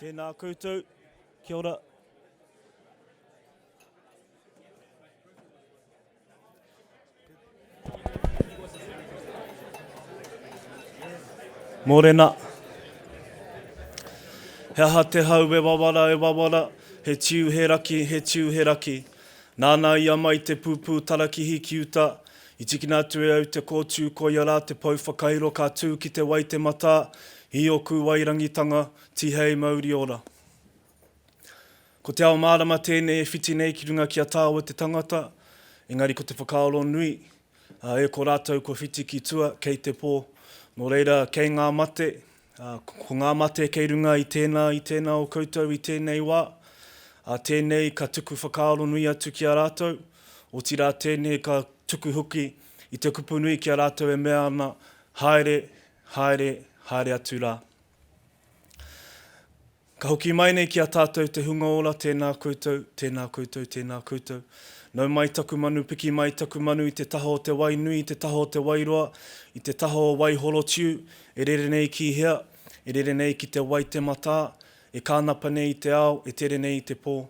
Tēnā koutou, kia ora. Morena. He aha te hau e wawara, he tiu he raki, he tiu he raki. Nāna ia mai te pūpū taraki hiki uta, I tikina atu e au te kōtū ko ia rā te pou whakairo ka tū ki te wai te mata, I oku wairangitanga, tihei mauri ora. Ko te ao mārama tēnei e whiti nei ki runga ki a tāua te tangata, engari ko te whakaaro nui, e ko rātou ko whiti ki tua, kei te pō. Nō reira, kei ngā mate, ko ngā mate kei runga I tēnā o koutou I tēnei wā, tēnei ka tuku whakaaro nui atu ki a rātou, o tira tēnei ka tuku huki I te kupu nui ki a rātou e mea ana, haere atu rā. Ka hoki mai nei ki a tātou te hunga ora, tēnā koutou. Nau mai taku manu, piki mai taku manu I te taho o te wai nui, I te taho o te wairoa, I te taho o wai horotiu, e rere nei ki hea, e rere nei ki te wai te mata, e kānapa nei I te ao, e tere nei I te pō.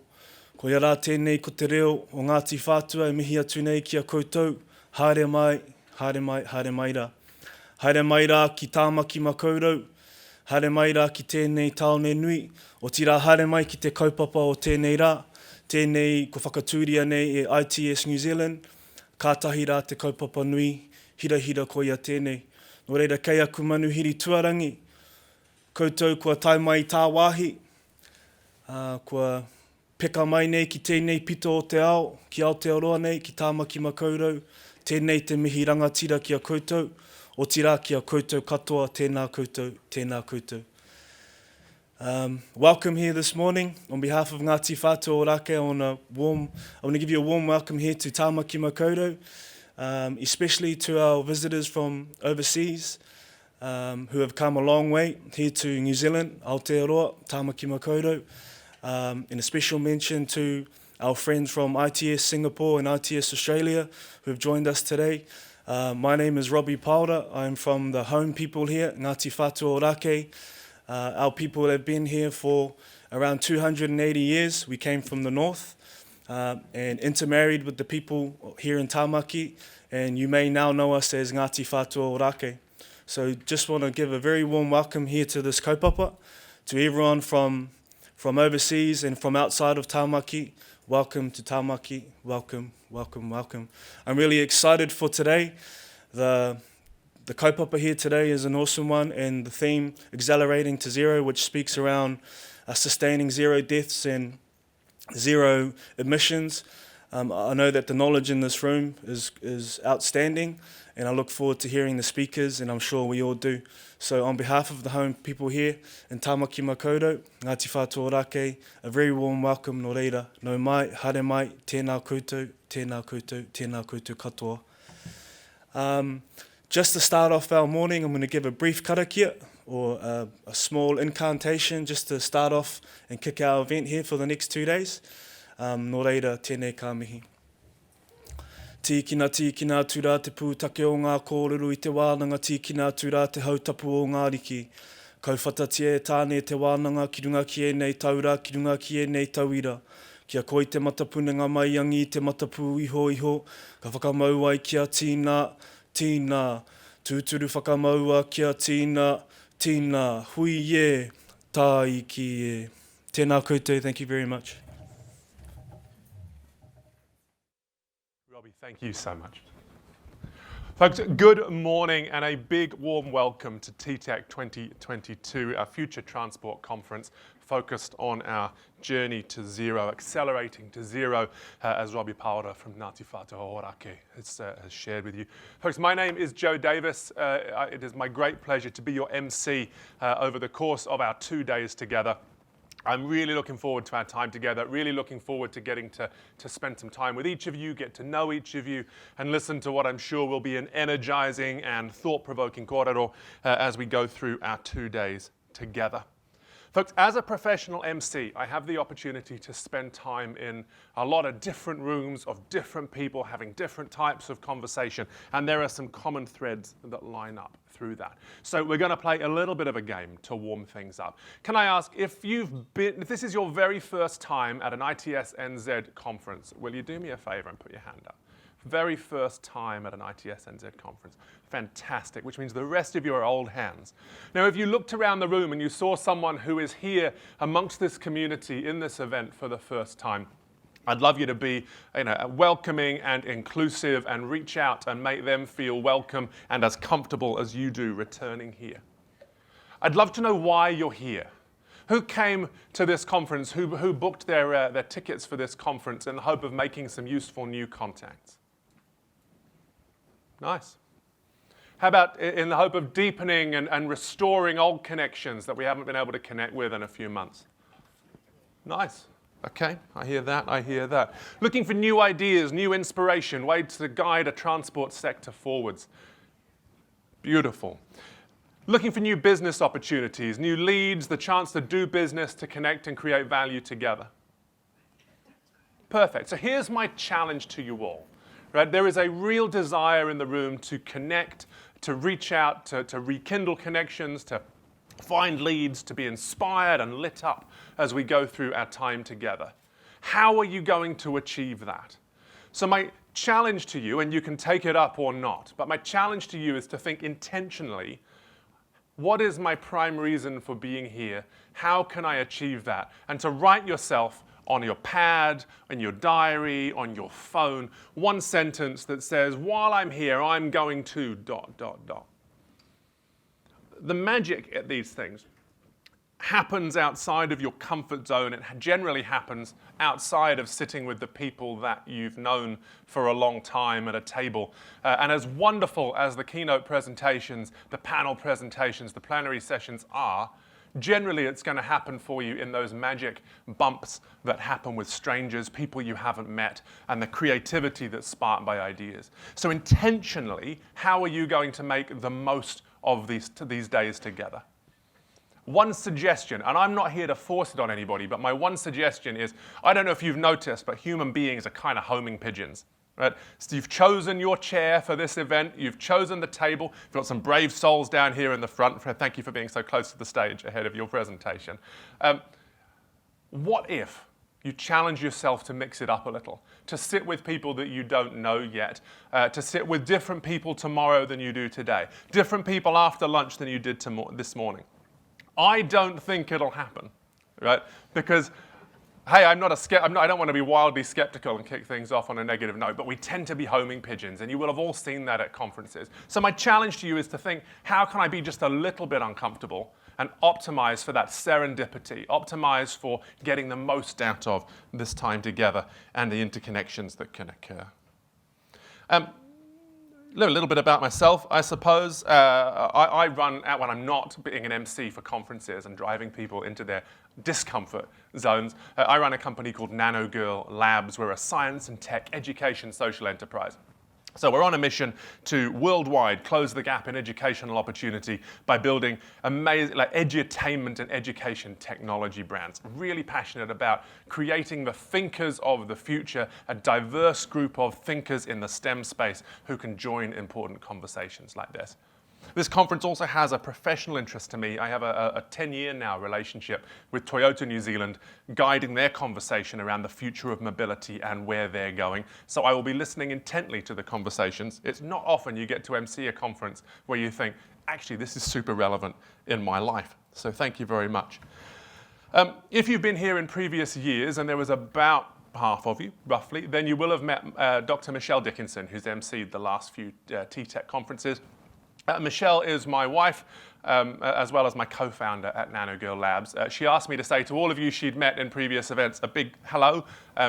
Ko ia rā tēnei ko te reo o Ngāti Whātua e mihi atu nei ki a koutou, haere mai rā. Haere mai rā ki tāmaki makaurau, haere mai rā ki tēnei taone nui, o tira haere mai ki te kaupapa o tēnei rā, tēnei ko whakatūria nei e ITSNZ, kātahi rā te kaupapa nui, hira ko ia tēnei. Nō reira kei aku manu hiri tuarangi, koutou kua tai mai tā wāhi, kua peka mai nei ki tēnei pito o te ao, ki Aotearoa nei, ki tāmaki makaurau, tēnei te mihi rangatira ki a koutou, o tira ki a koutou katoa, tēnā koutou. Welcome here this morning. On behalf of Ngāti Whātua Ōrākei, I want to give you a warm welcome here to tāmaki makaurau, especially to our visitors from overseas, who have come a long way here to New Zealand, Aotearoa, tāmaki makaurau. And a special mention to our friends from ITS Singapore and ITS Australia who have joined us today. My name is Robbie Paora. I'm from the home people here, Ngāti Whātua Ōrākei. Our people have been here for around 280 years. We came from the north and intermarried with the people here in Tāmaki, and you may now know us as Ngāti Whātua Ōrākei. So just want to give a very warm welcome here to this kaupapa, to everyone from overseas and from outside of Tāmaki. Welcome to Tāmaki, welcome. I'm really excited for today. The kaupapa here today is an awesome one, and the theme, Accelerating to Zero, which speaks around sustaining zero deaths and zero emissions. I know that the knowledge in this room is outstanding, and I look forward to hearing the speakers, and I'm sure we all do. So on behalf of the home people here in Tāmaki Makaurau, Ngāti Whātua Ōrākei, a very warm welcome, nō reira, nau mai, haere mai, tēnā koutou katoa. Just to start off our morning, I'm going to give a brief karakia, or a small incantation, just to start off and kick our event here for the next 2 days. Nō reira, tēnei ka mihi. Tīkina atu rā te pūtake o ngā kōrero I te wānanga, tīkina atu rā te hautapu o ngā riki. Kauwhatatia e tāne te wānanga, ki runga ki e nei taura, ki runga ki e nei tauira. Kia koi te matapunenga mai angi, te matapu iho, ka whakamau ai kia tīnā, tūturu whakamaua kia tīnā, hui e, tai ki e. Tēnā koutou, thank you very much. Robbie, thank you so much. Folks, good morning and a big warm welcome to Tech22, our future transport conference focused on our journey to zero, accelerating to zero, as Robbie Paora from Ngāti Whātua Ōrākei has shared with you. Folks, my name is Joe Davis. It is my great pleasure to be your MC over the course of our 2 days together. I'm really looking forward to our time together, really looking forward to getting to spend some time with each of you, get to know each of you, and listen to what I'm sure will be an energizing and thought-provoking kōrero as we go through our 2 days together. Folks, as a professional MC, I have the opportunity to spend time in a lot of different rooms of different people having different types of conversation, and there are some common threads that line up. through that. So we're going to play a little bit of a game to warm things up. Can I ask, if this is your very first time at an ITSNZ conference, will you do me a favor and put your hand up? Very first time at an ITSNZ conference. Fantastic, which means the rest of you are old hands. Now, if you looked around the room and you saw someone who is here amongst this community in this event for the first time, I'd love you to be welcoming and inclusive and reach out and make them feel welcome and as comfortable as you do returning here. I'd love to know why you're here. Who came to this conference, who booked their tickets for this conference in the hope of making some useful new contacts? Nice. How about in the hope of deepening and restoring old connections that we haven't been able to connect with in a few months? Nice. Okay, I hear that, I hear that. Looking for new ideas, new inspiration, ways to guide a transport sector forwards. Beautiful. Looking for new business opportunities, new leads, the chance to do business, to connect and create value together. Perfect. So here's my challenge to you all. Right? There is a real desire in the room to connect, to reach out, to rekindle connections, to find leads, to be inspired and lit up as we go through our time together. How are you going to achieve that? So my challenge to you, and you can take it up or not, but my challenge to you is to think intentionally, what is my prime reason for being here? How can I achieve that? And to write yourself on your pad, in your diary, on your phone, one sentence that says, while I'm here, I'm going to ... The magic at these things happens outside of your comfort zone. It generally happens outside of sitting with the people that you've known for a long time at a table. And as wonderful as the keynote presentations, the panel presentations, the plenary sessions are, generally it's going to happen for you in those magic bumps that happen with strangers, people you haven't met, and the creativity that's sparked by ideas. So intentionally, how are you going to make the most of these days together? One suggestion, and I'm not here to force it on anybody, but my one suggestion is, I don't know if you've noticed, but human beings are kind of homing pigeons. Right? So you've chosen your chair for this event, you've chosen the table, you've got some brave souls down here in the front. Thank you for being so close to the stage ahead of your presentation. What if you challenge yourself to mix it up a little, to sit with people that you don't know yet, to sit with different people tomorrow than you do today, different people after lunch than you did this morning? I don't think it'll happen, right? Because, hey, I don't want to be wildly skeptical and kick things off on a negative note, but we tend to be homing pigeons, and you will have all seen that at conferences. So my challenge to you is to think, how can I be just a little bit uncomfortable and optimize for that serendipity, optimize for getting the most out of this time together and the interconnections that can occur. A little bit about myself, I suppose. I run, when I'm not being an MC for conferences and driving people into their discomfort zones, I run a company called Nanogirl Labs. We're a science and tech education social enterprise. So we're on a mission to worldwide close the gap in educational opportunity by building amazing edutainment and education technology brands. Really passionate about creating the thinkers of the future, a diverse group of thinkers in the STEM space who can join important conversations like this. This conference also has a professional interest to me. I have a 10-year now relationship with Toyota New Zealand, guiding their conversation around the future of mobility and where they're going. So I will be listening intently to the conversations. It's not often you get to MC a conference where you think, actually, this is super relevant in my life. So thank you very much. If you've been here in previous years, and there was about half of you, roughly, then you will have met Dr. Michelle Dickinson, who's MC'd the last few T-Tech conferences. Michelle is my wife, as well as my co-founder at Nanogirl Labs. She asked me to say to all of you she'd met in previous events a big hello.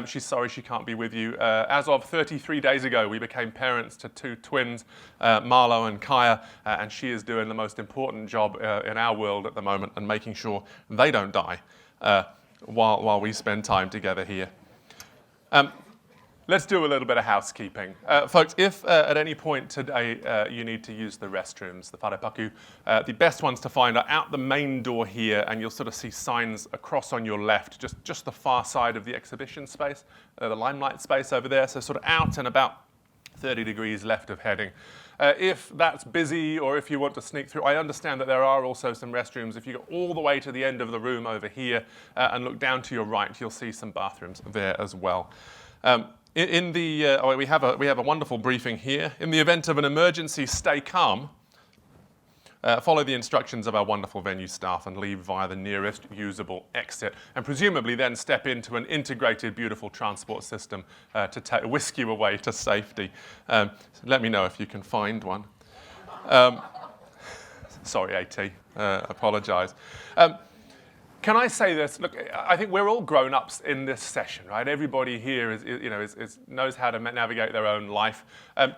She's sorry she can't be with you. As of 33 days ago, we became parents to two twins, Marlo and Kaya, and she is doing the most important job in our world at the moment and making sure they don't die while we spend time together here. Let's do a little bit of housekeeping. Folks, if at any point today you need to use the restrooms, the wharepaku, the best ones to find are out the main door here, and you'll sort of see signs across on your left, just the far side of the exhibition space, the limelight space over there, so sort of out and about 30 degrees left of heading. If that's busy or if you want to sneak through, I understand that there are also some restrooms. If you go all the way to the end of the room over here and look down to your right, you'll see some bathrooms there as well. We have a wonderful briefing here. In the event of an emergency, stay calm. Follow the instructions of our wonderful venue staff and leave via the nearest usable exit, and presumably then step into an integrated, beautiful transport system to whisk you away to safety. Let me know if you can find one. Sorry, AT, apologise. Can I say this? Look, I think we're all grown-ups in this session, right? Everybody here knows how to navigate their own life.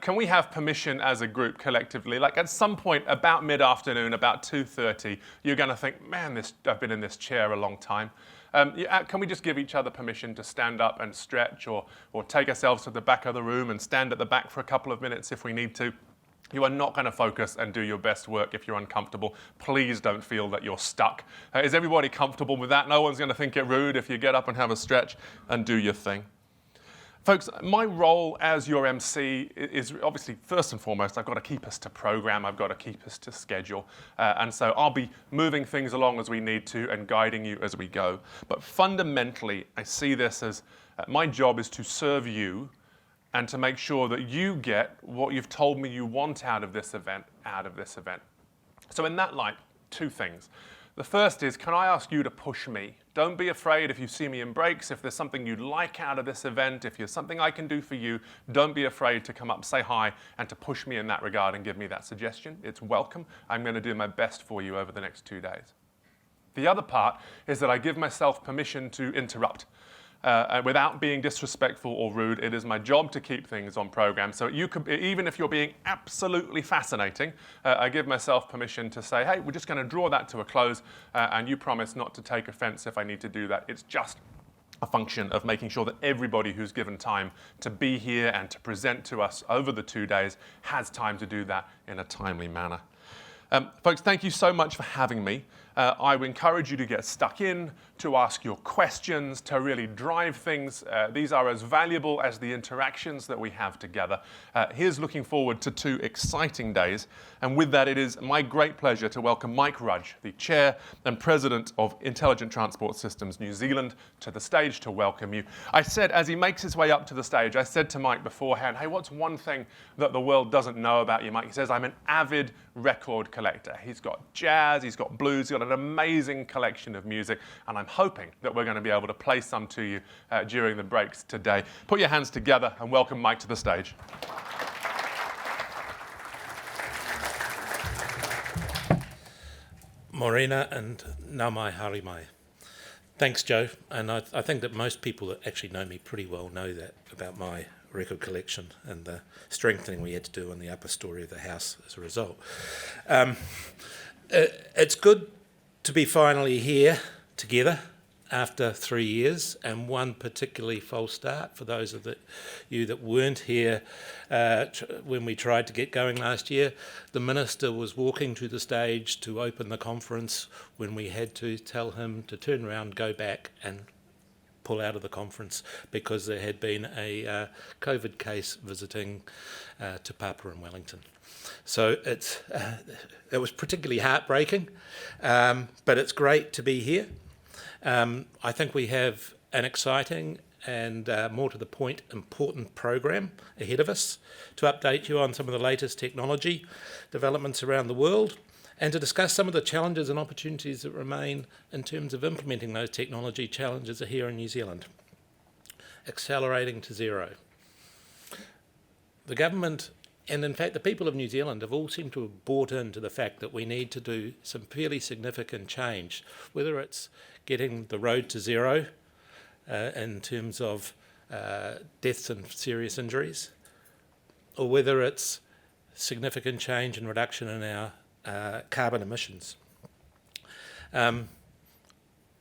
Can we have permission as a group collectively? Like at some point, about mid-afternoon, about 2:30, you're going to think, man, I've been in this chair a long time. Can we just give each other permission to stand up and stretch, or take ourselves to the back of the room and stand at the back for a couple of minutes if we need to? You are not going to focus and do your best work if you're uncomfortable. Please don't feel that you're stuck. Is everybody comfortable with that? No one's going to think it rude if you get up and have a stretch and do your thing. Folks, my role as your MC is obviously, first and foremost, I've got to keep us to program, I've got to keep us to schedule, and so I'll be moving things along as we need to and guiding you as we go. But fundamentally, I see this as my job is to serve you and to make sure that you get what you've told me you want out of this event. So in that light, two things. The first is, can I ask you to push me? Don't be afraid if you see me in breaks, if there's something you'd like out of this event, if there's something I can do for you, don't be afraid to come up, say hi, and to push me in that regard and give me that suggestion. It's welcome. I'm going to do my best for you over the next 2 days. The other part is that I give myself permission to interrupt. Without being disrespectful or rude, it is my job to keep things on program. So you could, even if you're being absolutely fascinating, I give myself permission to say, hey, we're just going to draw that to a close, and you promise not to take offense if I need to do that. It's just a function of making sure that everybody who's given time to be here and to present to us over the 2 days has time to do that in a timely manner. Folks, thank you so much for having me. I would encourage you to get stuck in, to ask your questions, to really drive things. These are as valuable as the interactions that we have together. Here's looking forward to 2 exciting days. And with that, it is my great pleasure to welcome Mike Rudge, the Chair and President of Intelligent Transport Systems New Zealand, to the stage to welcome you. I said, as he makes his way up to the stage, I said to Mike beforehand, hey, what's one thing that the world doesn't know about you, Mike? He says, I'm an avid record collector. He's got jazz, he's got blues, he's got an amazing collection of music, and I'm hoping that we're going to be able to play some to you during the breaks today. Put your hands together and welcome Mike to the stage. Morena and nā mai haere mai. Thanks, Joe. And I think that most people that actually know me pretty well know that about my record collection and the strengthening we had to do in the upper story of the house as a result. It's good to be finally here together after 3 years, and one particularly false start for those of you that weren't here when we tried to get going last year. The Minister was walking to the stage to open the conference when we had to tell him to turn around, go back and pull out of the conference because there had been a COVID case visiting Te Papa in Wellington. So it was particularly heartbreaking, but it's great to be here. I think we have an exciting and more to the point important program ahead of us to update you on some of the latest technology developments around the world and to discuss some of the challenges and opportunities that remain in terms of implementing those technology challenges here in New Zealand. Accelerating to zero. The government and in fact the people of New Zealand have all seemed to have bought into the fact that we need to do some fairly significant change, whether it's getting the road to zero in terms of deaths and serious injuries, or whether it's significant change and reduction in our carbon emissions.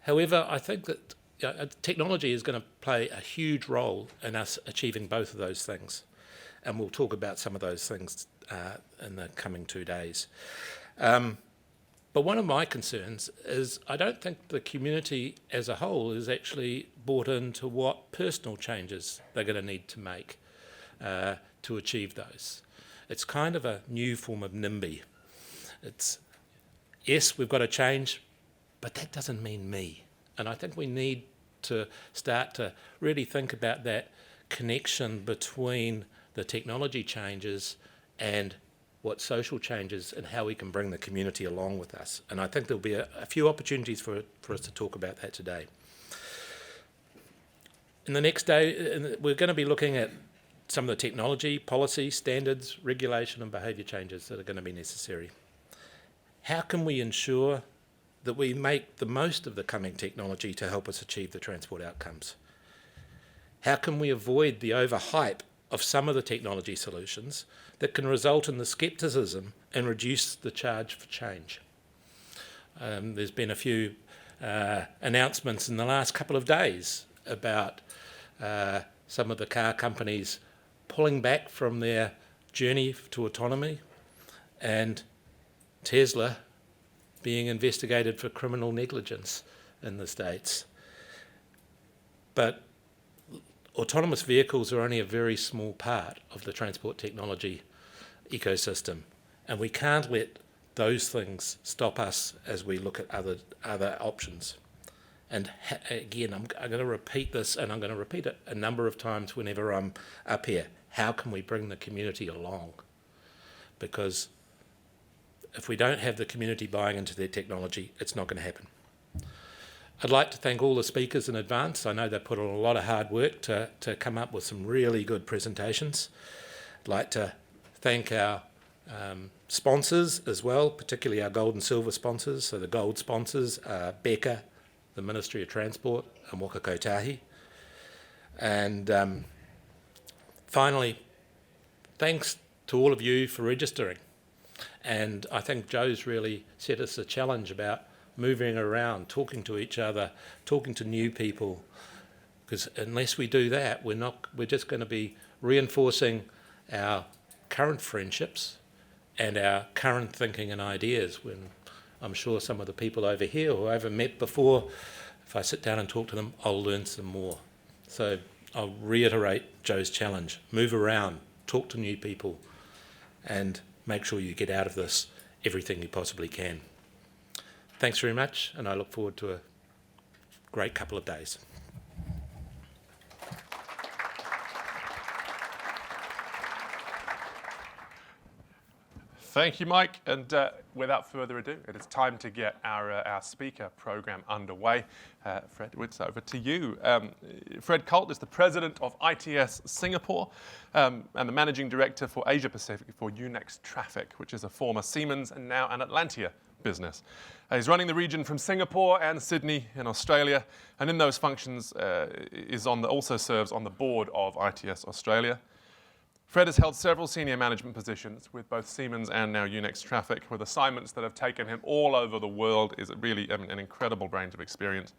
However, I think that technology is going to play a huge role in us achieving both of those things, and we'll talk about some of those things in the coming 2 days. But one of my concerns is I don't think the community as a whole is actually bought into what personal changes they're going to need to make to achieve those. It's kind of a new form of NIMBY. It's, yes, we've got to change, but that doesn't mean me. And I think we need to start to really think about that connection between the technology changes and what social changes and how we can bring the community along with us. And I think there'll be a few opportunities for us to talk about that today. In the next day, we're going to be looking at some of the technology, policy, standards, regulation and behaviour changes that are going to be necessary. How can we ensure that we make the most of the coming technology to help us achieve the transport outcomes? How can we avoid the overhype of some of the technology solutions that can result in the scepticism and reduce the charge for change? There's been a few announcements in the last couple of days about some of the car companies pulling back from their journey to autonomy, and Tesla being investigated for criminal negligence in the States. But autonomous vehicles are only a very small part of the transport technology ecosystem, and we can't let those things stop us as we look at other options. And again, I'm going to repeat this, and I'm going to repeat it a number of times whenever I'm up here. How can we bring the community along? Because if we don't have the community buying into their technology, it's not going to happen. I'd like to thank all the speakers in advance. I know they put in a lot of hard work to come up with some really good presentations. I'd like to thank our sponsors as well, particularly our gold and silver sponsors. So the gold sponsors are Becca, the Ministry of Transport, and Wakatau. And finally, thanks to all of you for registering. And I think Joe's really set us a challenge about moving around, talking to each other, talking to new people, because unless we do that, we're just going to be reinforcing our current friendships and our current thinking and ideas, when I'm sure some of the people over here who I haven't met before, if I sit down and talk to them, I'll learn some more. So I'll reiterate Joe's challenge. Move around, talk to new people, and make sure you get out of this everything you possibly can. Thanks very much, and I look forward to a great couple of days. Thank you, Mike. And without further ado, it is time to get our speaker program underway. Fred, it's over to you. Fred Kalt is the president of ITS Singapore and the managing director for Asia Pacific for Yunex Traffic, which is a former Siemens and now an Atlantia business. He's running the region from Singapore and Sydney in Australia, and in those functions also serves on the board of ITS Australia. Fred has held several senior management positions with both Siemens and now Yunex Traffic, with assignments that have taken him all over the world. Is really an incredible range of experience.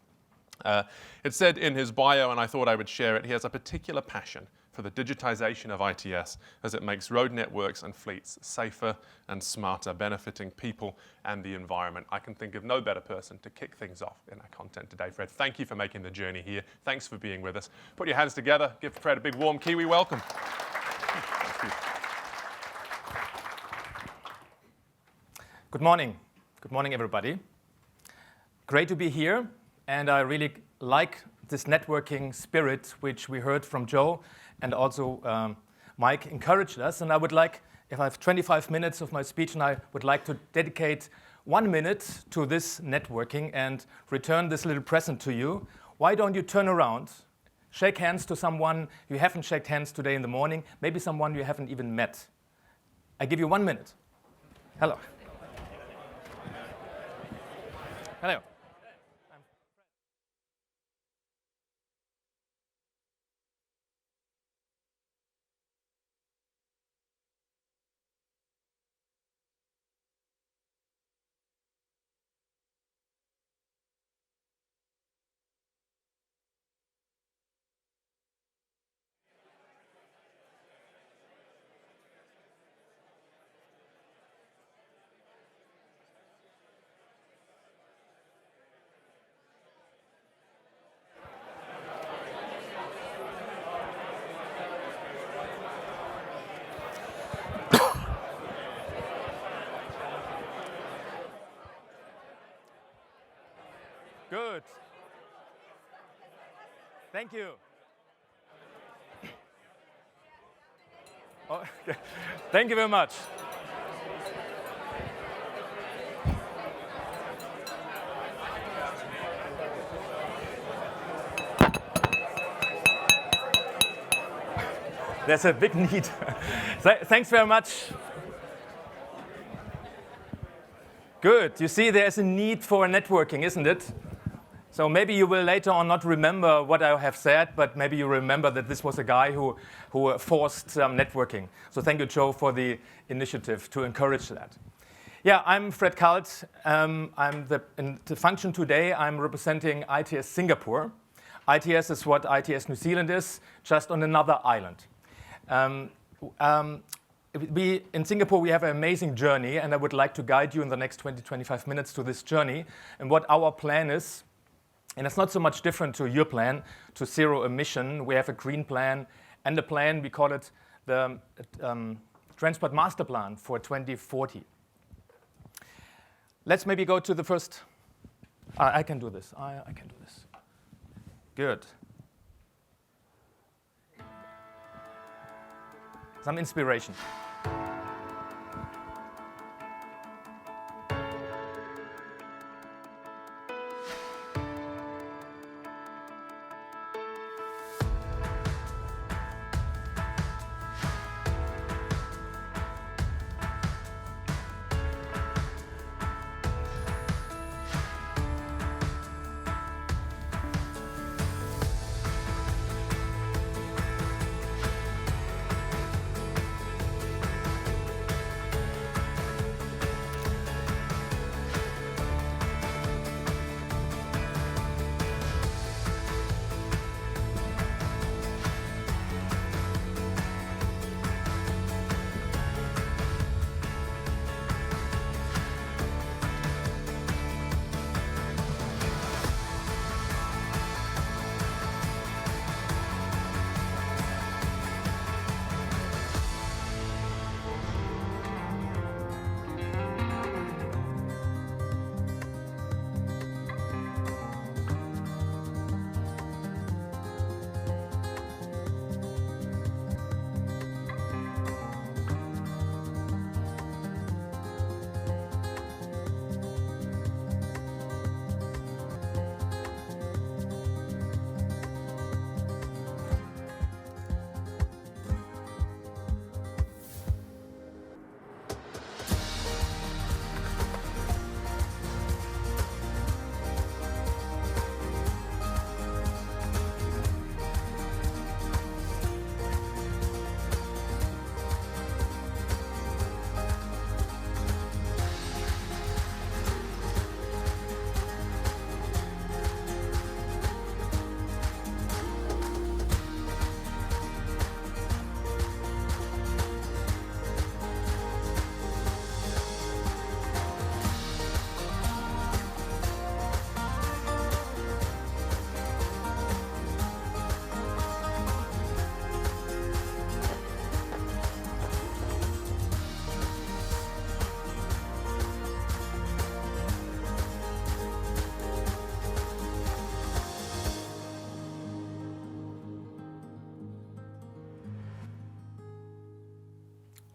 It said in his bio, and I thought I would share it, he has a particular passion for the digitization of ITS as it makes road networks and fleets safer and smarter, benefiting people and the environment. I can think of no better person to kick things off in our content today. Fred, thank you for making the journey here. Thanks for being with us. Put your hands together. Give Fred a big warm Kiwi welcome. Good morning. Good morning, everybody. Great to be here, and I really like this networking spirit which we heard from Joe, and also Mike encouraged us. And I would like, if I have 25 minutes of my speech, and I would like to dedicate 1 minute to this networking and return this little present to you. Why don't you turn around, shake hands to someone you haven't shaken hands today in the morning, maybe someone you haven't even met. I give you 1 minute. Hello. Hello. Thank you. Oh, okay. Thank you very much. There's a big need. Thanks very much. Good. You see, there's a need for networking, isn't it? So maybe you will later on not remember what I have said, but maybe you remember that this was a guy who forced networking. So thank you, Joe, for the initiative to encourage that. Yeah, I'm Fred Kalt. In the function today, I'm representing ITS Singapore. ITS is what ITS New Zealand is, just on another island. In Singapore, we have an amazing journey, and I would like to guide you in the next 20-25 minutes to this journey and what our plan is. And it's not so much different to your plan, to zero emission. We have a green plan and a plan, we call it the Transport Master Plan for 2040. Let's maybe go to the first. I can do this. I can do this. Good. Some inspiration.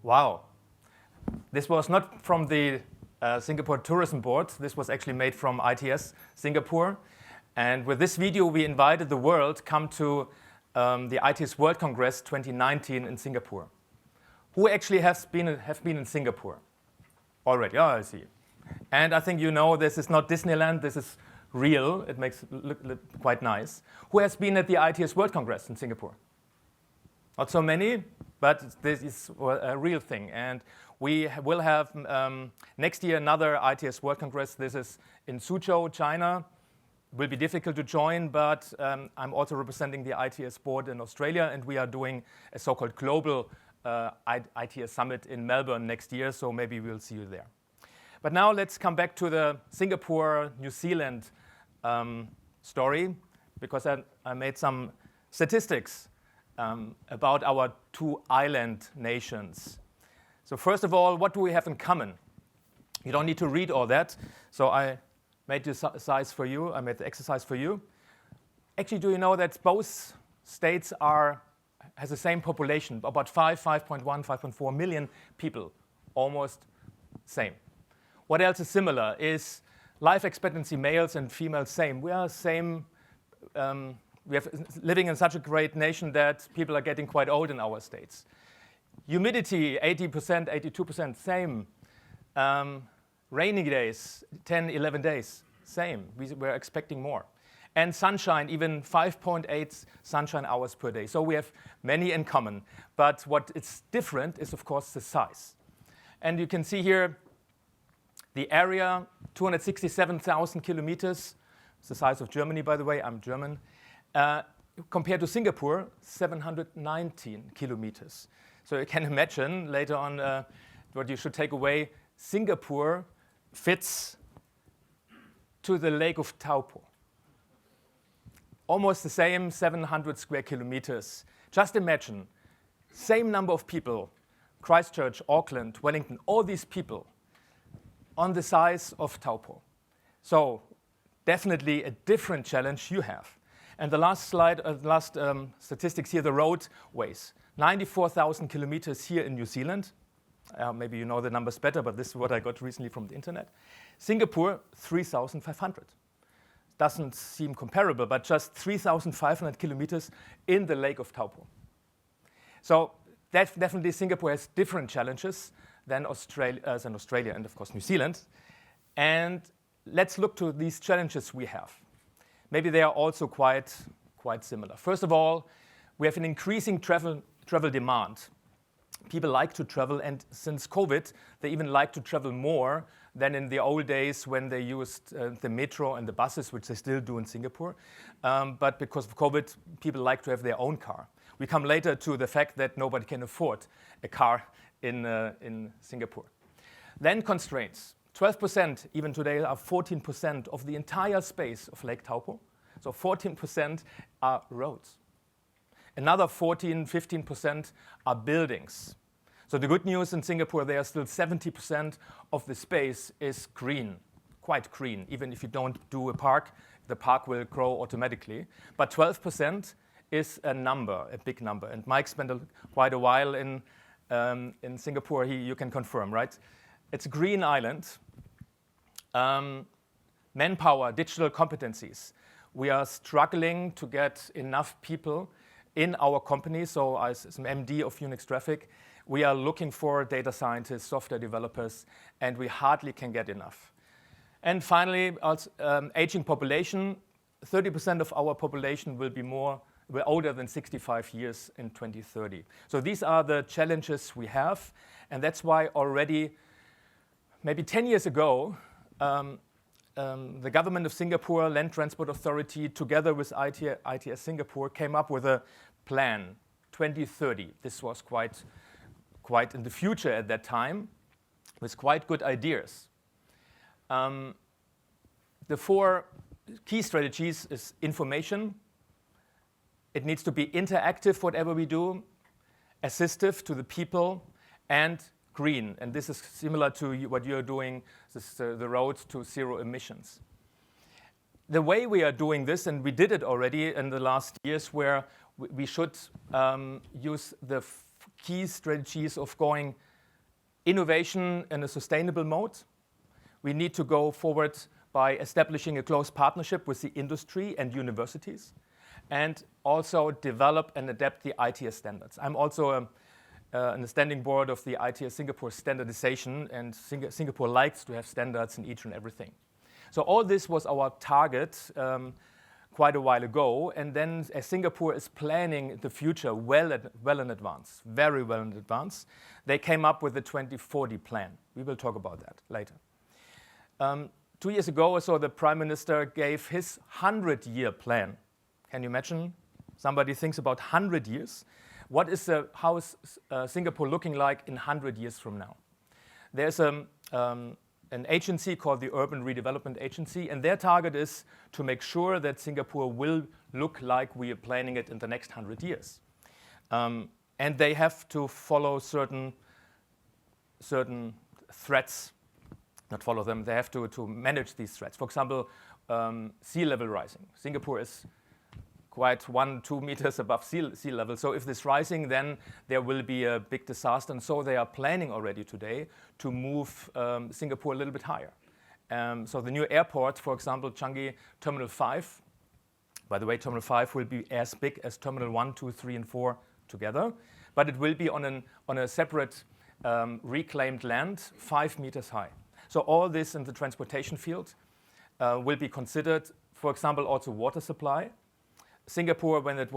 Wow. This was not from the Singapore Tourism Board. This was actually made from ITS Singapore. And with this video, we invited the world come to the ITS World Congress 2019 in Singapore. Who actually have been in Singapore already? Oh, I see. And I think you know this is not Disneyland. This is real. It makes it look quite nice. Who has been at the ITS World Congress in Singapore? Not so many, but this is a real thing. And we will have next year another ITS World Congress. This is in Suzhou, China. Will be difficult to join, but I'm also representing the ITS board in Australia, and we are doing a so-called global ITS summit in Melbourne next year, so maybe we'll see you there. But now let's come back to the Singapore, New Zealand story, because I made some statistics about our two island nations. So first of all, what do we have in common? You don't need to read all that. So I made the exercise for you. Actually, do you know that both states has the same population, about 5.1, 5.4 million people, almost same. What else is similar is life expectancy, males and females same. We are same, we have living in such a great nation that people are getting quite old in our states. Humidity, 80%, 82%, same. Rainy days, 10, 11 days, same. We're expecting more. And sunshine, even 5.8 sunshine hours per day. So we have many in common. But what is different is, of course, the size. And you can see here the area, 267,000 kilometers. It's the size of Germany, by the way. I'm German. Compared to Singapore, 719 kilometers. So you can imagine later on what you should take away. Singapore fits to the Lake of Taupo. Almost the same 700 square kilometers. Just imagine, same number of people, Christchurch, Auckland, Wellington, all these people on the size of Taupo. So definitely a different challenge you have. And the last slide, statistics here, the roadways. 94,000 kilometers here in New Zealand. Maybe you know the numbers better, but this is what I got recently from the internet. Singapore, 3,500. Doesn't seem comparable, but just 3,500 kilometers in the Lake of Taupo. So definitely Singapore has different challenges than Australia and, of course, New Zealand. And let's look to these challenges we have. Maybe they are also quite similar. First of all, we have an increasing travel demand. People like to travel, and since COVID, they even like to travel more than in the old days when they used the metro and the buses, which they still do in Singapore. But because of COVID, people like to have their own car. We come later to the fact that nobody can afford a car in Singapore. Then constraints. 12%, even today, are 14% of the entire space of Lake Taupo. So 14% are roads. Another 15% are buildings. So the good news in Singapore, there are still 70% of the space is green, quite green. Even if you don't do a park, the park will grow automatically. But 12% is a number, a big number. And Mike spent quite a while in Singapore. You can confirm, right? It's a green island. Manpower, digital competencies. We are struggling to get enough people in our company. So as an MD of Yunex Traffic, we are looking for data scientists, software developers, and we hardly can get enough. And finally, aging population. 30% of our population will be older than 65 years in 2030. So these are the challenges we have, and that's why already, maybe 10 years ago, the government of Singapore, Land Transport Authority, together with ITS Singapore, came up with a plan, 2030. This was quite in the future at that time, with quite good ideas. The 4 key strategies is information. It needs to be interactive, whatever we do, assistive to the people, and green. And this is similar to what you're doing, the road to zero emissions. The way we are doing this, and we did it already in the last years, where we should use the key strategies of going innovation in a sustainable mode. We need to go forward by establishing a close partnership with the industry and universities, and also develop and adapt the ITS standards. I'm also on the standing board of the ITS Singapore standardization, and Singapore likes to have standards in each and everything. So all this was our target quite a while ago, and then as Singapore is planning the future well in advance, very well in advance, they came up with the 2040 plan. We will talk about that later. 2 years ago or so, the Prime Minister gave his 100-year plan. Can you imagine? Somebody thinks about 100 years. How is Singapore looking like in 100 years from now? There's an agency called the Urban Redevelopment Agency, and their target is to make sure that Singapore will look like we are planning it in the next 100 years. And they have to follow certain threats, not follow them, they have to manage these threats. For example, sea level rising. Singapore is quite 1-2 meters above sea level. So if this rising, then there will be a big disaster. And so they are planning already today to move Singapore a little bit higher. So the new airport, for example, Changi Terminal 5, by the way, Terminal 5 will be as big as Terminal 1, 2, 3, and 4 together, but it will be on a separate reclaimed land, 5 meters high. So all this in the transportation field will be considered, for example, also water supply. Singapore, when it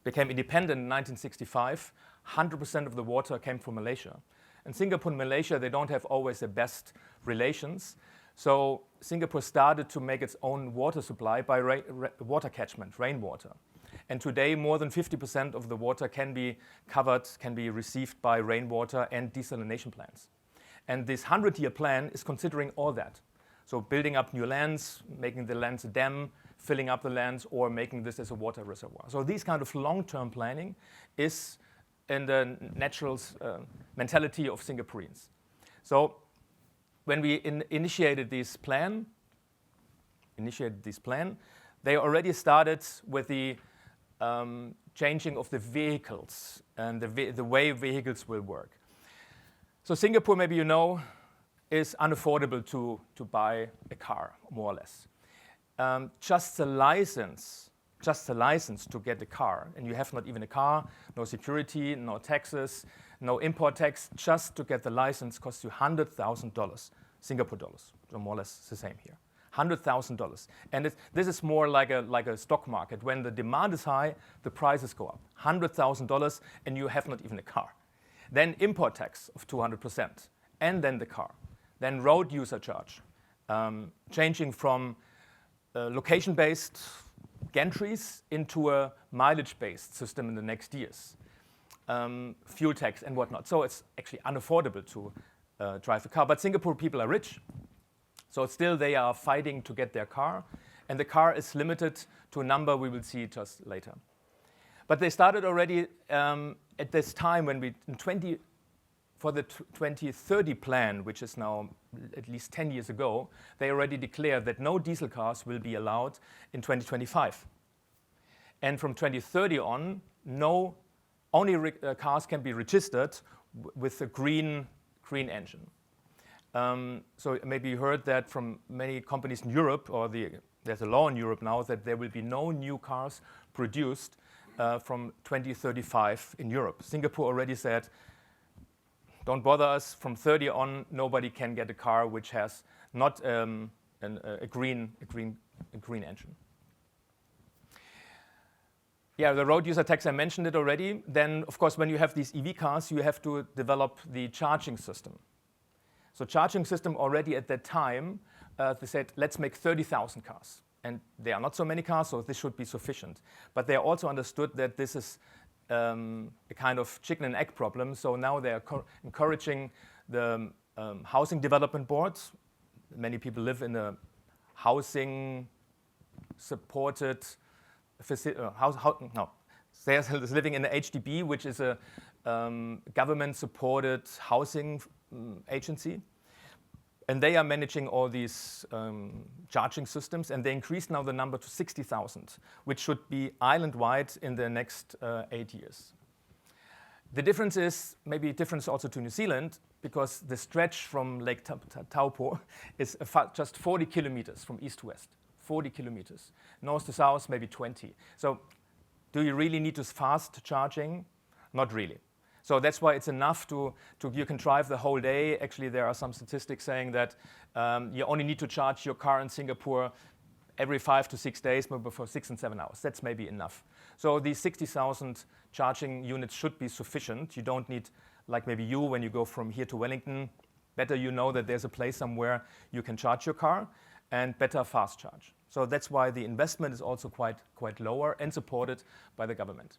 became independent in 1965, 100% of the water came from Malaysia. And Singapore and Malaysia, they don't have always the best relations. So Singapore started to make its own water supply by water catchment, rainwater. And today, more than 50% of the water can be covered, can be received by rainwater and desalination plants. And this 100-year plan is considering all that. So building up new lands, making the lands a dam, filling up the lands, or making this as a water reservoir. So these kind of long-term planning is in the natural mentality of Singaporeans. So when we initiated this plan, they already started with the changing of the vehicles and the way vehicles will work. So Singapore, maybe you know, is unaffordable to buy a car, more or less. Just the license to get a car, and you have not even a car, no security, no taxes, no import tax, just to get the license costs you $100,000, Singapore dollars, so more or less the same here. $100,000. And this is more like a stock market. When the demand is high, the prices go up. $100,000, and you have not even a car. Then import tax of 200%, and then the car. Then road user charge, changing from location-based gantries into a mileage-based system in the next years. Fuel tax and whatnot. So it's actually unaffordable to drive a car. But Singapore people are rich. So still they are fighting to get their car. And the car is limited to a number we will see just later. But they started already at this time when for the 2030 plan, which is now at least 10 years ago, they already declared that no diesel cars will be allowed in 2025. And from 2030 on, only cars can be registered with a green engine. So maybe you heard that from many companies in Europe, or there's a law in Europe now that there will be no new cars produced from 2035 in Europe. Singapore already said, don't bother us, from 30 on, nobody can get a car which has not a green engine. Yeah, the road user tax, I mentioned it already. Then, of course, when you have these EV cars, you have to develop the charging system. So charging system already at that time, they said, let's make 30,000 cars. And there are not so many cars, so this should be sufficient. But they also understood that this is a kind of chicken and egg problem. So now they are encouraging the housing development boards. Many people live in a housing supported they're living in the HDB, which is a government-supported housing agency. And they are managing all these charging systems, and they increased now the number to 60,000, which should be island-wide in the next 8 years. The difference is, maybe difference also to New Zealand, because the stretch from Lake Taupo is just 40 kilometers from east to west. 40 kilometers. North to south, maybe 20. So do you really need this fast charging? Not really. So that's why it's enough you can drive the whole day. Actually, there are some statistics saying that you only need to charge your car in Singapore every 5 to 6 days, maybe for 6 and 7 hours. That's maybe enough. So these 60,000 charging units should be sufficient. You don't need, like maybe you, when you go from here to Wellington, better you know that there's a place somewhere you can charge your car, and better fast charge. So that's why the investment is also quite lower and supported by the government.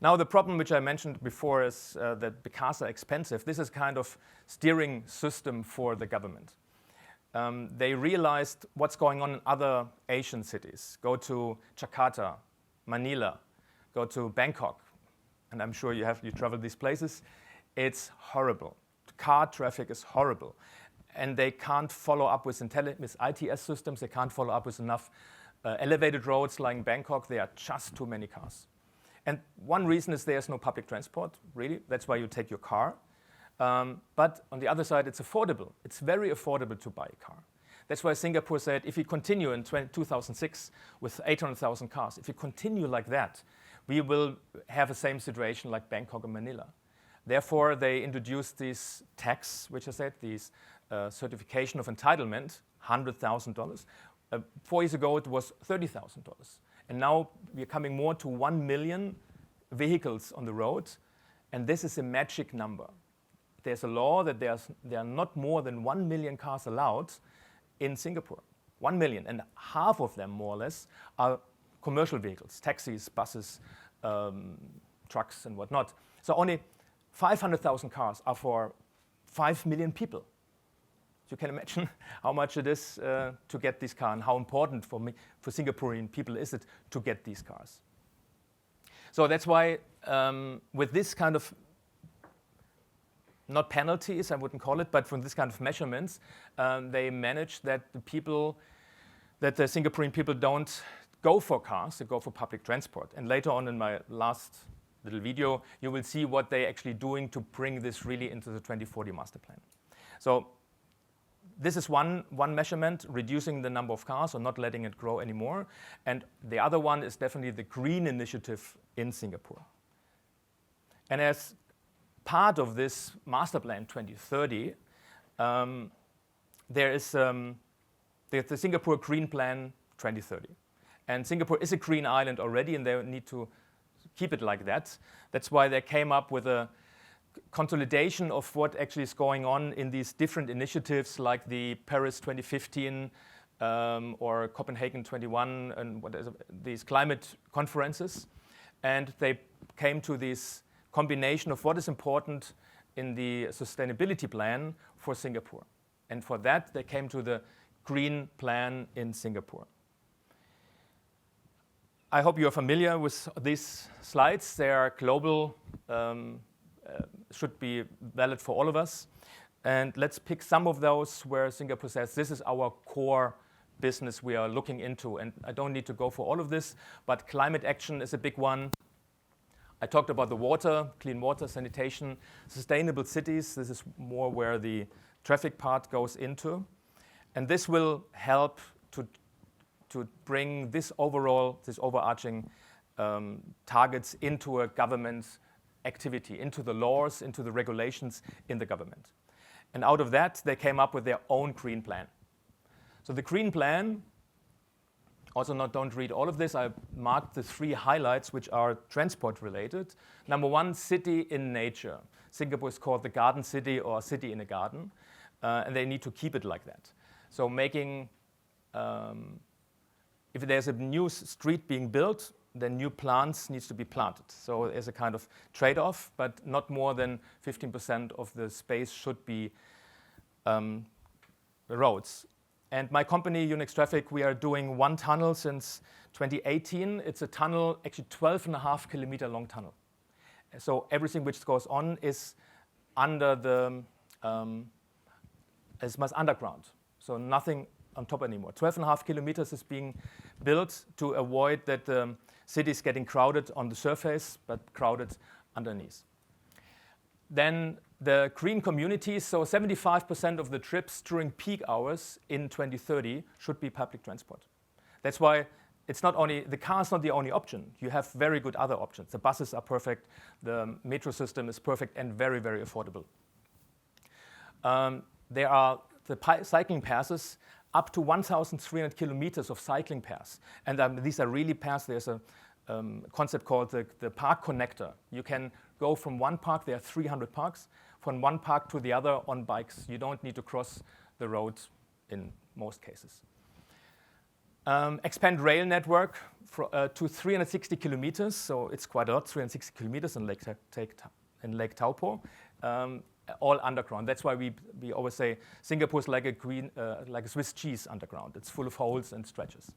Now the problem which I mentioned before is that the cars are expensive. This is kind of steering system for the government. They realized what's going on in other Asian cities. Go to Jakarta, Manila, go to Bangkok, and I'm sure you traveled these places. It's horrible. Car traffic is horrible. And they can't follow up with ITS systems. They can't follow up with enough elevated roads like in Bangkok, there are just too many cars. And one reason is there's no public transport, really. That's why you take your car. But on the other side, it's affordable. It's very affordable to buy a car. That's why Singapore said, if we continue in 2006 with 800,000 cars, if we continue like that, we will have the same situation like Bangkok and Manila. Therefore, they introduced this tax, which I said, these certification of entitlement, $100,000. 4 years ago, it was $30,000. And now we're coming more to 1 million vehicles on the road. And this is a magic number. There's a law that there are not more than 1 million cars allowed in Singapore. 1 million. And half of them, more or less, are commercial vehicles, taxis, buses, trucks, and whatnot. So only 500,000 cars are for 5 million people. You can imagine how much it is to get this car and how important for Singaporean people is it to get these cars. So that's why with this kind of, not penalties, I wouldn't call it, but from this kind of measurements, they manage that the Singaporean people don't go for cars, they go for public transport. And later on in my last little video, you will see what they're actually doing to bring this really into the 2040 master plan. So this is one measurement, reducing the number of cars or not letting it grow anymore. And the other one is definitely the green initiative in Singapore. And as part of this master plan 2030, there is the Singapore Green Plan 2030. And Singapore is a green island already, and they need to keep it like that. That's why they came up with a consolidation of what actually is going on in these different initiatives like the Paris 2015 or Copenhagen 21 and these climate conferences. And they came to this combination of what is important in the sustainability plan for Singapore. And for that, they came to the Green Plan in Singapore. I hope you're familiar with these slides. They are global, should be valid for all of us. And let's pick some of those where Singapore says this is our core business we are looking into. And I don't need to go for all of this, but climate action is a big one. I talked about the water, clean water, sanitation, sustainable cities. This is more where the traffic part goes into. And this will help to bring this overarching targets into a government activity, into the laws, into the regulations in the government. And out of that, they came up with their own green plan. So the green plan, also don't read all of this, I marked the 3 highlights which are transport related. Number 1, city in nature. Singapore is called the garden city or city in a garden, and they need to keep it like that. So making, if there's a new street being built, then new plants needs to be planted. So there's a kind of trade-off, but not more than 15% of the space should be roads. And my company, Yunex Traffic, we are doing one tunnel since 2018. It's a tunnel, actually 12.5 kilometer long tunnel. So everything which goes on is under the, is much underground. So nothing on top anymore. 12.5 kilometers is being built to avoid that the city is getting crowded on the surface, but crowded underneath. Then the green communities, so 75% of the trips during peak hours in 2030 should be public transport. That's why it's not only, the car is not the only option. You have very good other options. The buses are perfect, the metro system is perfect and very, very affordable. There are the cycling passes, up to 1,300 kilometers of cycling paths. And these are really paths. There's a concept called the park connector. You can go from one park, there are 300 parks, from one park to the other on bikes. You don't need to cross the road in most cases. Expand rail network to 360 kilometers, so it's quite a lot, 360 kilometers in Lake Taupo. All underground. That's why we always say Singapore is like a Swiss cheese underground. It's full of holes and stretches.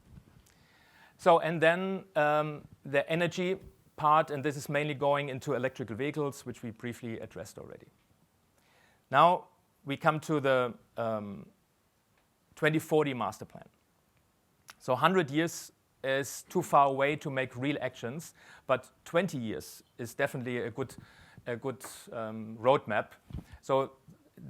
So, and then the energy part, and this is mainly going into electrical vehicles, which we briefly addressed already. Now we come to the 2040 master plan. So 100 years is too far away to make real actions, but 20 years is definitely a good roadmap. So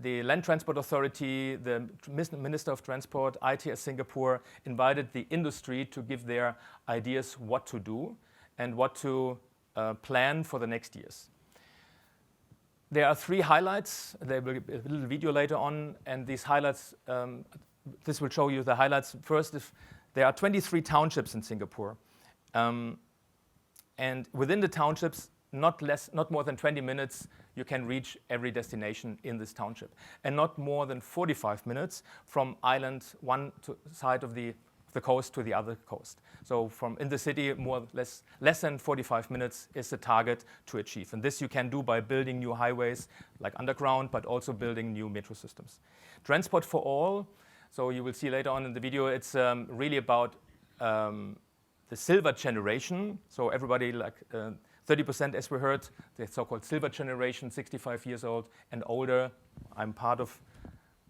the Land Transport Authority, the Minister of Transport, ITS Singapore invited the industry to give their ideas what to do and what to plan for the next years. There are 3 highlights. There will be a little video later on, and these highlights, this will show you the highlights. First, there are 23 townships in Singapore, and within the townships, not more than 20 minutes, you can reach every destination in this township, and not more than 45 minutes from island one side of the coast to the other coast. So from in the city, less than 45 minutes is the target to achieve. And this you can do by building new highways, like underground, but also building new metro systems. Transport for all. So you will see later on in the video, it's really about the silver generation. So everybody, like 30%, as we heard, the so-called silver generation, 65 years old and older. I'm part of,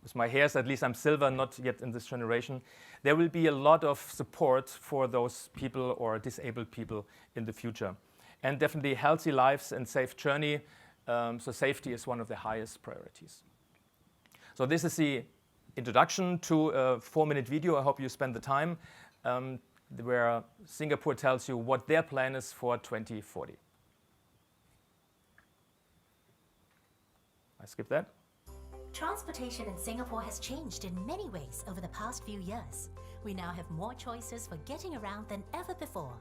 with my hairs, at least I'm silver, not yet in this generation. There will be a lot of support for those people or disabled people in the future. And definitely healthy lives and safe journey. So safety is one of the highest priorities. So this is the introduction to a 4-minute video. I hope you spend the time where Singapore tells you what their plan is for 2040. I skip that. Transportation in Singapore has changed in many ways over the past few years. We now have more choices for getting around than ever before.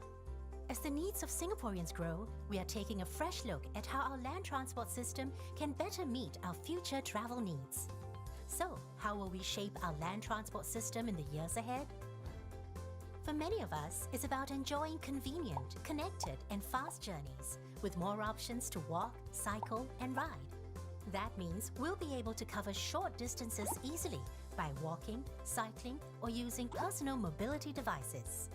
As the needs of Singaporeans grow, we are taking a fresh look at how our land transport system can better meet our future travel needs. So, how will we shape our land transport system in the years ahead? For many of us, it's about enjoying convenient, connected, and fast journeys, with more options to walk, cycle, and ride. That means we'll be able to cover short distances easily by walking, cycling, or using personal mobility devices.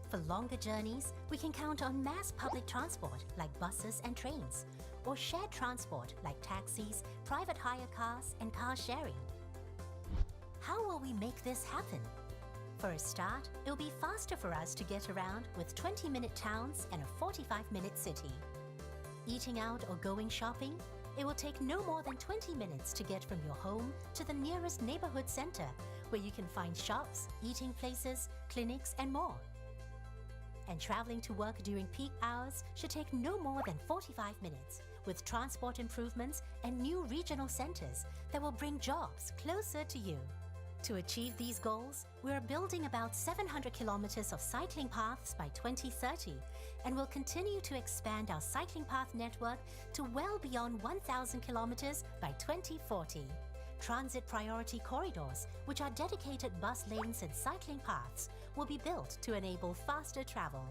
For longer journeys, we can count on mass public transport like buses and trains, or shared transport like taxis, private hire cars, and car sharing. How will we make this happen? For a start, it'll be faster for us to get around with 20-minute towns and a 45-minute city. Eating out or going shopping? It will take no more than 20 minutes to get from your home to the nearest neighborhood center, where you can find shops, eating places, clinics, and more. And traveling to work during peak hours should take no more than 45 minutes, with transport improvements and new regional centers that will bring jobs closer to you. To achieve these goals, we are building about 700 kilometers of cycling paths by 2030, and will continue to expand our cycling path network to well beyond 1,000 kilometers by 2040. Transit priority corridors, which are dedicated bus lanes and cycling paths, will be built to enable faster travel.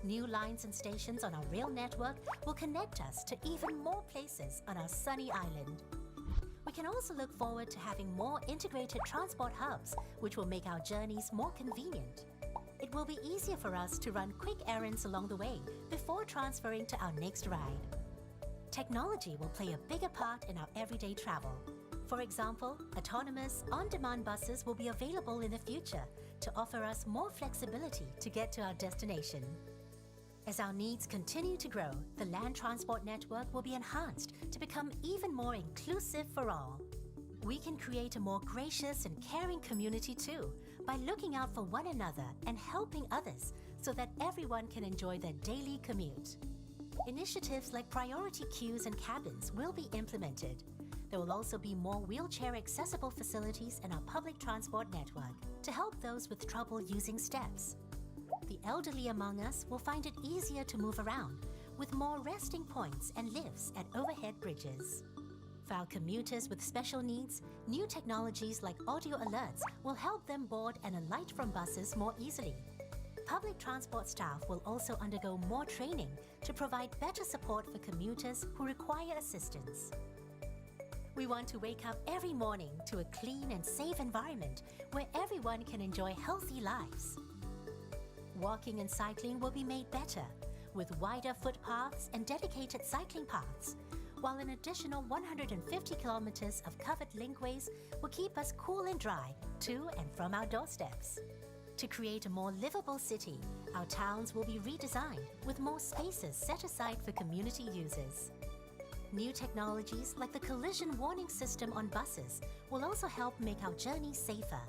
New lines and stations on our rail network will connect us to even more places on our sunny island. We can also look forward to having more integrated transport hubs, which will make our journeys more convenient. It will be easier for us to run quick errands along the way before transferring to our next ride. Technology will play a bigger part in our everyday travel. For example, autonomous, on-demand buses will be available in the future to offer us more flexibility to get to our destination. As our needs continue to grow, the land transport network will be enhanced to become even more inclusive for all. We can create a more gracious and caring community too, by looking out for one another and helping others so that everyone can enjoy their daily commute. Initiatives like priority queues and cabins will be implemented. There will also be more wheelchair-accessible facilities in our public transport network to help those with trouble using steps. The elderly among us will find it easier to move around, with more resting points and lifts at overhead bridges. For our commuters with special needs, new technologies like audio alerts will help them board and alight from buses more easily. Public transport staff will also undergo more training to provide better support for commuters who require assistance. We want to wake up every morning to a clean and safe environment where everyone can enjoy healthy lives. Walking and cycling will be made better, with wider footpaths and dedicated cycling paths, while an additional 150 kilometers of covered linkways will keep us cool and dry to and from our doorsteps. To create a more livable city, our towns will be redesigned with more spaces set aside for community users. New technologies like the collision warning system on buses will also help make our journeys safer.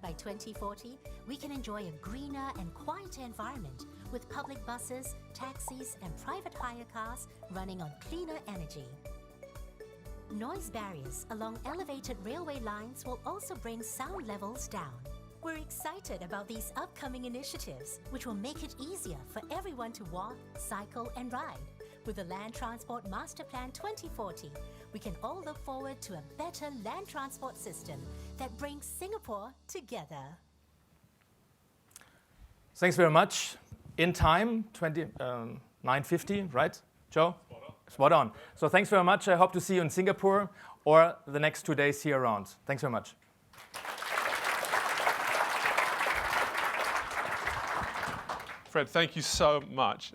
By 2040, we can enjoy a greener and quieter environment with public buses, taxis, and private hire cars running on cleaner energy. Noise barriers along elevated railway lines will also bring sound levels down. We're excited about these upcoming initiatives, which will make it easier for everyone to walk, cycle, and ride. With the Land Transport Master Plan 2040, we can all look forward to a better land transport system that brings Singapore together. Thanks very much. In time, 9:50, right, Joe? Spot on. Spot on. So thanks very much. I hope to see you in Singapore or the next 2 days here around. Thanks very much. Fred, thank you so much.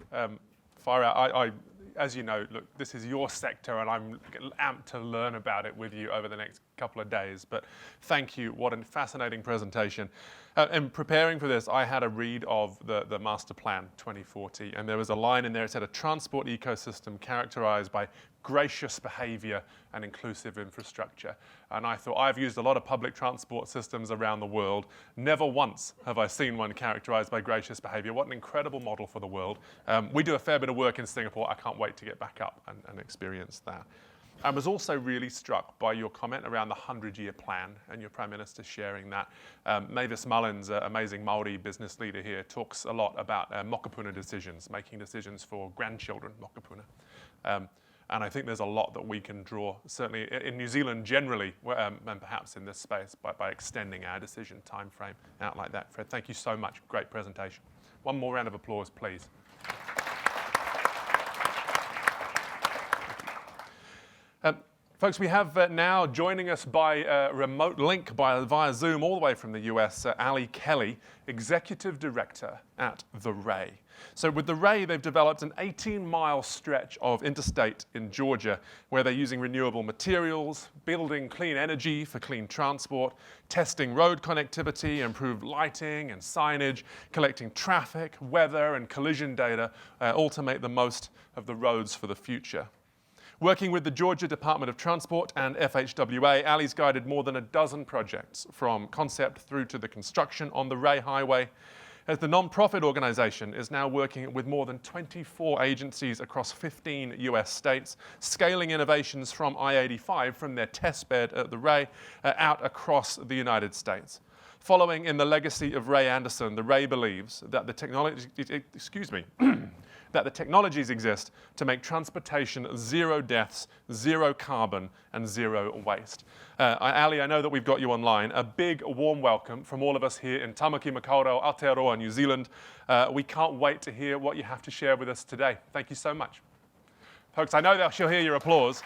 Far out. As you know, look, this is your sector, and I'm amped to learn about it with you over the next couple of days. But thank you. What a fascinating presentation. In preparing for this, I had a read of the Master Plan 2040, and there was a line in there that said, a transport ecosystem characterized by gracious behavior and inclusive infrastructure. And I thought, I've used a lot of public transport systems around the world. Never once have I seen one characterized by gracious behavior. What an incredible model for the world. We do a fair bit of work in Singapore. I can't wait to get back up and experience that. I was also really struck by your comment around the 100-year plan and your Prime Minister sharing that. Mavis Mullins, an amazing Māori business leader here, talks a lot about mokopuna decisions, making decisions for grandchildren, mokopuna. And I think there's a lot that we can draw, certainly in New Zealand generally, and perhaps in this space, by extending our decision time frame out like that. Fred, thank you so much. Great presentation. One more round of applause, please. Folks, we have now joining us by remote link via Zoom all the way from the US, Allie Kelly, Executive Director at The Ray. So with The Ray, they've developed an 18-mile stretch of interstate in Georgia where they're using renewable materials, building clean energy for clean transport, testing road connectivity, improved lighting and signage, collecting traffic, weather and collision data, all to make the most of the roads for the future. Working with the Georgia Department of Transport and FHWA, Allie's guided more than a dozen projects from concept through to the construction on the Ray Highway, as the non-profit organization is now working with more than 24 agencies across 15 US states, scaling innovations from I-85 from their test bed at the Ray out across the United States. Following in the legacy of Ray Anderson, the Ray believes that the technologies exist to make transportation zero deaths, zero carbon, and zero waste. Allie, I know that we've got you online. A big warm welcome from all of us here in Tamaki Makaurau, Aotearoa, New Zealand. We can't wait to hear what you have to share with us today. Thank you so much. Folks, I know she'll hear your applause.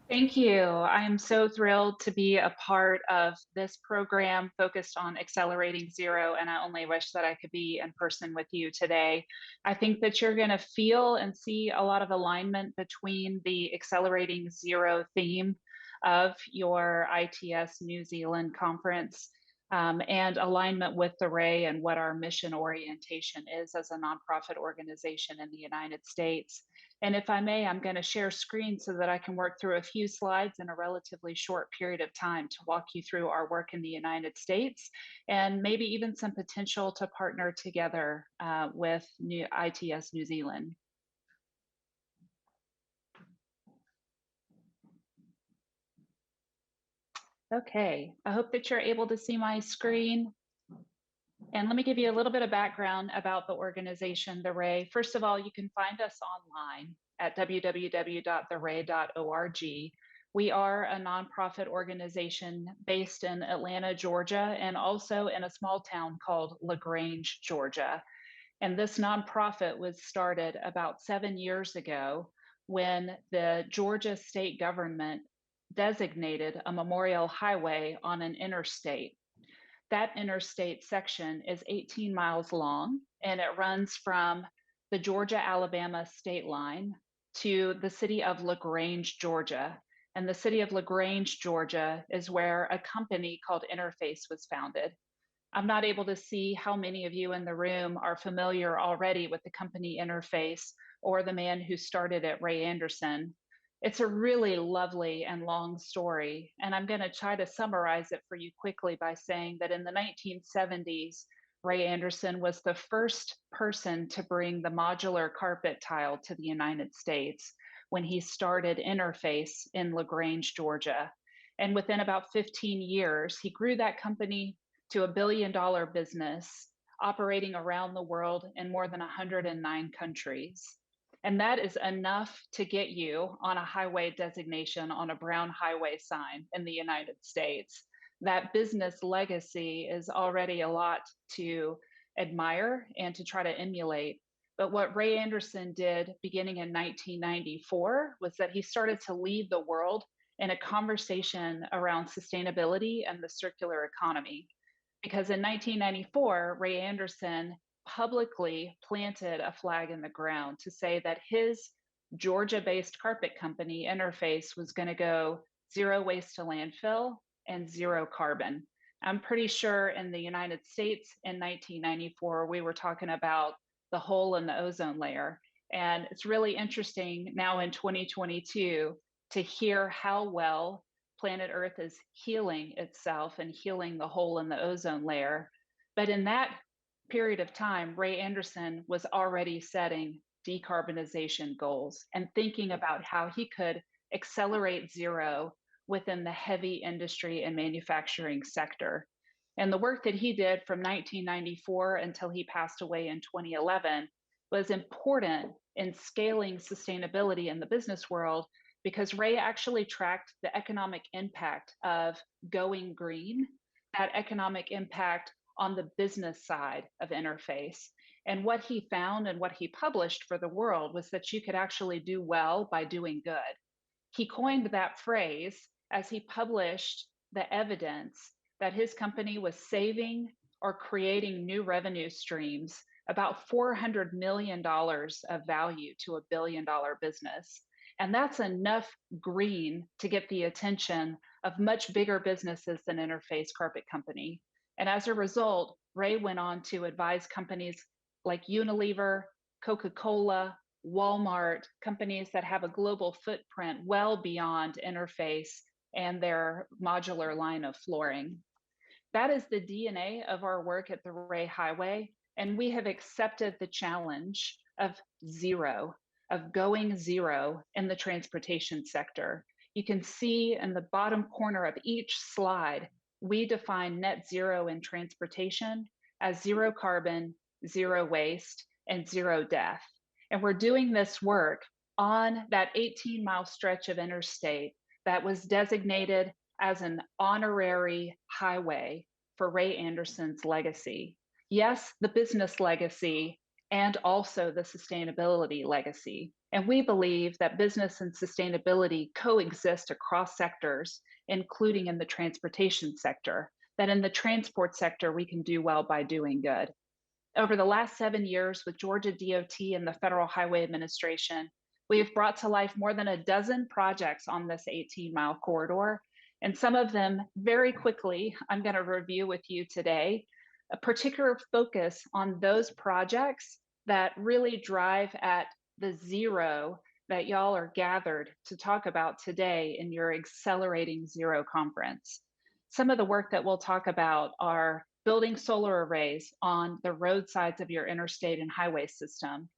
Thank you. I am so thrilled to be a part of this program focused on accelerating zero, and I only wish that I could be in person with you today. I think that you're going to feel and see a lot of alignment between the accelerating zero theme of your ITS New Zealand conference and alignment with the Ray and what our mission orientation is as a nonprofit organization in the United States. And if I may, I'm going to share screen so that I can work through a few slides in a relatively short period of time to walk you through our work in the United States and maybe even some potential to partner together with ITS New Zealand. Okay, I hope that you're able to see my screen. And let me give you a little bit of background about the organization, The Ray. First of all, you can find us online at www.theray.org. We are a nonprofit organization based in Atlanta, Georgia, and also in a small town called LaGrange, Georgia. And this nonprofit was started about 7 years ago when the Georgia state government designated a memorial highway on an interstate. That interstate section is 18 miles long, and it runs from the Georgia-Alabama state line to the city of LaGrange, Georgia. And the city of LaGrange, Georgia, is where a company called Interface was founded. I'm not able to see how many of you in the room are familiar already with the company Interface or the man who started it, Ray Anderson. It's a really lovely and long story, and I'm going to try to summarize it for you quickly by saying that in the 1970s, Ray Anderson was the first person to bring the modular carpet tile to the United States when he started Interface in LaGrange, Georgia. And within about 15 years, he grew that company to $1 billion business operating around the world in more than 109 countries. And that is enough to get you on a highway designation on a brown highway sign in the United States. That business legacy is already a lot to admire and to try to emulate. But what Ray Anderson did beginning in 1994 was that he started to lead the world in a conversation around sustainability and the circular economy. Because in 1994, Ray Anderson publicly planted a flag in the ground to say that his Georgia-based carpet company, Interface, was going to go zero waste to landfill and zero carbon. I'm pretty sure in the United States in 1994, we were talking about the hole in the ozone layer. And it's really interesting now in 2022 to hear how well planet Earth is healing itself and healing the hole in the ozone layer. But in that period of time, Ray Anderson was already setting decarbonization goals and thinking about how he could accelerate zero within the heavy industry and manufacturing sector. And the work that he did from 1994 until he passed away in 2011 was important in scaling sustainability in the business world, because Ray actually tracked the economic impact of going green, that economic impact on the business side of Interface. And what he found and what he published for the world was that you could actually do well by doing good. He coined that phrase as he published the evidence that his company was saving or creating new revenue streams, about $400 million of value to $1 billion business. And that's enough green to get the attention of much bigger businesses than Interface Carpet Company. And as a result, Ray went on to advise companies like Unilever, Coca-Cola, Walmart, companies that have a global footprint well beyond Interface and their modular line of flooring. That is the DNA of our work at the Ray Highway, and we have accepted the challenge of zero, of going zero in the transportation sector. You can see in the bottom corner of each slide, we define net zero in transportation as zero carbon, zero waste, and zero death. And we're doing this work on that 18-mile stretch of interstate that was designated as an honorary highway for Ray Anderson's legacy. Yes, the business legacy and also the sustainability legacy. And we believe that business and sustainability coexist across sectors, including in the transportation sector, that in the transport sector, we can do well by doing good. Over the last 7 years with Georgia DOT and the Federal Highway Administration, we have brought to life more than a dozen projects on this 18-mile corridor, and some of them very quickly, I'm going to review with you today, a particular focus on those projects that really drive at the zero that y'all are gathered to talk about today in your Accelerating Zero conference. Some of the work that we'll talk about are building solar arrays on the roadsides of your interstate and highway system,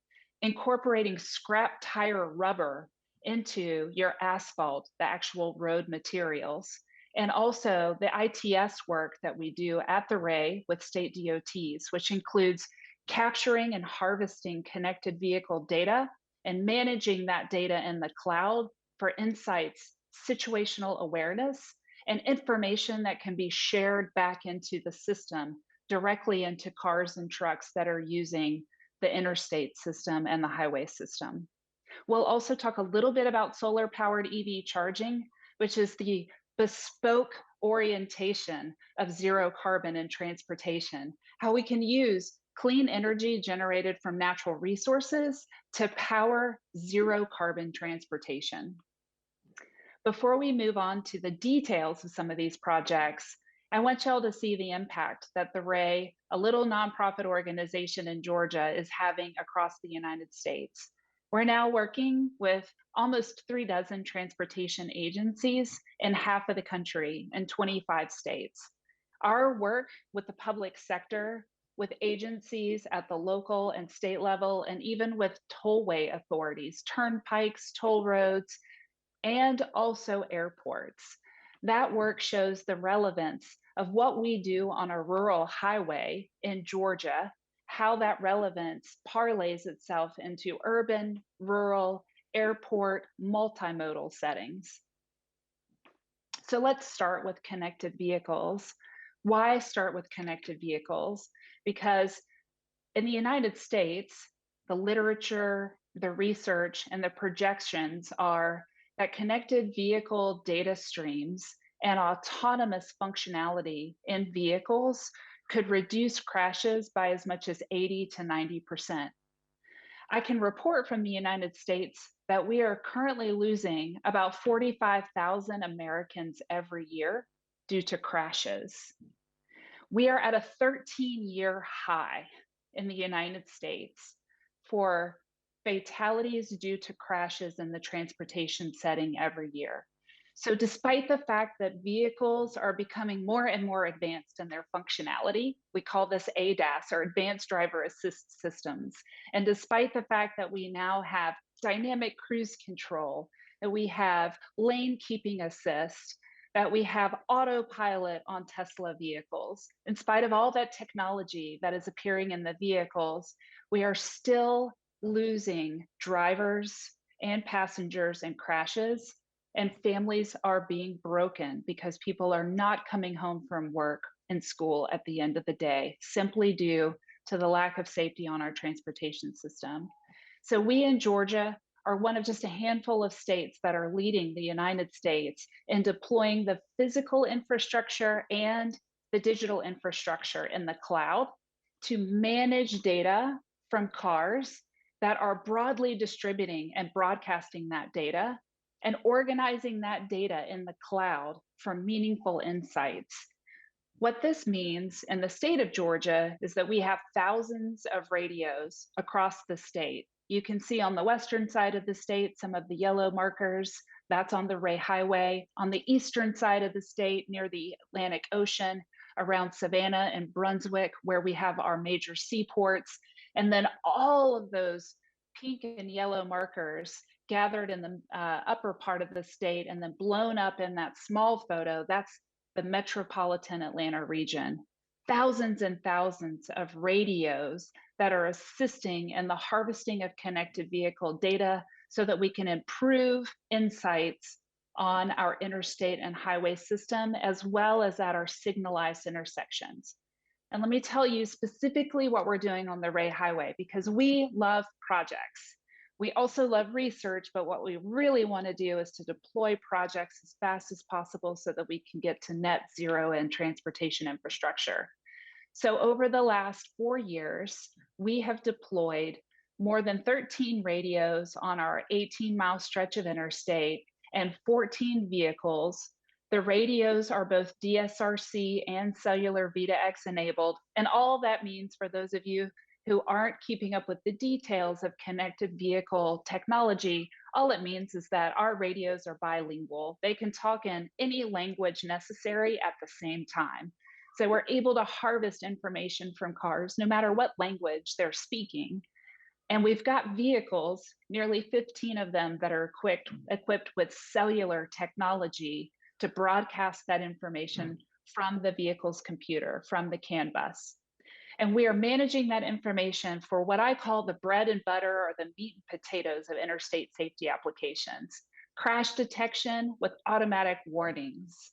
incorporating scrap tire rubber into your asphalt, the actual road materials, and also the ITS work that we do at the Ray with state DOTs, which includes capturing and harvesting connected vehicle data and managing that data in the cloud for insights, situational awareness, and information that can be shared back into the system, directly into cars and trucks that are using the interstate system and the highway system. We'll also talk a little bit about solar-powered EV charging, which is the bespoke orientation of zero carbon in transportation, how we can use clean energy generated from natural resources to power zero carbon transportation. before we move on to the details of some of these projects, I want y'all to see the impact that the RAY, a little nonprofit organization in Georgia, is having across the United States. We're now working with almost 36 transportation agencies in half of the country in 25 states. Our work with the public sector, with agencies at the local and state level, and even with tollway authorities, turnpikes, toll roads, and also airports. That work shows the relevance of what we do on a rural highway in Georgia, how that relevance parlays itself into urban, rural, airport, multimodal settings. So let's start with connected vehicles. Why start with connected vehicles? Because in the United States, the literature, the research, and the projections are that connected vehicle data streams and autonomous functionality in vehicles could reduce crashes by as much as 80 to 90%. I can report from the United States that we are currently losing about 45,000 Americans every year due to crashes. We are at a 13-year high in the United States for fatalities due to crashes in the transportation setting every year. So despite the fact that vehicles are becoming more and more advanced in their functionality, we call this ADAS, or Advanced Driver Assist Systems. And despite the fact that we now have dynamic cruise control, that we have lane keeping assist, that we have autopilot on Tesla vehicles, in spite of all that technology that is appearing in the vehicles, we are still losing drivers and passengers in crashes, and families are being broken because people are not coming home from work and school at the end of the day, simply due to the lack of safety on our transportation system. So we in Georgia are one of just a handful of states that are leading the United States in deploying the physical infrastructure and the digital infrastructure in the cloud to manage data from cars that are broadly distributing and broadcasting that data and organizing that data in the cloud for meaningful insights. What this means in the state of Georgia is that we have thousands of radios across the state. You can see on the western side of the state some of the yellow markers. That's on the Ray Highway. On the eastern side of the state, near the Atlantic Ocean, around Savannah and Brunswick, where we have our major seaports. And then all of those pink and yellow markers gathered in the upper part of the state and then blown up in that small photo, that's the metropolitan Atlanta region. Thousands and thousands of radios that are assisting in the harvesting of connected vehicle data so that we can improve insights on our interstate and highway system, as well as at our signalized intersections. And let me tell you specifically what we're doing on the Ray Highway, because we love projects. We also love research, but what we really want to do is to deploy projects as fast as possible so that we can get to net zero in transportation infrastructure. So over the last 4 years, we have deployed more than 13 radios on our 18-mile stretch of interstate and 14 vehicles. The radios are both DSRC and cellular V2X enabled. And all that means, for those of you who aren't keeping up with the details of connected vehicle technology, all it means is that our radios are bilingual. They can talk in any language necessary at the same time. So we're able to harvest information from cars, no matter what language they're speaking. And we've got vehicles, nearly 15 of them, that are equipped with cellular technology to broadcast that information from the vehicle's computer, from the CAN bus. And we are managing that information for what I call the bread and butter, or the meat and potatoes of interstate safety applications. Crash detection with automatic warnings,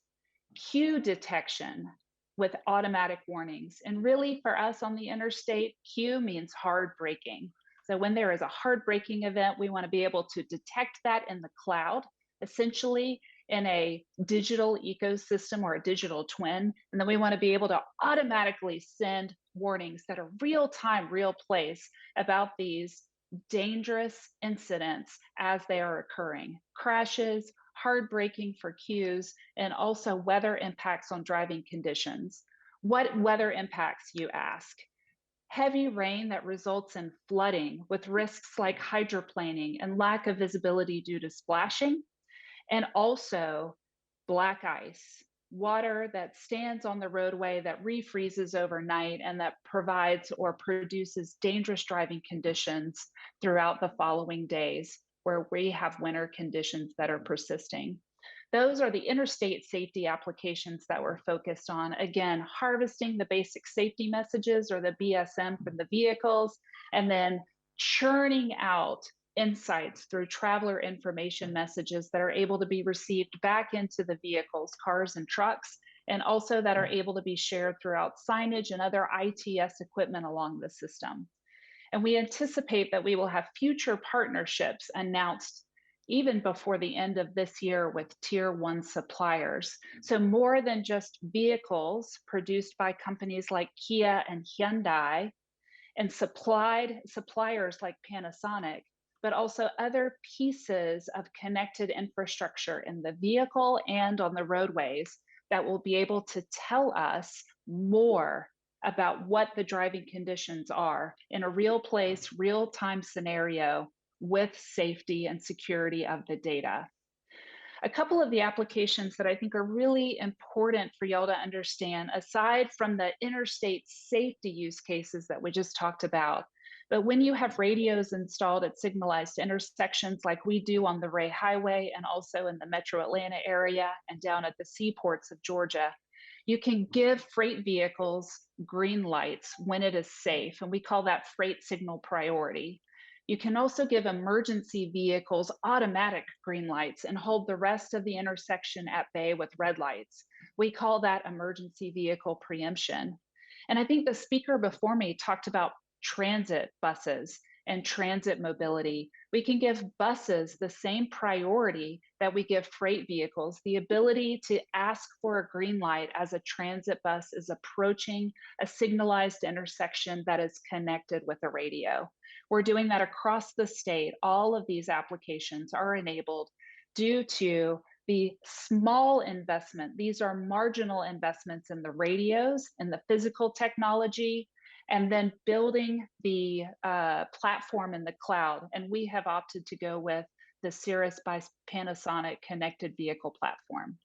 queue detection with automatic warnings. And really, for us on the interstate, queue means hard braking. So when there is a hard braking event, we want to be able to detect that in the cloud, essentially in a digital ecosystem or a digital twin. And then we want to be able to automatically send warnings that are real time, real place about these dangerous incidents as they are occurring. Crashes, hard braking for queues, and also weather impacts on driving conditions. What weather impacts, you ask? Heavy rain that results in flooding with risks like hydroplaning and lack of visibility due to splashing, and also black ice, water that stands on the roadway that refreezes overnight and that provides or produces dangerous driving conditions throughout the following days where we have winter conditions that are persisting. Those are the interstate safety applications that we're focused on. Again, harvesting the basic safety messages or the BSM from the vehicles, and then churning out insights through traveler information messages that are able to be received back into the vehicles, cars and trucks, and also that are able to be shared throughout signage and other ITS equipment along the system. And we anticipate that we will have future partnerships announced even before the end of this year with tier 1 suppliers. So more than just vehicles produced by companies like Kia and Hyundai and suppliers like Panasonic, but also other pieces of connected infrastructure in the vehicle and on the roadways that will be able to tell us more about what the driving conditions are in a real place, real-time scenario with safety and security of the data. A couple of the applications that I think are really important for y'all to understand, aside from the interstate safety use cases that we just talked about, but when you have radios installed at signalized intersections like we do on the Ray Highway and also in the Metro Atlanta area and down at the seaports of Georgia, you can give freight vehicles green lights when it is safe, and we call that freight signal priority. You can also give emergency vehicles automatic green lights and hold the rest of the intersection at bay with red lights. We call that emergency vehicle preemption. And I think the speaker before me talked about transit buses and transit mobility. We can give buses the same priority that we give freight vehicles, the ability to ask for a green light as a transit bus is approaching a signalized intersection that is connected with a radio. We're doing that across the state. All of these applications are enabled due to the small investment. These are marginal investments in the radios and the physical technology, and then building the platform in the cloud. And we have opted to go with the Cirrus by Panasonic connected vehicle platform.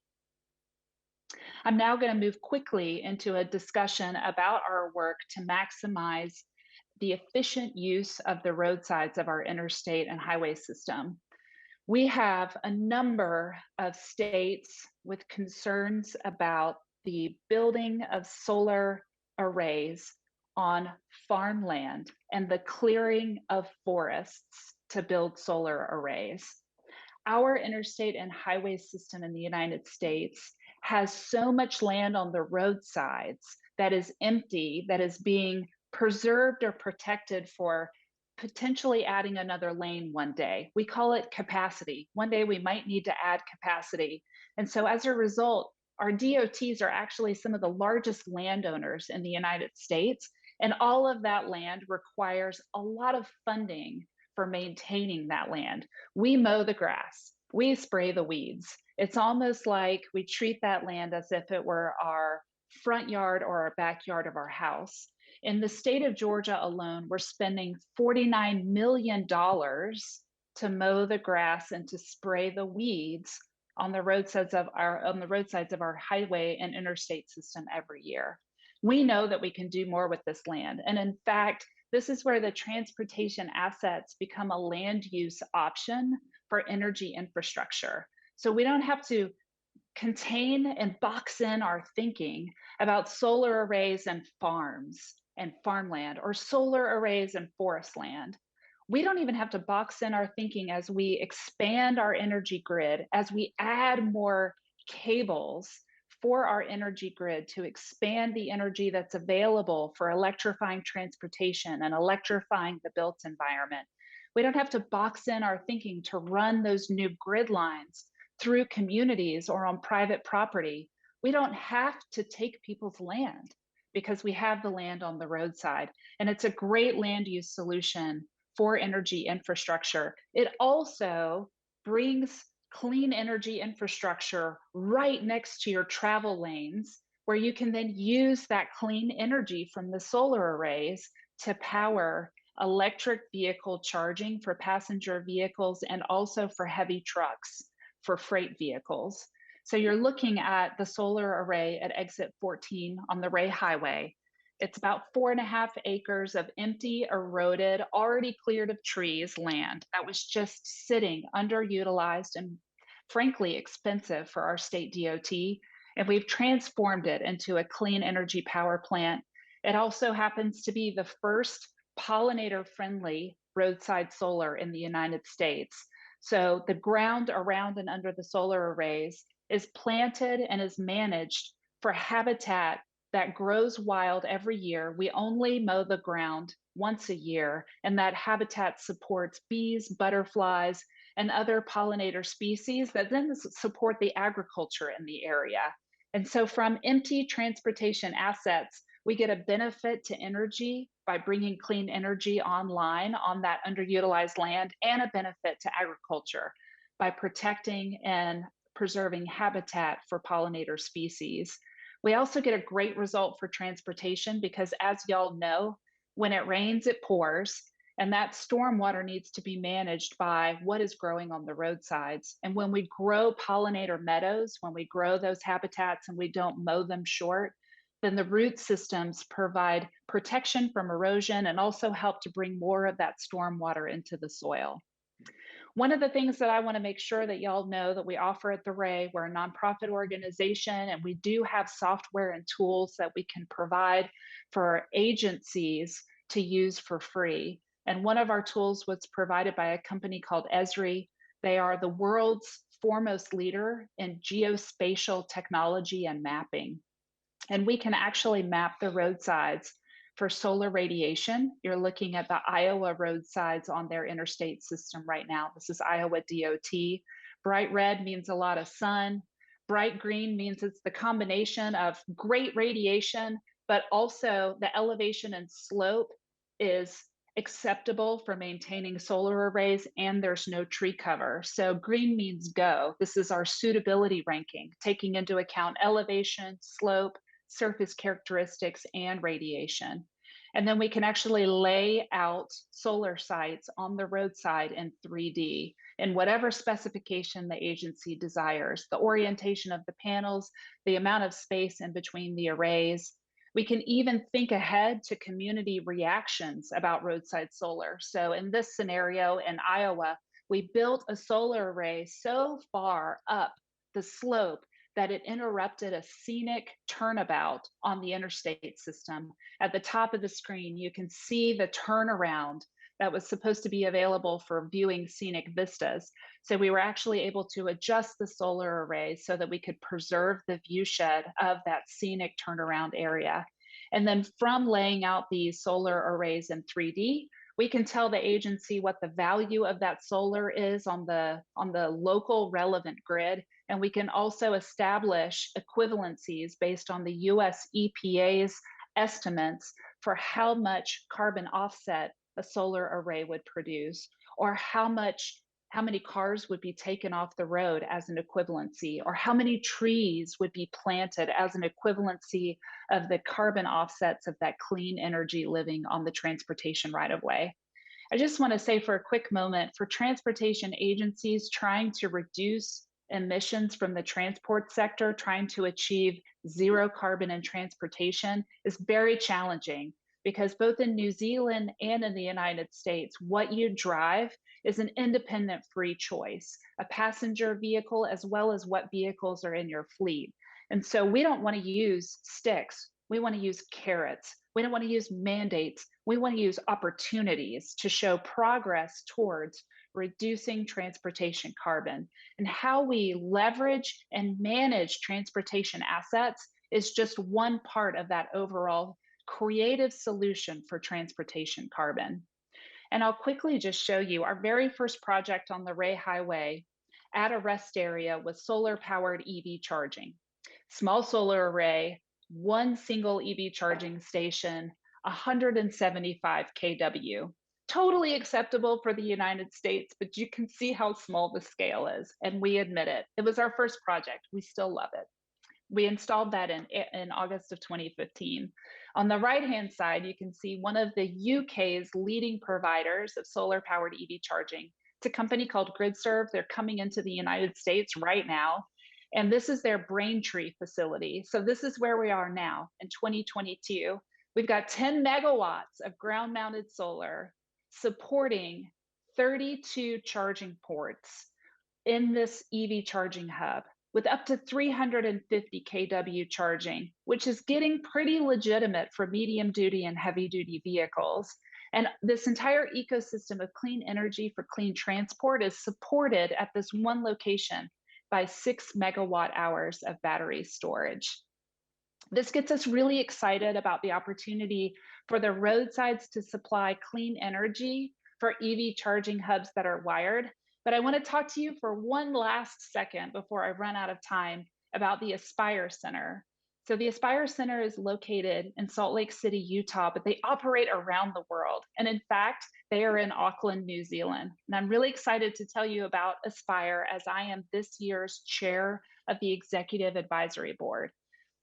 I'm now going to move quickly into a discussion about our work to maximize the efficient use of the roadsides of our interstate and highway system. We have a number of states with concerns about the building of solar arrays on farmland and the clearing of forests to build solar arrays. Our interstate and highway system in the United States has so much land on the roadsides that is empty, that is being preserved or protected for potentially adding another lane one day. We call it capacity. One day we might need to add capacity. And so as a result, our DOTs are actually some of the largest landowners in the United States. And all of that land requires a lot of funding for maintaining that land. We mow the grass, we spray the weeds. It's almost like we treat that land as if it were our front yard or our backyard of our house. In the state of Georgia alone, we're spending $49 million to mow the grass and to spray the weeds on the roadsides of our highway and interstate system every year. We know that we can do more with this land. And in fact, this is where the transportation assets become a land use option for energy infrastructure. So we don't have to contain and box in our thinking about solar arrays and farms and farmland, or solar arrays and forest land. We don't even have to box in our thinking as we expand our energy grid, as we add more cables for our energy grid to expand the energy that's available for electrifying transportation and electrifying the built environment. We don't have to box in our thinking to run those new grid lines through communities or on private property. We don't have to take people's land because we have the land on the roadside. And it's a great land use solution for energy infrastructure. It also brings clean energy infrastructure right next to your travel lanes, where you can then use that clean energy from the solar arrays to power electric vehicle charging for passenger vehicles and also for heavy trucks, for freight vehicles. So you're looking at the solar array at exit 14 on the Ray Highway. It's about 4.5 acres of empty, eroded, already cleared of trees land that was just sitting underutilized and frankly expensive for our state DOT. And we've transformed it into a clean energy power plant. It also happens to be the first pollinator-friendly roadside solar in the United States. So the ground around and under the solar arrays is planted and is managed for habitat that grows wild every year. We only mow the ground once a year, and that habitat supports bees, butterflies, and other pollinator species that then support the agriculture in the area. And so from empty transportation assets, we get a benefit to energy by bringing clean energy online on that underutilized land, and a benefit to agriculture by protecting and preserving habitat for pollinator species. We also get a great result for transportation because, as y'all know, when it rains, it pours, and that stormwater needs to be managed by what is growing on the roadsides. And when we grow pollinator meadows, when we grow those habitats and we don't mow them short, then the root systems provide protection from erosion and also help to bring more of that stormwater into the soil. One of the things that I want to make sure that y'all know that we offer at the Ray, we're a nonprofit organization, and we do have software and tools that we can provide for agencies to use for free. And one of our tools was provided by a company called Esri. They are the world's foremost leader in geospatial technology and mapping. And we can actually map the roadsides for solar radiation. You're looking at the Iowa roadsides on their interstate system right now. This is Iowa DOT. Bright red means a lot of sun. Bright green means it's the combination of great radiation, but also the elevation and slope is acceptable for maintaining solar arrays, and there's no tree cover. So green means go. This is our suitability ranking, taking into account elevation, slope, surface characteristics, and radiation. And then we can actually lay out solar sites on the roadside in 3D in whatever specification the agency desires, the orientation of the panels, the amount of space in between the arrays. We can even think ahead to community reactions about roadside solar. So in this scenario in Iowa, we built a solar array so far up the slope that it interrupted a scenic turnabout on the interstate system. At the top of the screen, you can see the turnaround that was supposed to be available for viewing scenic vistas. So we were actually able to adjust the solar array so that we could preserve the viewshed of that scenic turnaround area. And then from laying out these solar arrays in 3D, we can tell the agency what the value of that solar is on the local relevant grid. And we can also establish equivalencies based on the US EPA's estimates for how much carbon offset a solar array would produce, or how many cars would be taken off the road as an equivalency, or how many trees would be planted as an equivalency of the carbon offsets of that clean energy living on the transportation right of way. I just want to say for a quick moment, for transportation agencies trying to reduce emissions from the transport sector, trying to achieve zero carbon in transportation is very challenging, because both in New Zealand and in the United States, what you drive is an independent free choice, a passenger vehicle as well as what vehicles are in your fleet. And so we don't want to use sticks, we want to use carrots. We don't want to use mandates, we want to use opportunities to show progress towards reducing transportation carbon. And how we leverage and manage transportation assets is just one part of that overall creative solution for transportation carbon. And I'll quickly just show you our very first project on the Ray Highway at a rest area was solar powered EV charging. Small solar array, one single EV charging station, 175 kW. totally acceptable for the United States, but you can see how small the scale is, and we admit it. It was our first project. We still love it. We installed that in August of 2015. On the right-hand side, you can see one of the UK's leading providers of solar-powered EV charging. It's a company called GridServe. They're coming into the United States right now, and this is their Braintree facility. So this is where we are now in 2022. We've got 10 megawatts of ground-mounted solar supporting 32 charging ports in this EV charging hub, with up to 350 kW charging, which is getting pretty legitimate for medium duty and heavy duty vehicles. And this entire ecosystem of clean energy for clean transport is supported at this one location by 6 megawatt hours of battery storage. This gets us really excited about the opportunity for the roadsides to supply clean energy for EV charging hubs that are wired. But I want to talk to you for one last second before I run out of time about the Aspire Center. So the Aspire Center is located in Salt Lake City, Utah, but they operate around the world. And in fact, they are in Auckland, New Zealand. And I'm really excited to tell you about Aspire, as I am this year's chair of the Executive Advisory Board.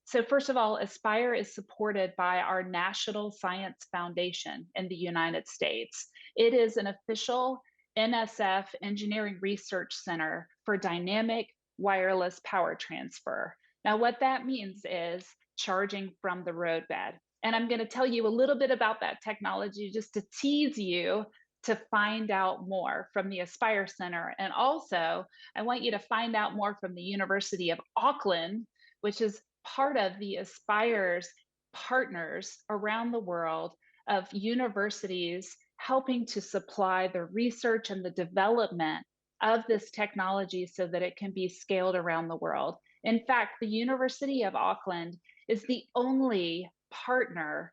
So first of all, Aspire is supported by our National Science Foundation in the United States. It is an official NSF Engineering Research Center for dynamic wireless power transfer. Now, what that means is charging from the roadbed. And I'm going to tell you a little bit about that technology just to tease you to find out more from the Aspire Center. And also, I want you to find out more from the University of Auckland, which is part of the Aspire's partners around the world of universities helping to supply the research and the development of this technology so that it can be scaled around the world. In fact, the University of Auckland is the only partner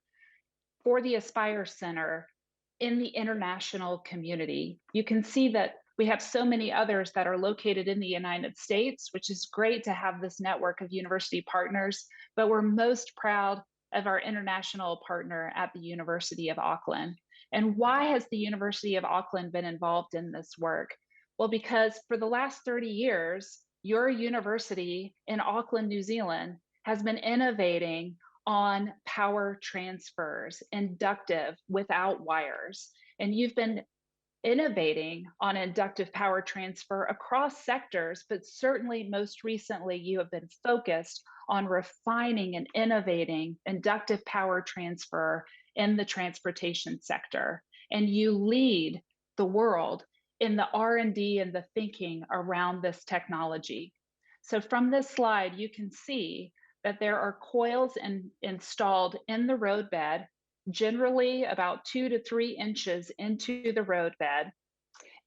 for the Aspire Center in the international community. You can see that we have so many others that are located in the United States, which is great to have this network of university partners, but we're most proud of our international partner at the University of Auckland. And why has the University of Auckland been involved in this work? Well, because for the last 30 years, your university in Auckland, New Zealand, has been innovating on power transfers, inductive, without wires. And you've been innovating on inductive power transfer across sectors, but certainly most recently, you have been focused on refining and innovating inductive power transfer in the transportation sector. And you lead the world in the R&D and the thinking around this technology. So from this slide, you can see that there are coils installed in the roadbed, generally about 2 to 3 inches into the roadbed.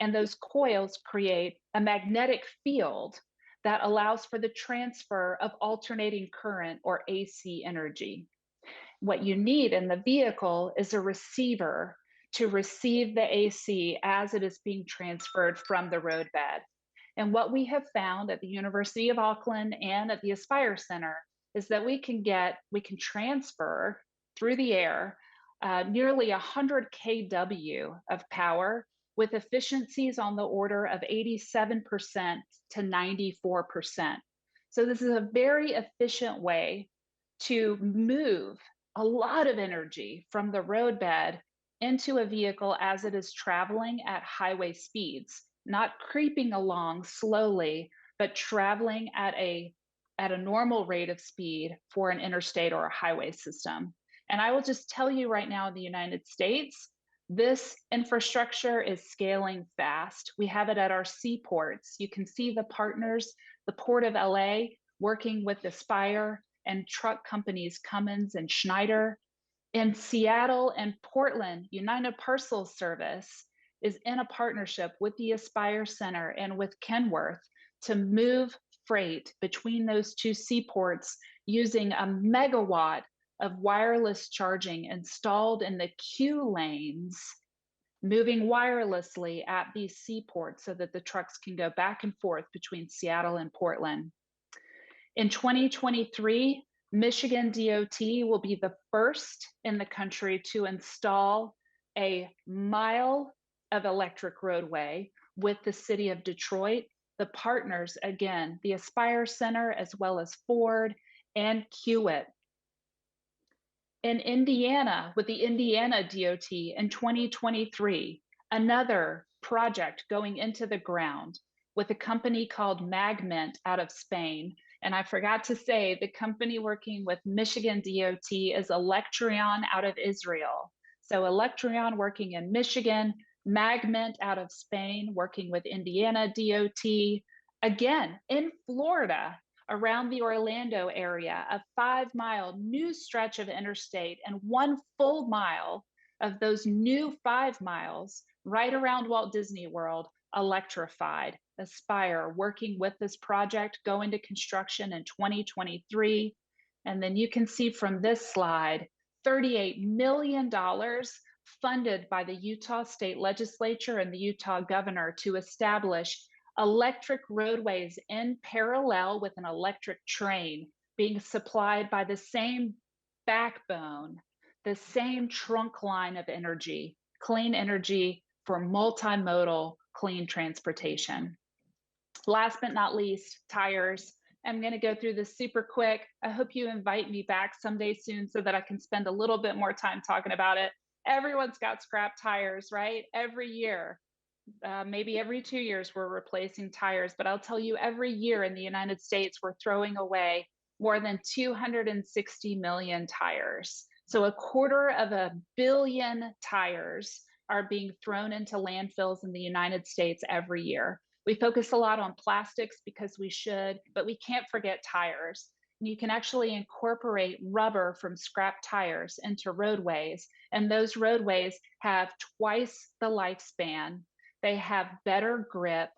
And those coils create a magnetic field that allows for the transfer of alternating current, or AC energy. What you need in the vehicle is a receiver to receive the AC as it is being transferred from the roadbed. And what we have found at the University of Auckland and at the Aspire Center is that we can transfer through the air nearly 100 kW of power with efficiencies on the order of 87% to 94%. So this is a very efficient way to move a lot of energy from the roadbed into a vehicle as it is traveling at highway speeds, not creeping along slowly, but traveling at a normal rate of speed for an interstate or a highway system. And I will just tell you right now, in the United States, this infrastructure is scaling fast. We have it at our seaports. You can see the partners, the Port of LA, working with Aspire and truck companies Cummins and Schneider. In Seattle and Portland, United Parcel Service is in a partnership with the Aspire Center and with Kenworth to move freight between those two seaports using a megawatt of wireless charging installed in the queue lanes, moving wirelessly at these seaports so that the trucks can go back and forth between Seattle and Portland. In 2023, Michigan DOT will be the first in the country to install a mile of electric roadway with the city of Detroit, the partners, again, the Aspire Center, as well as Ford and Hewitt. In Indiana, with the Indiana DOT in 2023, another project going into the ground with a company called Magment out of Spain. And I forgot to say, the company working with Michigan DOT is Electrion out of Israel. So Electrion working in Michigan, Magment out of Spain working with Indiana DOT. Again, in Florida, around the Orlando area, a 5-mile new stretch of interstate and 1 full mile of those new 5 miles right around Walt Disney World electrified. Aspire working with this project, going to construction in 2023. And then you can see from this slide, $38 million funded by the Utah State Legislature and the Utah governor to establish electric roadways in parallel with an electric train being supplied by the same backbone, the same trunk line of energy, clean energy for multimodal clean transportation. Last but not least, tires. I'm going to go through this super quick. I hope you invite me back someday soon so that I can spend a little bit more time talking about it. Everyone's got scrap tires, right? Every year. Maybe every 2 years we're replacing tires, but I'll tell you, every year in the United States, we're throwing away more than 260 million tires. So 250 million tires are being thrown into landfills in the United States every year. We focus a lot on plastics because we should, but we can't forget tires. And you can actually incorporate rubber from scrap tires into roadways, and those roadways have twice the lifespan. They have better grip.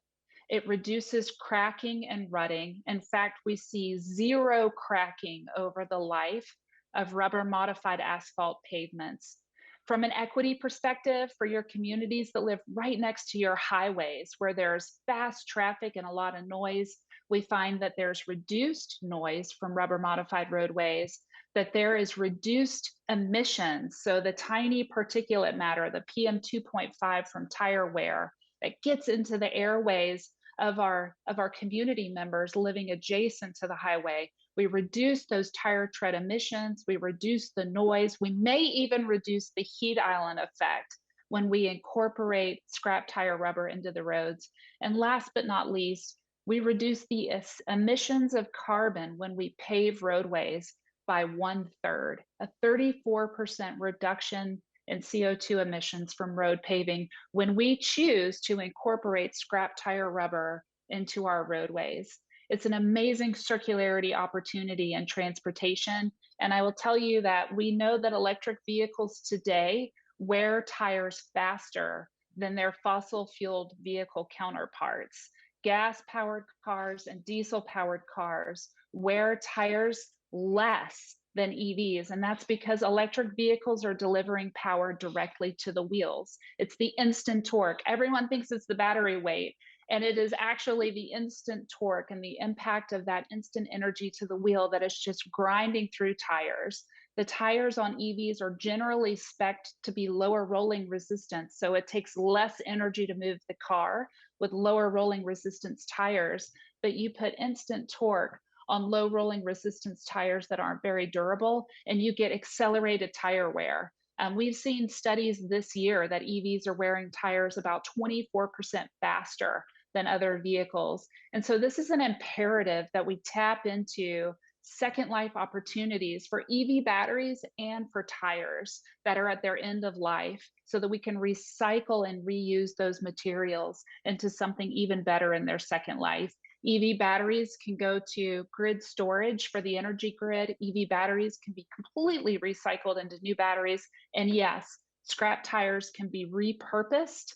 It reduces cracking and rutting. In fact, we see 0 cracking over the life of rubber modified asphalt pavements. From an equity perspective, for your communities that live right next to your highways where there's fast traffic and a lot of noise, we find that there's reduced noise from rubber modified roadways, that there is reduced emissions. So the tiny particulate matter, the PM 2.5 from tire wear, that gets into the airways of our community members living adjacent to the highway. We reduce those tire tread emissions, we reduce the noise, we may even reduce the heat island effect when we incorporate scrap tire rubber into the roads. And last but not least, we reduce the emissions of carbon when we pave roadways by 1/3, a 34% reduction in CO2 emissions from road paving when we choose to incorporate scrap tire rubber into our roadways. It's an amazing circularity opportunity in transportation. And I will tell you that we know that electric vehicles today wear tires faster than their fossil fueled vehicle counterparts. Gas-powered cars and diesel-powered cars wear tires less than EVs, and that's because electric vehicles are delivering power directly to the wheels. It's the instant torque. Everyone thinks it's the battery weight, and it is actually the instant torque and the impact of that instant energy to the wheel that is just grinding through tires. The tires on EVs are generally spec'd to be lower rolling resistance, so it takes less energy to move the car with lower rolling resistance tires, but you put instant torque on low rolling resistance tires that aren't very durable, and you get accelerated tire wear. We've seen studies this year that EVs are wearing tires about 24% faster than other vehicles. And so this is an imperative that we tap into second life opportunities for EV batteries and for tires that are at their end of life so that we can recycle and reuse those materials into something even better in their second life. EV batteries can go to grid storage for the energy grid. EV batteries can be completely recycled into new batteries. And yes, scrap tires can be repurposed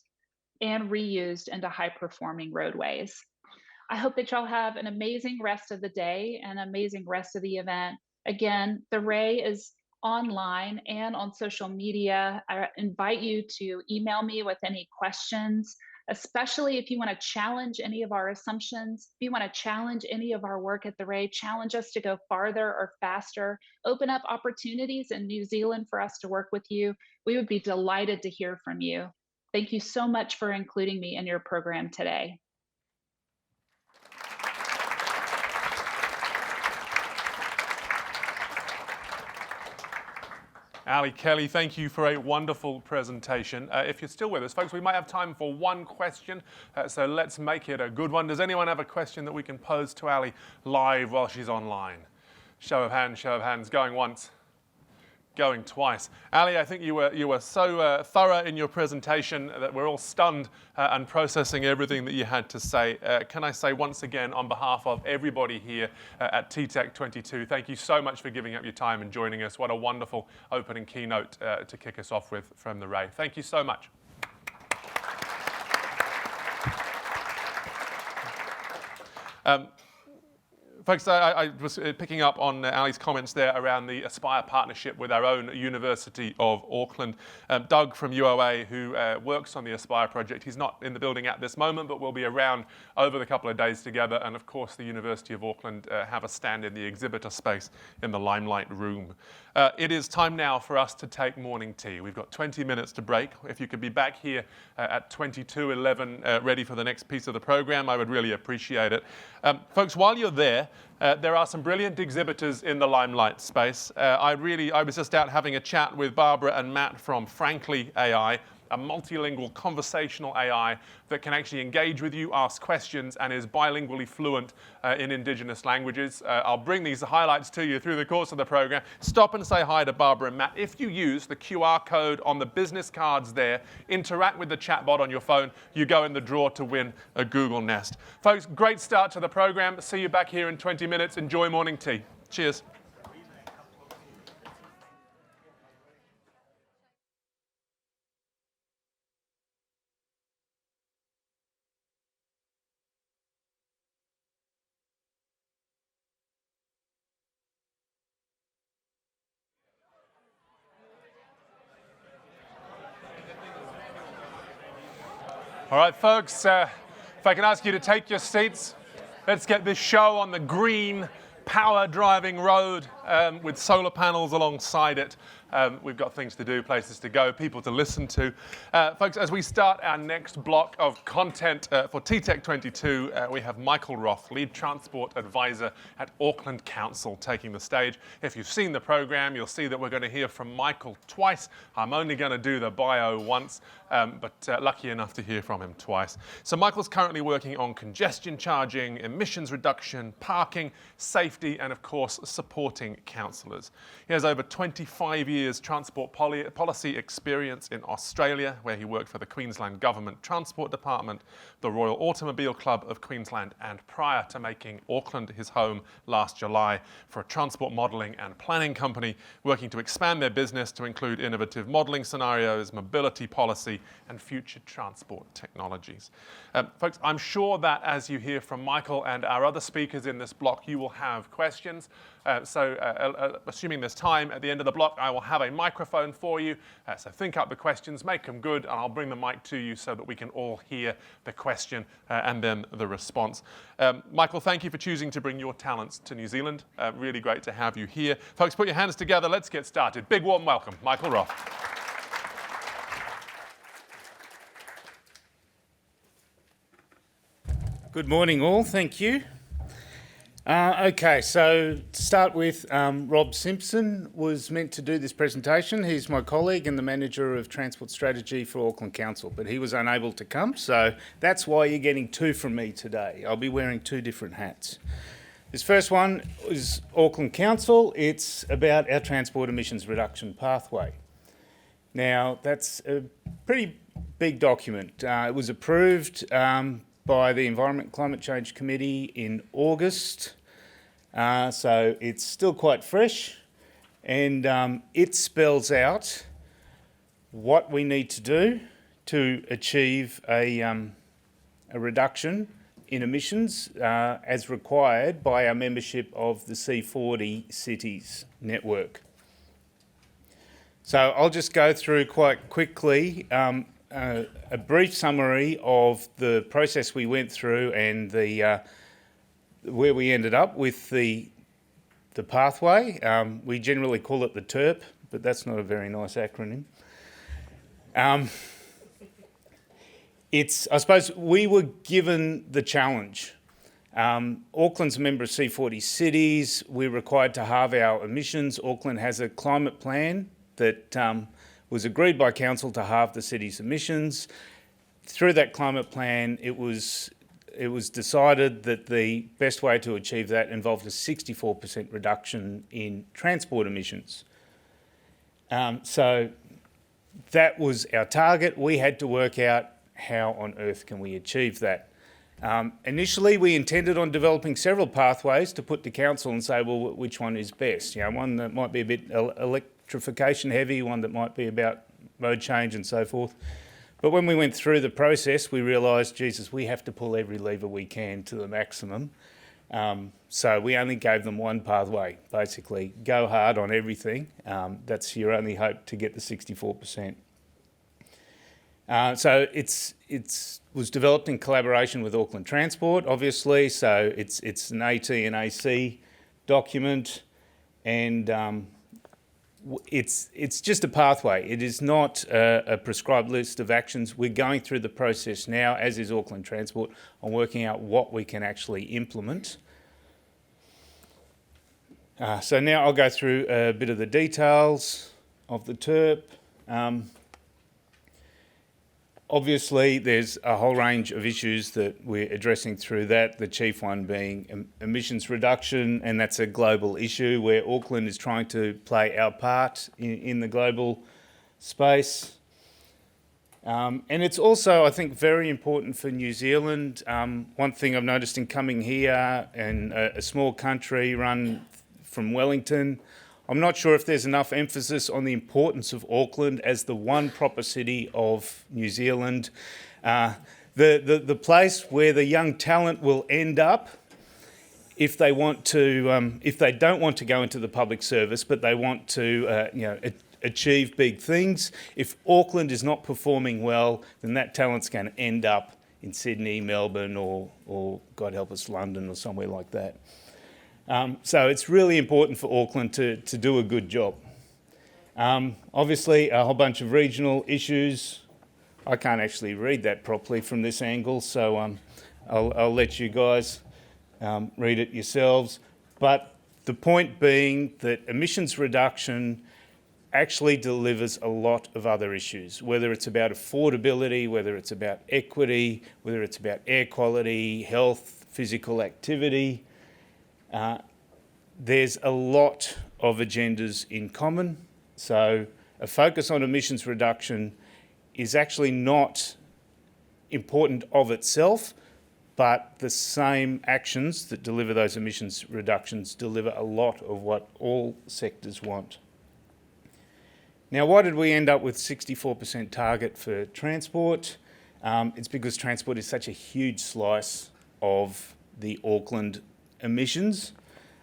and reused into high-performing roadways. I hope that y'all have an amazing rest of the day and amazing rest of the event. Again, the Ray is online and on social media. I invite you to email me with any questions. especially if you want to challenge any of our assumptions, if you want to challenge any of our work at the RAI, challenge us to go farther or faster, open up opportunities in New Zealand for us to work with you. We would be delighted to hear from you. Thank you so much for including me in your program today. Allie, Kelly, thank you for a wonderful presentation. If you're still with us, folks, we might have time for one question, so let's make it a good one. Does anyone have a question that we can pose to Allie live while she's online? Show of hands, going once, going twice. Allie, I think you were so thorough in your presentation that we're all stunned and processing everything that you had to say. Can I say once again, on behalf of everybody here at Tech22, thank you so much for giving up your time and joining us. What a wonderful opening keynote to kick us off with from the RAI. Thank you so much. Folks, I was picking up on Allie's comments there around the Aspire partnership with our own University of Auckland. Doug from UOA, who works on the Aspire project, he's not in the building at this moment, but will be around over the couple of days together. And of course, the University of Auckland have a stand in the exhibitor space in the Limelight room. It is time now for us to take morning tea. We've got 20 minutes to break. If you could be back here at 22:11, ready for the next piece of the program, I would really appreciate it. Folks, while you're there are some brilliant exhibitors in the Limelight space. I was just out having a chat with Barbara and Matt from Frankly AI, a multilingual conversational AI that can actually engage with you, ask questions, and is bilingually fluent in Indigenous languages. I'll bring these highlights to you through the course of the program. Stop and say hi to Barbara and Matt. If you use the QR code on the business cards there, interact with the chatbot on your phone, you go in the draw to win a Google Nest. Folks, great start to the program. See you back here in 20 minutes. Enjoy morning tea. Cheers. All right, folks, if I can ask you to take your seats, let's get this show on the green, power-driving road with solar panels alongside it. We've got things to do, places to go, people to listen to. Folks, as we start our next block of content for Tech22, we have Michael Roth, Lead Transport Advisor at Auckland Council, taking the stage. If you've seen the program, you'll see that we're going to hear from Michael twice. I'm only going to do the bio once, but lucky enough to hear from him twice. So Michael's currently working on congestion charging, emissions reduction, parking, safety, and of course, supporting councillors. He has over 25 years transport policy experience in Australia, where he worked for the Queensland Government Transport Department, the Royal Automobile Club of Queensland, and prior to making Auckland his home last July, for a transport modelling and planning company working to expand their business to include innovative modelling scenarios, mobility policy, and future transport technologies. Folks, I'm sure that as you hear from Michael and our other speakers in this block, you will have questions. Assuming there's time at the end of the block, I will have a microphone for you. So think up the questions, make them good, and I'll bring the mic to you so that we can all hear the question and then the response. Michael, thank you for choosing to bring your talents to New Zealand. Really great to have you here. Folks, put your hands together. Let's get started. Big warm welcome, Michael Roth. Good morning, all. Thank you. Okay, so to start with, Rob Simpson was meant to do this presentation. He's my colleague and the Manager of Transport Strategy for Auckland Council, but he was unable to come, so that's why you're getting two from me today. I'll be wearing two different hats. This first one is Auckland Council. It's about our transport emissions reduction pathway. Now, that's a pretty big document. It was approved by the Environment Climate Change Committee in August. So it's still quite fresh, and it spells out what we need to do to achieve a reduction in emissions as required by our membership of the C40 cities network. So I'll just go through quite quickly a brief summary of the process we went through and the where we ended up with the pathway. We generally call it the TERP, but that's not a very nice acronym. I suppose we were given the challenge. Auckland's a member of C40 cities. We're required to halve our emissions. Auckland has a climate plan that was agreed by council to halve the city's emissions. Through that climate plan, it was decided that the best way to achieve that involved a 64% reduction in transport emissions. So that was our target. We had to work out how on earth can we achieve that. Initially, we intended on developing several pathways to put to council and say, well, which one is best? You know, one that might be a bit electrification heavy, one that might be about mode change and so forth. But when we went through the process, we realised, Jesus, we have to pull every lever we can to the maximum. So we only gave them one pathway, basically. Go hard on everything. That's your only hope to get the 64%. So it was developed in collaboration with Auckland Transport, obviously. So it's an AT and AC document, and it's just a pathway. It is not a prescribed list of actions. We're going through the process now, as is Auckland Transport, on working out what we can actually implement. So now I'll go through a bit of the details of the TERP. Obviously, there's a whole range of issues that we're addressing through that, the chief one being emissions reduction, and that's a global issue where Auckland is trying to play our part in the global space. And it's also, I think, very important for New Zealand. One thing I've noticed in coming here, and a small country run from Wellington, I'm not sure if there's enough emphasis on the importance of Auckland as the one proper city of New Zealand. The place where the young talent will end up if they want to, if they don't want to go into the public service, but they want to, achieve big things. If Auckland is not performing well, then that talent's going to end up in Sydney, Melbourne, or God help us, London, or somewhere like that. So it's really important for Auckland to do a good job. Obviously, a whole bunch of regional issues. I can't actually read that properly from this angle, so I'll let you guys read it yourselves. But the point being that emissions reduction actually delivers a lot of other issues, whether it's about affordability, whether it's about equity, whether it's about air quality, health, physical activity. There's a lot of agendas in common. So a focus on emissions reduction is actually not important of itself, but the same actions that deliver those emissions reductions deliver a lot of what all sectors want. Now, why did we end up with 64% target for transport? It's because transport is such a huge slice of the Auckland emissions,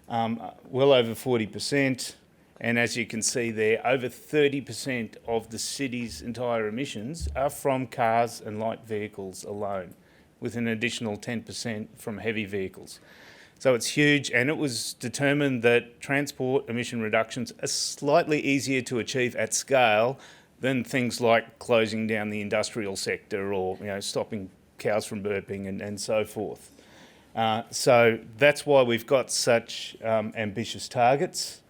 well over 40%. And as you can see there, over 30% of the city's entire emissions are from cars and light vehicles alone, with an additional 10% from heavy vehicles. So it's huge, and it was determined that transport emission reductions are slightly easier to achieve at scale than things like closing down the industrial sector or stopping cows from burping and so forth. So that's why we've got such ambitious targets.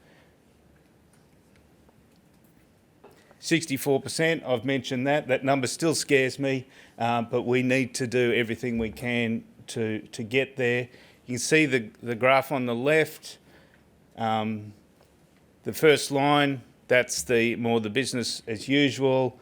64%, I've mentioned that. That number still scares me, but we need to do everything we can to get there. You can see the graph on the left. The first line, that's the business as usual.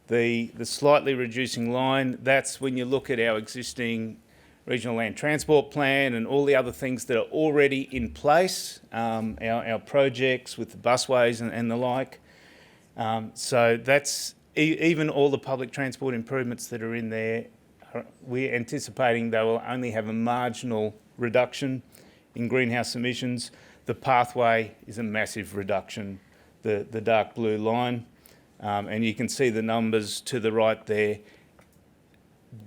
The slightly reducing line, that's when you look at our existing regional land transport plan and all the other things that are already in place, our projects with the busways and the like. So that's even all the public transport improvements that are in there. We're anticipating they will only have a marginal reduction in greenhouse emissions. The pathway is a massive reduction, the dark blue line. And you can see the numbers to the right there.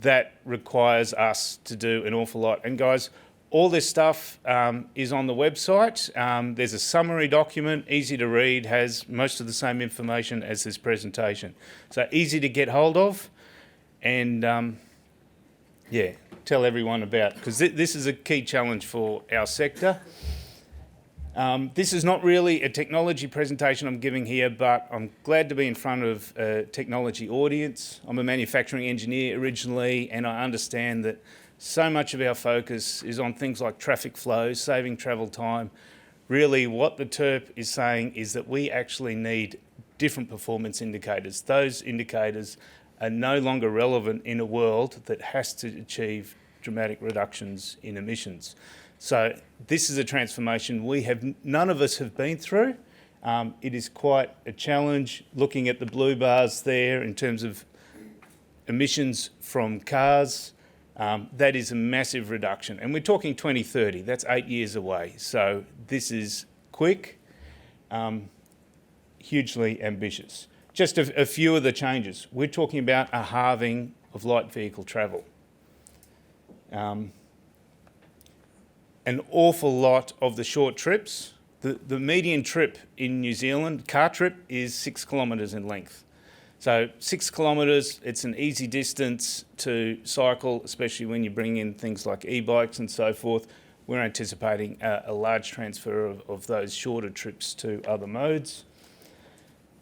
That requires us to do an awful lot. And guys, all this stuff is on the website. There's a summary document, easy to read, has most of the same information as this presentation. So easy to get hold of, and yeah, tell everyone about, because this is a key challenge for our sector. This is not really a technology presentation I'm giving here, but I'm glad to be in front of a technology audience. I'm a manufacturing engineer originally, and I understand that so much of our focus is on things like traffic flow, saving travel time. Really, what the TERP is saying is that we actually need different performance indicators. Those indicators are no longer relevant in a world that has to achieve dramatic reductions in emissions. So this is a transformation none of us have been through. It is quite a challenge looking at the blue bars there in terms of emissions from cars. That is a massive reduction. And we're talking 2030, that's 8 years away. So this is quick, hugely ambitious. Just a few of the changes. We're talking about a halving of light vehicle travel. An awful lot of the short trips. The median trip in New Zealand, car trip, is 6 kilometres in length. So 6 kilometres, it's an easy distance to cycle, especially when you bring in things like e-bikes and so forth. We're anticipating a large transfer of those shorter trips to other modes.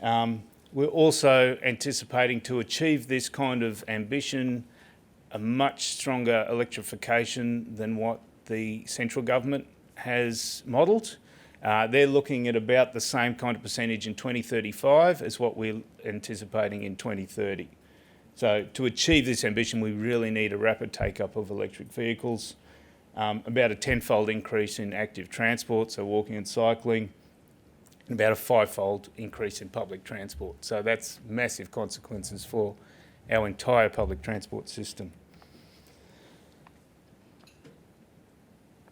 We're also anticipating, to achieve this kind of ambition, a much stronger electrification than what the central government has modelled. They're looking at about the same kind of percentage in 2035 as what we're anticipating in 2030. So to achieve this ambition, we really need a rapid take-up of electric vehicles, about a 10-fold increase in active transport, so walking and cycling, and about a 5-fold increase in public transport. So that's massive consequences for our entire public transport system.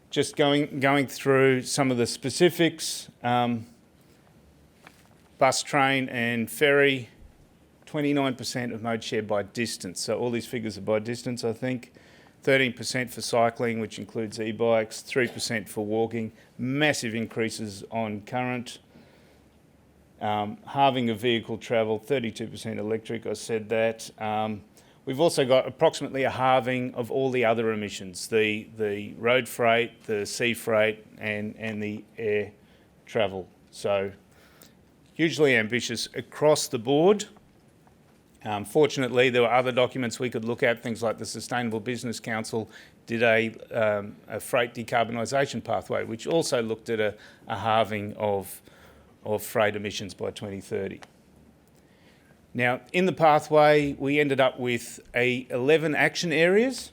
Just going through some of the specifics. Bus, train and ferry, 29% of mode share by distance. So all these figures are by distance, I think. 13% for cycling, which includes e-bikes, 3% for walking. Massive increases on current. Halving of vehicle travel, 32% electric, I said that. We've also got approximately a halving of all the other emissions, the road freight, the sea freight and the air travel. So hugely ambitious across the board. Fortunately, there were other documents we could look at, things like the Sustainable Business Council did a freight decarbonisation pathway, which also looked at a halving of freight emissions by 2030. Now, in the pathway, we ended up with 11 action areas,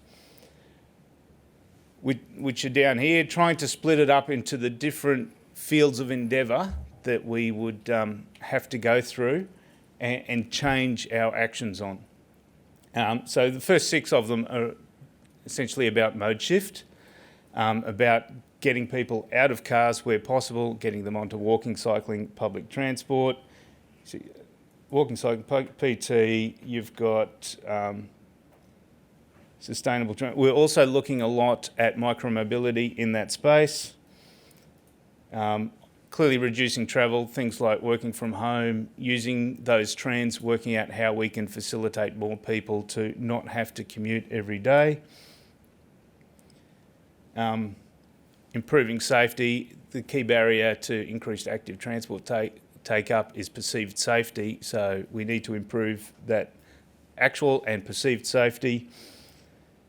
which are down here, trying to split it up into the different fields of endeavour that we would have to go through and change our actions on. So the first 6 of them are essentially about mode shift, about getting people out of cars where possible, getting them onto walking, cycling, public transport. So, walking, cycling, PT, you've got sustainable transport. We're also looking a lot at micromobility in that space. Clearly reducing travel, things like working from home, using those trends, working out how we can facilitate more people to not have to commute every day. Improving safety. The key barrier to increased active transport take up is perceived safety, so we need to improve that actual and perceived safety.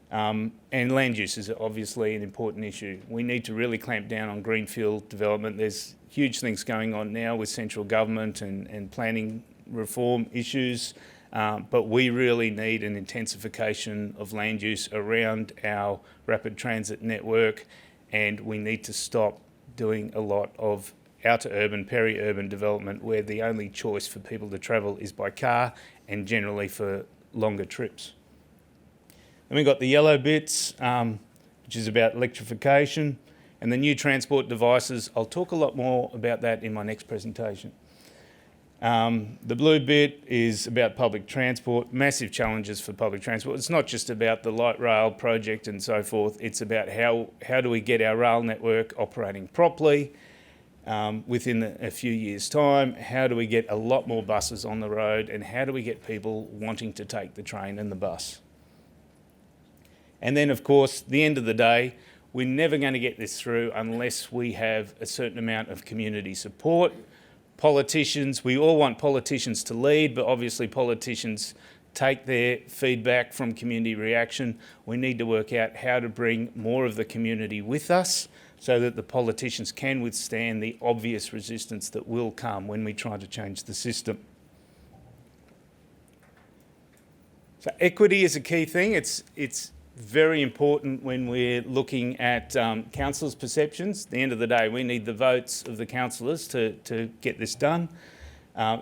And land use is obviously an important issue. We need to really clamp down on greenfield development. There's huge things going on now with central government and planning reform issues, but we really need an intensification of land use around our rapid transit network, and we need to stop doing a lot of outer urban, peri-urban development where the only choice for people to travel is by car and generally for longer trips. Then we've got the yellow bits, which is about electrification, and the new transport devices. I'll talk a lot more about that in my next presentation. The blue bit is about public transport, massive challenges for public transport. It's not just about the light rail project and so forth, it's about how do we get our rail network operating properly within a few years' time, how do we get a lot more buses on the road, and how do we get people wanting to take the train and the bus. And then, of course, the end of the day, we're never going to get this through unless we have a certain amount of community support. Politicians, we all want politicians to lead, but obviously politicians take their feedback from community reaction. We need to work out how to bring more of the community with us so that the politicians can withstand the obvious resistance that will come when we try to change the system. So equity is a key thing. It's very important when we're looking at councillors' perceptions. At the end of the day, we need the votes of the councillors to get this done.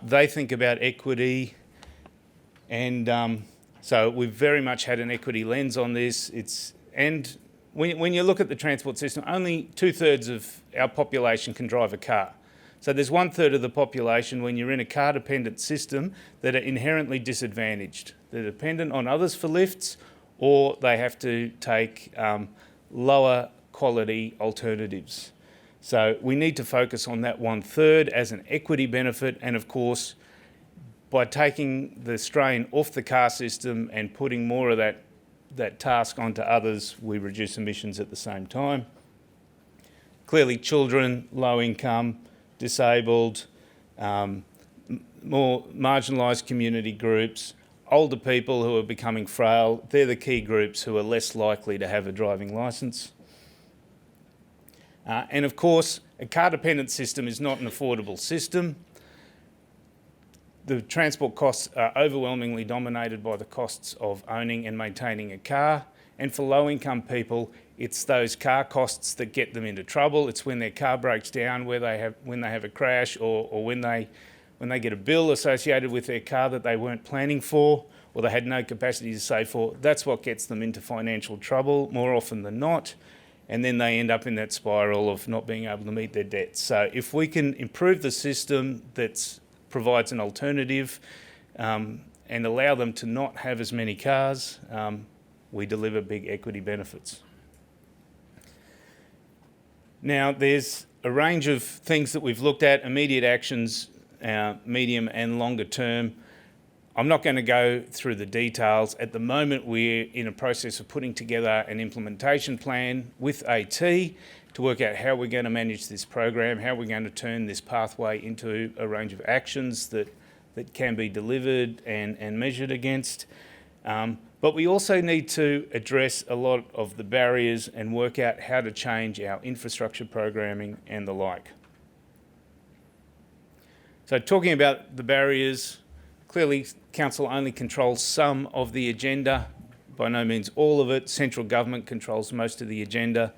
They think about equity, and so we've very much had an equity lens on this. And when you look at the transport system, only 2/3 of our population can drive a car. So there's 1/3 of the population, when you're in a car-dependent system, that are inherently disadvantaged. They're dependent on others for lifts, or they have to take lower quality alternatives. So we need to focus on that 1/3 as an equity benefit, and of course, by taking the strain off the car system and putting more of that task onto others, we reduce emissions at the same time. Clearly, children, low income, disabled, more marginalised community groups, older people who are becoming frail, they're the key groups who are less likely to have a driving licence. And of course, a car-dependent system is not an affordable system. The transport costs are overwhelmingly dominated by the costs of owning and maintaining a car. And for low-income people, it's those car costs that get them into trouble. It's when their car breaks down, when they have a crash, or when they get a bill associated with their car that they weren't planning for, or they had no capacity to save for. That's what gets them into financial trouble more often than not. And then they end up in that spiral of not being able to meet their debts. So if we can improve the system that provides an alternative and allow them to not have as many cars, we deliver big equity benefits. Now, there's a range of things that we've looked at, immediate actions, medium and longer term. I'm not going to go through the details. At the moment, we're in a process of putting together an implementation plan with AT to work out how we're going to manage this program, how we're going to turn this pathway into a range of actions that can be delivered and measured against. But we also need to address a lot of the barriers and work out how to change our infrastructure programming and the like. So talking about the barriers, clearly Council only controls some of the agenda, by no means all of it. Central government controls most of the agenda.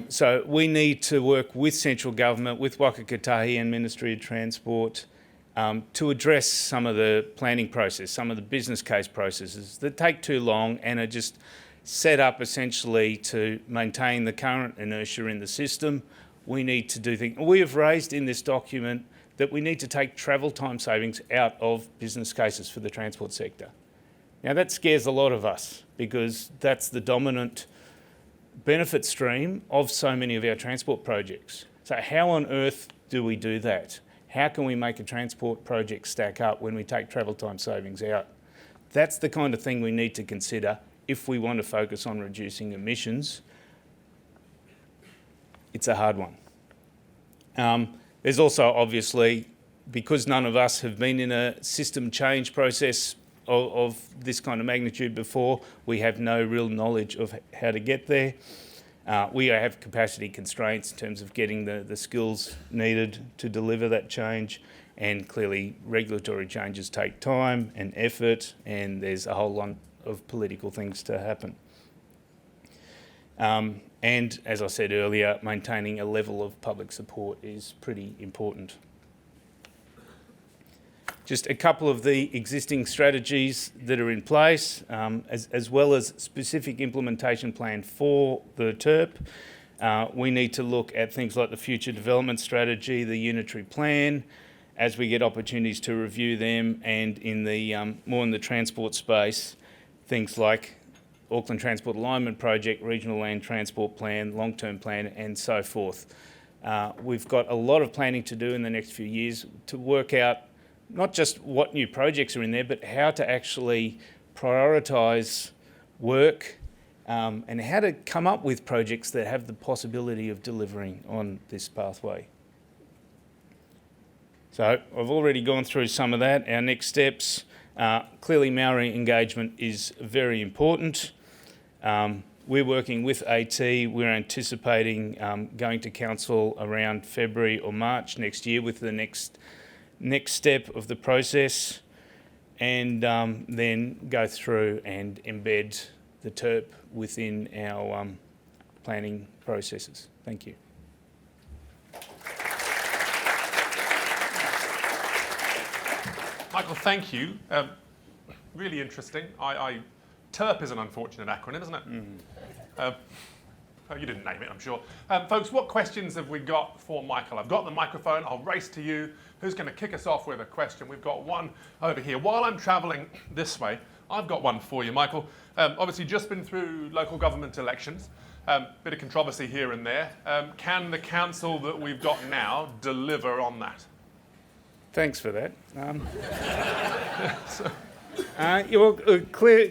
So we need to work with central government, with Wakatau and Ministry of Transport, to address some of the planning process, some of the business case processes that take too long and are just set up essentially to maintain the current inertia in the system. We need to do things. We have raised in this document that we need to take travel time savings out of business cases for the transport sector. Now that scares a lot of us because that's the dominant benefit stream of so many of our transport projects. So how on earth do we do that? How can we make a transport project stack up when we take travel time savings out? That's the kind of thing we need to consider if we want to focus on reducing emissions. It's a hard one. There's also obviously, because none of us have been in a system change process of this kind of magnitude before, we have no real knowledge of how to get there. We have capacity constraints in terms of getting the skills needed to deliver that change, and clearly regulatory changes take time and effort, and there's a whole lot of political things to happen. And as I said earlier, maintaining a level of public support is pretty important. Just a couple of the existing strategies that are in place, as well as specific implementation plan for the TERP. We need to look at things like the future development strategy, the unitary plan, as we get opportunities to review them, and in the more in the transport space, things like Auckland Transport Alignment Project, Regional Land Transport Plan, Long-Term Plan, and so forth. We've got a lot of planning to do in the next few years to work out not just what new projects are in there, but how to actually prioritise work and how to come up with projects that have the possibility of delivering on this pathway. So I've already gone through some of that. Our next steps, clearly Maori engagement is very important. We're working with AT. We're anticipating going to council around February or March next year with the next step of the process, and then go through and embed the TERP within our planning processes. Thank you. Michael, thank you. Really interesting. TERP is an unfortunate acronym, isn't it? You didn't name it, I'm sure. Folks, what questions have we got for Michael? I've got the microphone. I'll race to you. Who's going to kick us off with a question? We've got one over here. While I'm travelling this way, I've got one for you, Michael. Obviously, just been through local government elections. Bit of controversy here and there. Can the council that we've got now deliver on that? Thanks for that.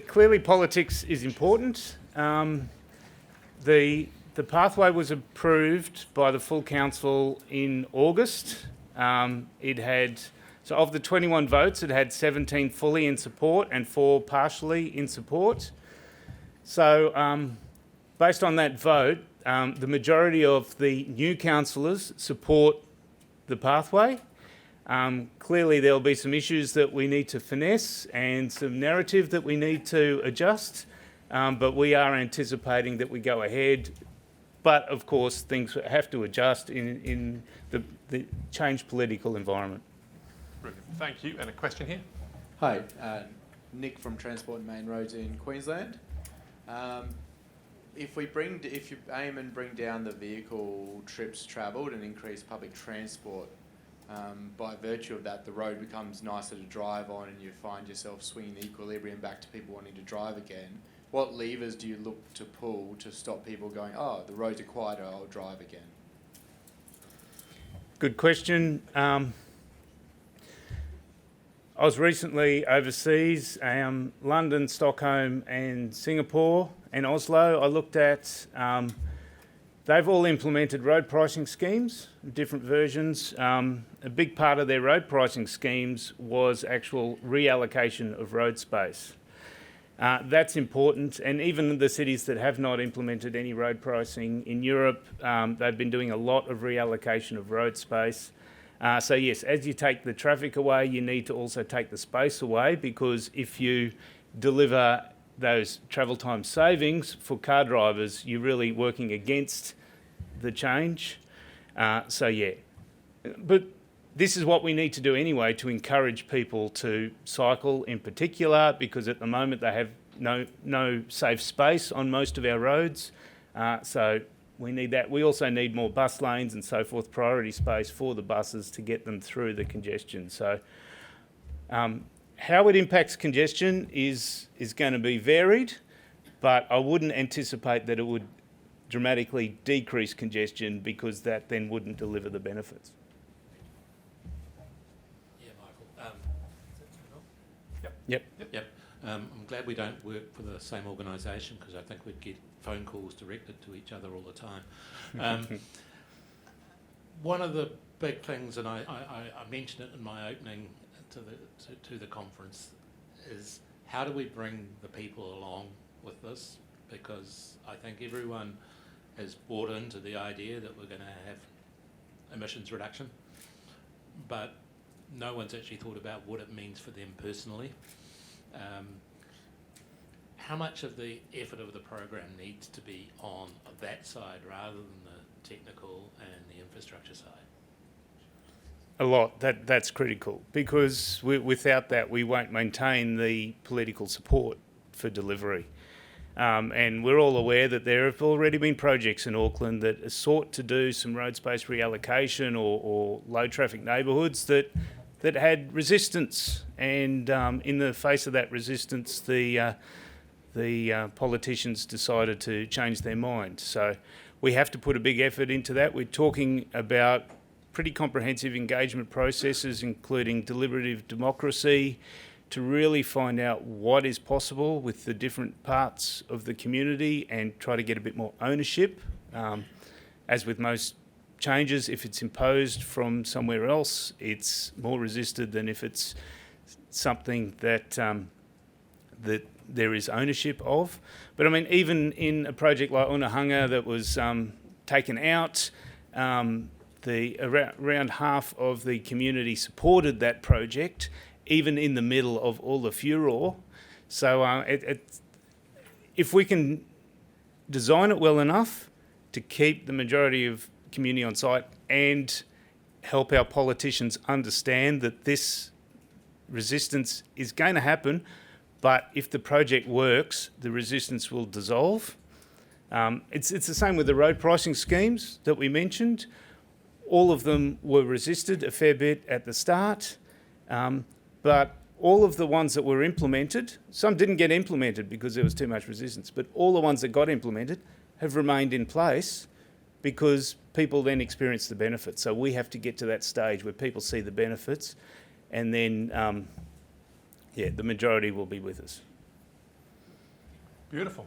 Clearly politics is important. The pathway was approved by the full council in August. So of the 21 votes, it had 17 fully in support and 4 partially in support. So based on that vote, the majority of the new councillors support the pathway. Clearly there'll be some issues that we need to finesse and some narrative that we need to adjust, but we are anticipating that we go ahead. But of course things have to adjust in the changed political environment. Brilliant. Thank you. And a question here? Hi, Nick from Transport and Main Roads in Queensland. If you aim and bring down the vehicle trips travelled and increase public transport, by virtue of that, the road becomes nicer to drive on, and you find yourself swinging the equilibrium back to people wanting to drive again. What levers do you look to pull to stop people going, oh, the roads are quieter, I'll drive again? Good question. I was recently overseas, London, Stockholm and Singapore and Oslo. I looked at, they've all implemented road pricing schemes, different versions. A big part of their road pricing schemes was actual reallocation of road space. That's important, and even the cities that have not implemented any road pricing in Europe, they've been doing a lot of reallocation of road space. So yes, as you take the traffic away, you need to also take the space away, because if you deliver those travel time savings for car drivers, you're really working against the change. So yeah, but this is what we need to do anyway to encourage people to cycle in particular, because at the moment they have no safe space on most of our roads. So we need that. We also need more bus lanes and so forth, priority space for the buses to get them through the congestion. So how it impacts congestion is going to be varied, but I wouldn't anticipate that it would dramatically decrease congestion, because that then wouldn't deliver the benefits. Yeah, Michael. Yep. I'm glad we don't work for the same organisation, because I think we'd get phone calls directed to each other all the time. One of the big things, and I mentioned it in my opening to the conference, is how do we bring the people along with this? Because I think everyone has bought into the idea that we're going to have emissions reduction, but no one's actually thought about what it means for them personally. How much of the effort of the program needs to be on that side rather than the technical and the infrastructure side? A lot. That's critical, because without that we won't maintain the political support for delivery. And we're all aware that there have already been projects in Auckland that are sought to do some road space reallocation or low traffic neighbourhoods that that had resistance, and in the face of that resistance, the politicians decided to change their mind. So we have to put a big effort into that. We're talking about pretty comprehensive engagement processes, including deliberative democracy, to really find out what is possible with the different parts of the community and try to get a bit more ownership. As with most changes, if it's imposed from somewhere else, it's more resisted than if it's something that that there is ownership of. But I mean, even in a project like Onehunga that was taken out, around half of the community supported that project, even in the middle of all the furor. So if we can design it well enough to keep the majority of community on site and help our politicians understand that this resistance is going to happen, but if the project works, the resistance will dissolve. It's the same with the road pricing schemes that we mentioned. All of them were resisted a fair bit at the start, but all of the ones that were implemented, some didn't get implemented because there was too much resistance, but all the ones that got implemented have remained in place because people then experience the benefits. So we have to get to that stage where people see the benefits, and then, the majority will be with us. Beautiful.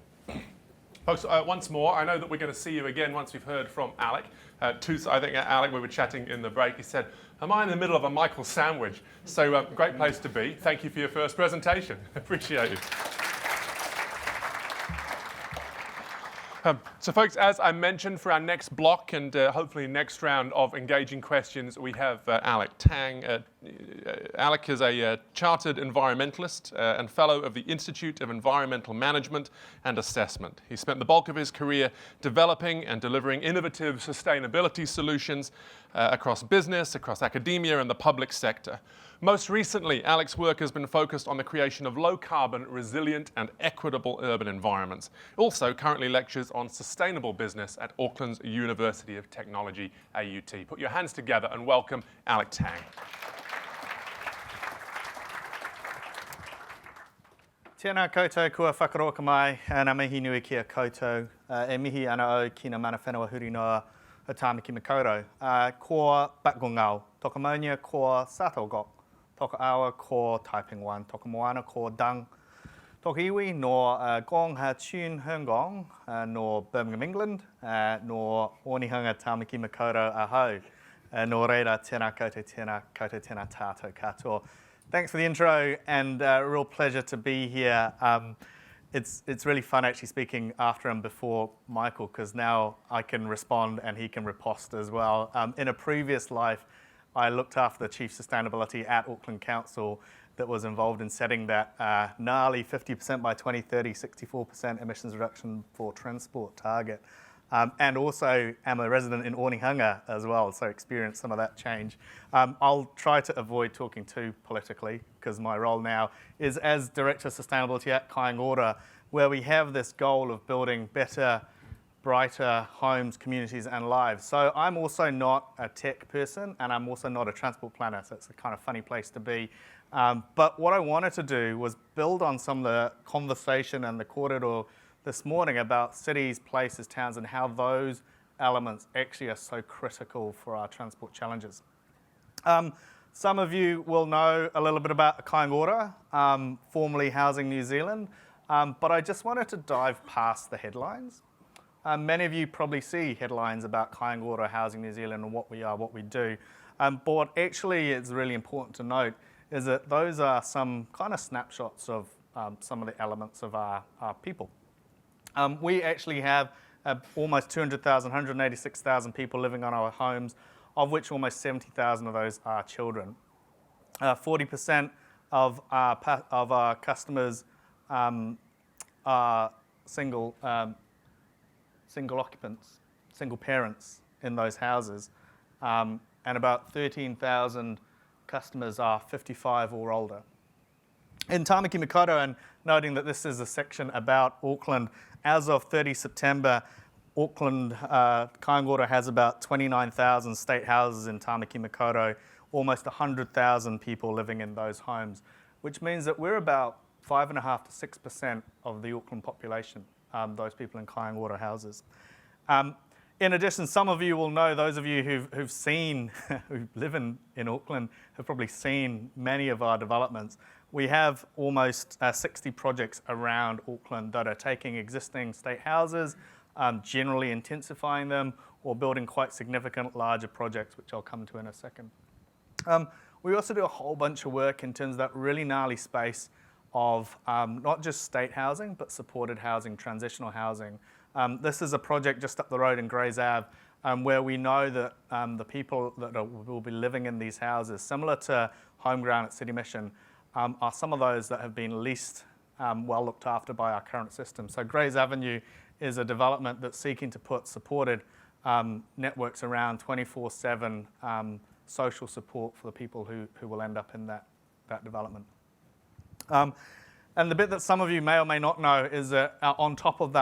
Folks, once more, I know that we're going to see you again once we've heard from Alec. I think Alec, we were chatting in the break, he said, am I in the middle of a Michael sandwich? So great place to be. Thank you for your first presentation. Appreciate it. So folks, as I mentioned, for our next block and hopefully next round of engaging questions, we have Alec Tang. Alec is a chartered environmentalist and fellow of the Institute of Environmental Management and Assessment. He spent the bulk of his career developing and delivering innovative sustainability solutions across business, across academia and the public sector. Most recently, Alec's work has been focused on the creation of low-carbon, resilient and equitable urban environments. He also currently lectures on sustainable business at Auckland's University of Technology, AUT. Put your hands together and welcome Alec Tang. Tēnā koutou kua whakaroka mai, nā mihi nui kia koutou, e mihi ana o ki nā mana whenua huri noa o Tāmaki Makaurau. Ko Batgongau, toka maunia ko Satogok, toka awa ko Taiping 1, toka moana ko Dang, toka iwi no Gong Ha Tune Hurngong, no Birmingham, England, no Onehunga Tāmaki Makaurau ahau, no reira tēnā koutou tēnā tātou katoa. Thanks for the intro, and a real pleasure to be here. It's really fun actually speaking after him before Michael, because now I can respond and he can riposte as well. In a previous life, I looked after the Chief Sustainability at Auckland Council that was involved in setting that gnarly 50% by 2030, 64% emissions reduction for transport target. And also am a resident in Onehunga as well, so experienced some of that change. I'll try to avoid talking too politically, because my role now is as Director of Sustainability at Kāinga, where we have this goal of building better, brighter homes, communities and lives. So I'm also not a tech person, and I'm also not a transport planner, so it's a kind of funny place to be. But what I wanted to do was build on some of the conversation and the corridor this morning about cities, places, towns, and how those elements actually are so critical for our transport challenges. Some of you will know a little bit about Kāinga, formerly Housing New Zealand, but I just wanted to dive past the headlines. Many of you probably see headlines about Kāinga, Housing New Zealand, and what we are, what we do. But what actually is really important to note is that those are some kind of snapshots of some of the elements of our people. We actually have almost 200,000, 186,000 people living on our homes, of which almost 70,000 of those are children. 40% of our customers are single occupants, single parents in those houses, and about 13,000 customers are 55 or older. In Tāmaki Makaurau, and noting that this is a section about Auckland, as of 30 September, Auckland, Kāinga has about 29,000 state houses in Tāmaki Makaurau, almost 100,000 people living in those homes, which means that we're about 5.5 to 6% of the Auckland population, those people in Kāinga houses. In addition, some of you will know, those of you who've seen, who live in Auckland, have probably seen many of our developments. We have almost 60 projects around Auckland that are taking existing state houses, generally intensifying them, or building quite significant larger projects, which I'll come to in a second. We also do a whole bunch of work in terms of that really gnarly space of not just state housing, but supported housing, transitional housing. This is a project just up the road in Grays Ave, where we know that the people that will be living in these houses, similar to Homeground at City Mission, are some of those that have been least well looked after by our current system. So Grays Avenue is a development that's seeking to put supported networks around 24/7 social support for the people who will end up in that development. And the bit that some of you may or may not know is that on top of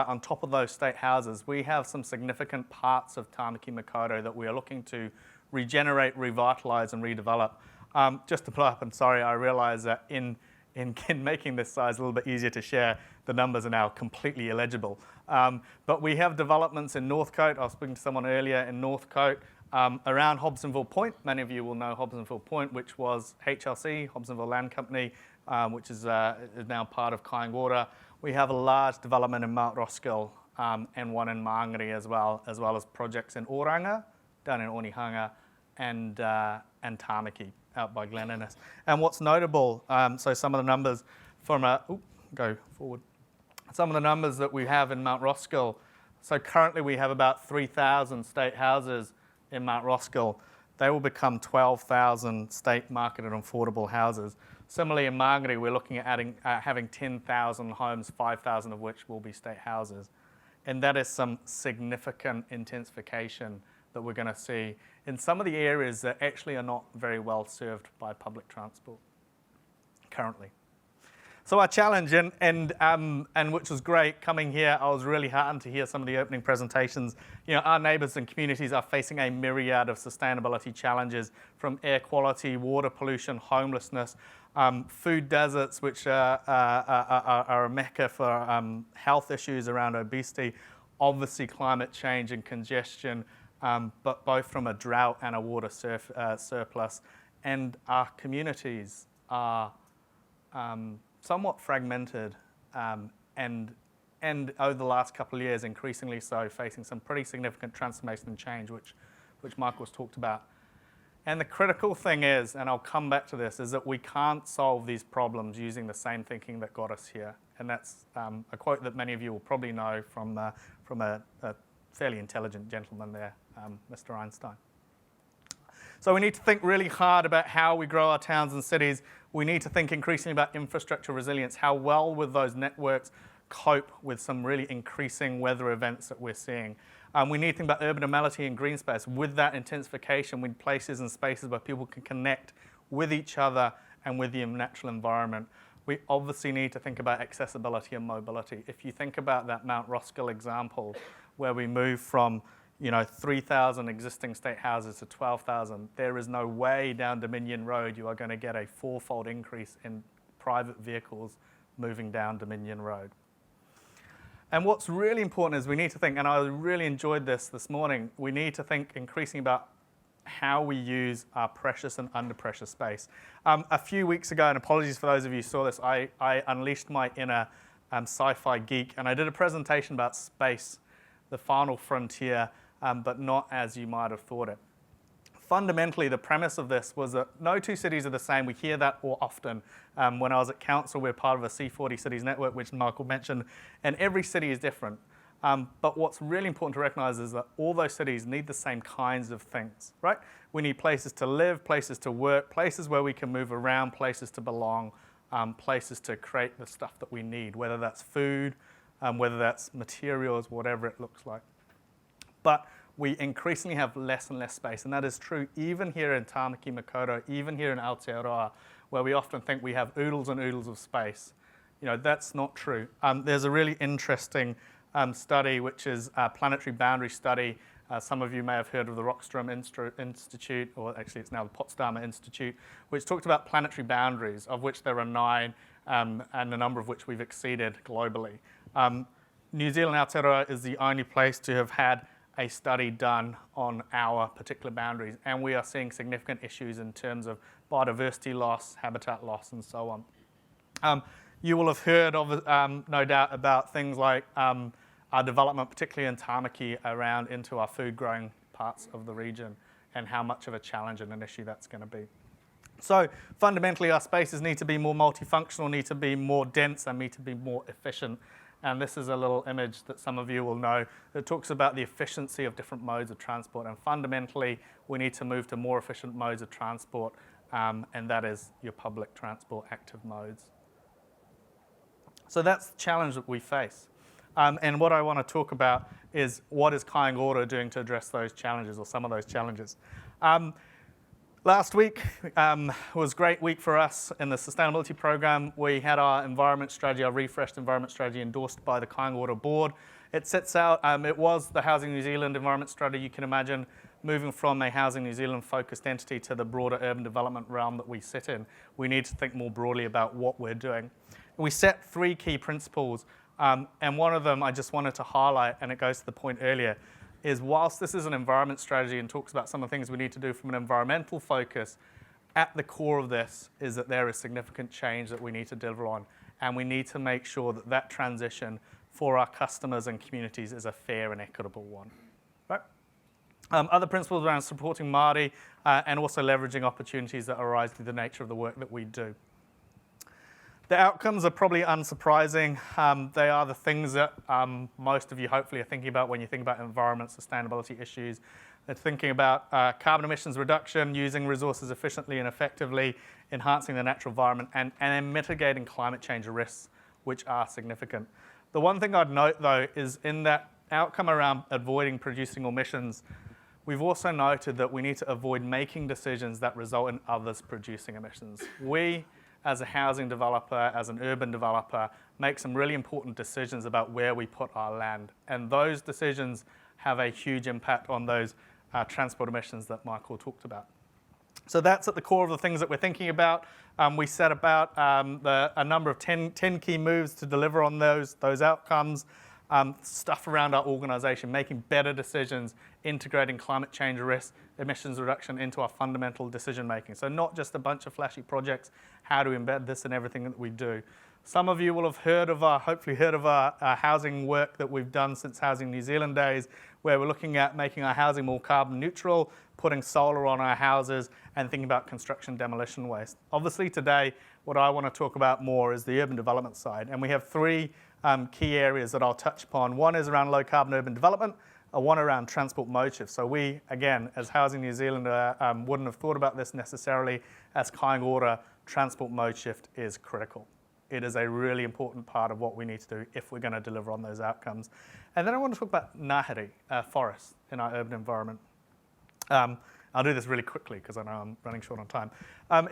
those state houses, we have some significant parts of Tāmaki Makaurau that we are looking to regenerate, revitalise and redevelop. Just to pull up, and sorry, I realise that in making this size a little bit easier to share, the numbers are now completely illegible. But we have developments in Northcote. I was speaking to someone earlier in Northcote, around Hobsonville Point. Many of you will know Hobsonville Point, which was HLC, Hobsonville Land Company, which is now part of Kāinga. We have a large development in Mount Roskill and one in Māngere as well as projects in Oranga, down in Onehunga, and Tāmaki out by Glen Innes. And what's notable, so some of the numbers from go forward. Some of the numbers that we have in Mount Roskill. So currently we have about 3,000 state houses in Mount Roskill. They will become 12,000 state marketed and affordable houses. Similarly, in Māngere, we're looking at having 10,000 homes, 5,000 of which will be state houses. And that is some significant intensification that we're going to see in some of the areas that actually are not very well served by public transport currently. So our challenge, and which was great, coming here, I was really heartened to hear some of the opening presentations. You know, our neighbours and communities are facing a myriad of sustainability challenges, from air quality, water pollution, homelessness, food deserts, which are a mecca for health issues around obesity, obviously climate change and congestion, but both from a drought and a water surplus. And our communities are somewhat fragmented and over the last couple of years, increasingly so, facing some pretty significant transformation and change, which Michael's talked about. And the critical thing is, and I'll come back to this, is that we can't solve these problems using the same thinking that got us here. And that's a quote that many of you will probably know from a fairly intelligent gentleman there, Mr. Einstein. So we need to think really hard about how we grow our towns and cities. We need to think increasingly about infrastructure resilience. How well will those networks cope with some really increasing weather events that we're seeing? We need to think about urban amenity and green space. With that intensification, we need places and spaces where people can connect with each other and with the natural environment. We obviously need to think about accessibility and mobility. If you think about that Mount Roskill example, where we move from 3,000 existing state houses to 12,000, there is no way down Dominion Road you are going to get a fourfold increase in private vehicles moving down Dominion Road. And what's really important is we need to think, and I really enjoyed this morning, we need to think increasingly about how we use our precious and under pressure space. A few weeks ago, and apologies for those of you who saw this, I unleashed my inner sci-fi geek, and I did a presentation about space, the final frontier, but not as you might have thought it. Fundamentally, the premise of this was that no two cities are the same. We hear that more often. When I was at council, we're part of a C40 cities network, which Michael mentioned, and every city is different. But what's really important to recognize is that all those cities need the same kinds of things, right? We need places to live, places to work, places where we can move around, places to belong, places to create the stuff that we need, whether that's food, whether that's materials, whatever it looks like. But we increasingly have less and less space, and that is true even here in Tāmaki Makaurau, even here in Aotearoa, where we often think we have oodles and oodles of space. That's not true. There's a really interesting study, which is a planetary boundary study Some of you may have heard of the Rockström Institute, or actually it's now the Potsdamer Institute, which talked about planetary boundaries, of which there are 9, and a number of which we've exceeded globally. New Zealand, Aotearoa, is the only place to have had a study done on our particular boundaries, and we are seeing significant issues in terms of biodiversity loss, habitat loss, and so on. You will have heard of, no doubt, about things like our development, particularly in Tāmaki, around into our food-growing parts of the region, and how much of a challenge and an issue that's going to be. So fundamentally, our spaces need to be more multifunctional, need to be more dense, and need to be more efficient. And this is a little image that some of you will know that talks about the efficiency of different modes of transport. And fundamentally, we need to move to more efficient modes of transport, and that is your public transport active modes. So that's the challenge that we face. And what I want to talk about is what is Kāinga doing to address those challenges, or some of those challenges. Last week was a great week for us in the sustainability program. We had our environment strategy, our refreshed environment strategy, endorsed by the Kāinga board. It sets out, it was the Housing New Zealand environment strategy. You can imagine moving from a Housing New Zealand focused entity to the broader urban development realm that we sit in. We need to think more broadly about what we're doing. We set 3 key principles, and one of them I just wanted to highlight, and it goes to the point earlier, is whilst this is an environment strategy and talks about some of the things we need to do from an environmental focus, at the core of this is that there is significant change that we need to deliver on, and we need to make sure that that transition for our customers and communities is a fair and equitable one. Right? Other principles around supporting Māori and also leveraging opportunities that arise through the nature of the work that we do. The outcomes are probably unsurprising. They are the things that most of you hopefully are thinking about when you think about environment sustainability issues. They're thinking about carbon emissions reduction, using resources efficiently and effectively, enhancing the natural environment, and then mitigating climate change risks, which are significant. The one thing I'd note, though, is in that outcome around avoiding producing emissions, we've also noted that we need to avoid making decisions that result in others producing emissions. We, as a housing developer, as an urban developer, make some really important decisions about where we put our land. And those decisions have a huge impact on those transport emissions that Michael talked about. So that's at the core of the things that we're thinking about. We set about a number of 10 key moves to deliver on those outcomes. Stuff around our organisation, making better decisions, integrating climate change risk, emissions reduction into our fundamental decision making. So not just a bunch of flashy projects, how to embed this in everything that we do. Some of you will have hopefully heard of our housing work that we've done since Housing New Zealand days, where we're looking at making our housing more carbon neutral, putting solar on our houses, and thinking about construction demolition waste. Obviously today, what I want to talk about more is the urban development side, and we have 3 key areas that I'll touch upon. One is around low carbon urban development, one around transport mode shift. So we, again, as Housing New Zealand, wouldn't have thought about this necessarily. As Kāinga, transport mode shift is critical. It is a really important part of what we need to do if we're going to deliver on those outcomes. And then I want to talk about ngāhere, forests in our urban environment. I'll do this really quickly because I know I'm running short on time.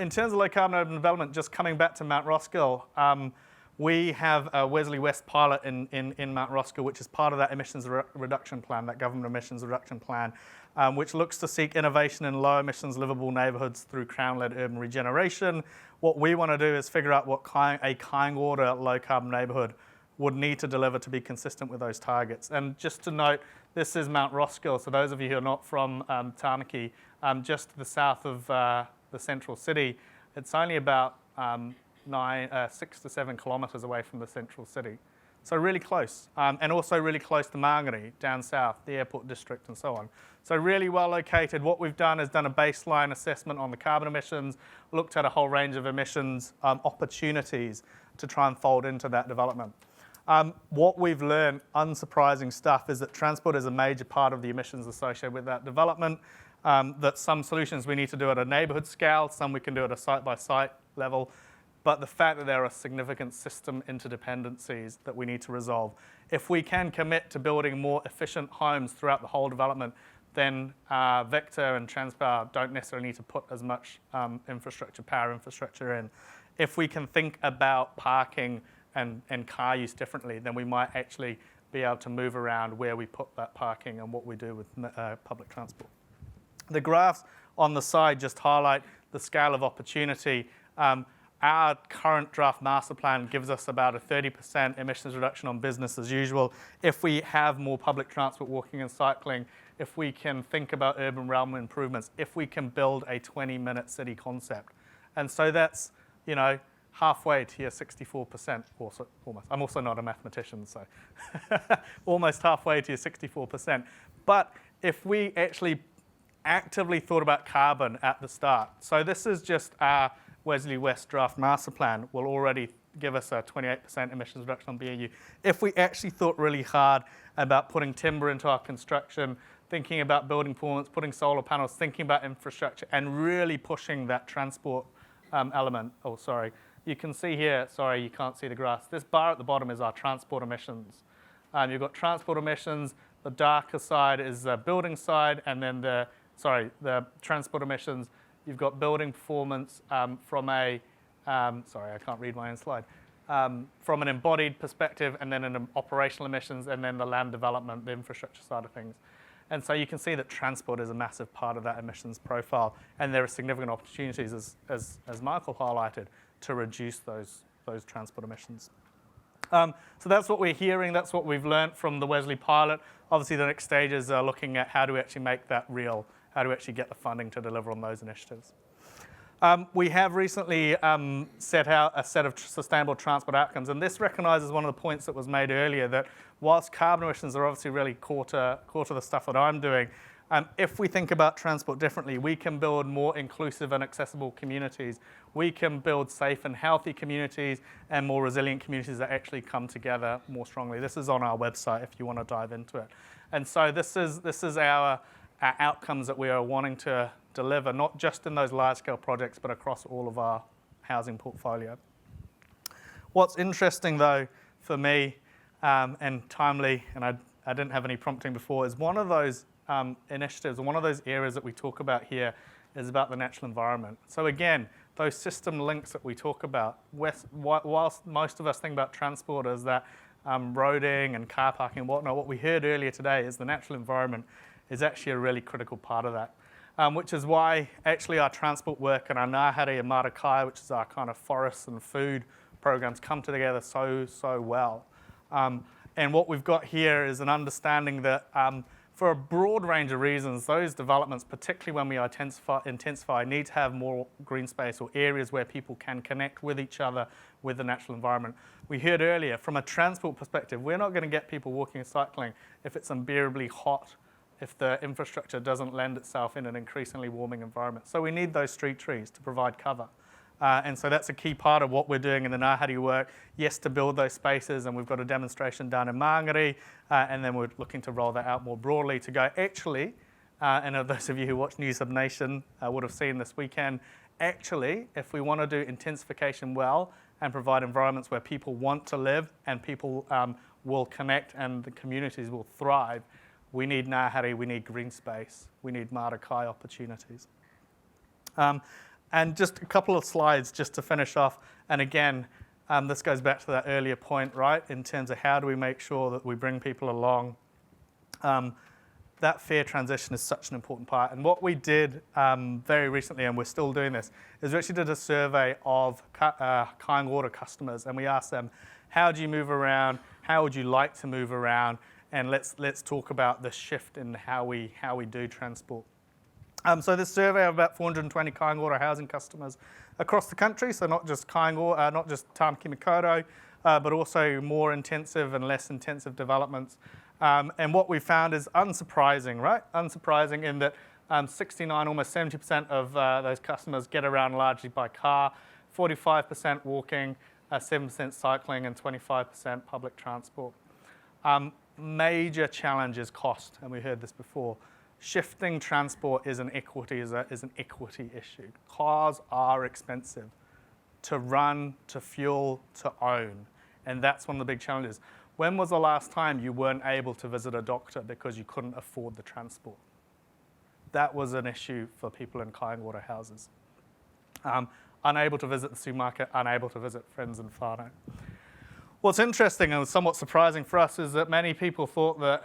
In terms of low carbon urban development, just coming back to Mount Roskill, we have a Wesley West pilot in Mount Roskill, which is part of that emissions reduction plan, that government emissions reduction plan, which looks to seek innovation in low emissions livable neighbourhoods through Crown-led urban regeneration. What we want to do is figure out what a Kāinga low carbon neighbourhood would need to deliver to be consistent with those targets. And just to note, this is Mount Roskill, so those of you who are not from Tāmaki, just to the south of the central city, it's only about 6 to 7 kilometres away from the central city. So really close, and also really close to Māngere, down south, the airport district and so on. So really well located. What we've done is done a baseline assessment on the carbon emissions, looked at a whole range of emissions opportunities to try and fold into that development. What we've learned, unsurprising stuff, is that transport is a major part of the emissions associated with that development, that some solutions we need to do at a neighbourhood scale, some we can do at a site-by-site level, but the fact that there are significant system interdependencies that we need to resolve. If we can commit to building more efficient homes throughout the whole development, then Vector and Transpower don't necessarily need to put as much power infrastructure in. If we can think about parking and car use differently, then we might actually be able to move around where we put that parking and what we do with public transport. The graphs on the side just highlight the scale of opportunity. Our current draft master plan gives us about a 30% emissions reduction on business as usual. If we have more public transport, walking and cycling, if we can think about urban realm improvements, if we can build a 20-minute city concept. And so that's, you know, halfway to your 64%, also, almost. I'm also not a mathematician, so almost halfway to your 64%. But if we actually actively thought about carbon at the start, so this is just our Wesley West Draft Master Plan will already give us a 28% emissions reduction on BAU. If we actually thought really hard about putting timber into our construction, thinking about building performance, putting solar panels, thinking about infrastructure, and really pushing that transport element. Oh, sorry. You can see here, sorry, you can't see the graphs. This bar at the bottom is our transport emissions. You've got transport emissions, the darker side is the building side, and then the transport emissions. You've got building performance from a, sorry, I can't read my own slide, from an embodied perspective, and then an operational emissions, and then the land development, the infrastructure side of things. And so you can see that transport is a massive part of that emissions profile, and there are significant opportunities, as Michael highlighted, to reduce those transport emissions. So that's what we're hearing, that's what we've learned from the Wesley pilot. Obviously the next stages are looking at how do we actually make that real, how do we actually get the funding to deliver on those initiatives. We have recently set out a set of sustainable transport outcomes, and this recognises one of the points that was made earlier, that whilst carbon emissions are obviously really core to the stuff that I'm doing, if we think about transport differently, we can build more inclusive and accessible communities. We can build safe and healthy communities and more resilient communities that actually come together more strongly. This is on our website if you want to dive into it. And so this is our outcomes that we are wanting to deliver, not just in those large-scale projects, but across all of our housing portfolio. What's interesting, though, for me, and timely, and I didn't have any prompting before, is one of those initiatives, and one of those areas that we talk about here is about the natural environment. So again, those system links that we talk about, whilst most of us think about transport as that roading and car parking and whatnot, what we heard earlier today is the natural environment is actually a really critical part of that. Which is why actually our transport work and our Ngāhere and Marakai, which is our kind of forests and food programs, come together so well. And what we've got here is an understanding that for a broad range of reasons, those developments, particularly when we intensify, need to have more green space or areas where people can connect with each other, with the natural environment. We heard earlier, from a transport perspective, we're not going to get people walking and cycling if it's unbearably hot, if the infrastructure doesn't lend itself in an increasingly warming environment. So we need those street trees to provide cover. And so that's a key part of what we're doing in the Ngāti work. Yes, to build those spaces, and we've got a demonstration down in Māngere, and then we're looking to roll that out more broadly to go, actually, and those of you who watch News Hub Nation would have seen this weekend, actually, if we want to do intensification well and provide environments where people want to live and people will connect and the communities will thrive, we need Ngāti, we need green space, we need Marakai opportunities. And just a couple of slides just to finish off. And again, this goes back to that earlier point, right? In terms of how do we make sure that we bring people along. That fair transition is such an important part. And what we did very recently, and we're still doing this, is we actually did a survey of Kāinga customers. And we asked them, how do you move around? How would you like to move around? And let's talk about the shift in how we do transport. So this survey of about 420 Kāinga housing customers across the country, so not just Kāinga, not just Tāmaki Makaurau, but also more intensive and less intensive developments. And what we found is unsurprising, right? Unsurprising in that 69, almost 70% of those customers get around largely by car, 45% walking, 7% cycling, and 25% public transport. Major challenge is cost, and we heard this before. Shifting transport is an equity issue. Cars are expensive to run, to fuel, to own, and that's one of the big challenges. When was the last time you weren't able to visit a doctor because you couldn't afford the transport? That was an issue for people in Kāinga houses. Unable to visit the supermarket, unable to visit friends and whānau. What's interesting and somewhat surprising for us is that many people thought that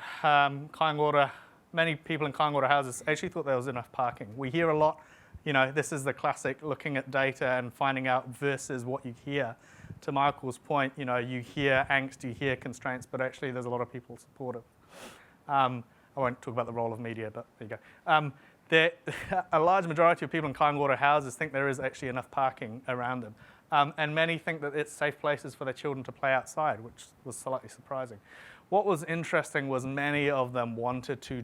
many people in Kāinga houses actually thought there was enough parking. We hear a lot, this is the classic looking at data and finding out versus what you hear. To Michael's point, you hear angst, you hear constraints, but actually there's a lot of people supportive. I won't talk about the role of media, but there you go. A large majority of people in Kāinga houses think there is actually enough parking around them. And many think that it's safe places for their children to play outside, which was slightly surprising. What was interesting was many of them wanted to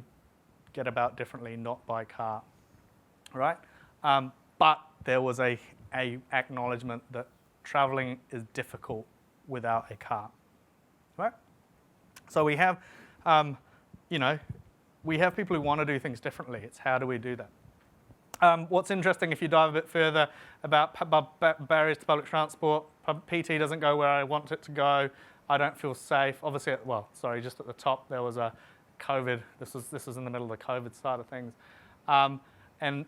get about differently, not by car, right? But there was a acknowledgement that traveling is difficult without a car, right? So we have, we have people who want to do things differently. It's how do we do that? What's interesting, if you dive a bit further about barriers to public transport, PT doesn't go where I want it to go. I don't feel safe. Obviously, just at the top there was a COVID. This was in the middle of the COVID side of things, and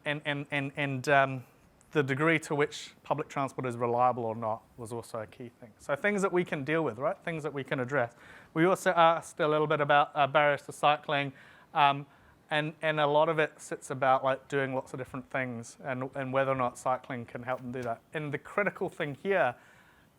the degree to which public transport is reliable or not was also a key thing. So things that we can deal with, right? Things that we can address. We also asked a little bit about barriers to cycling. And a lot of it sits about doing lots of different things and whether or not cycling can help them do that. And the critical thing here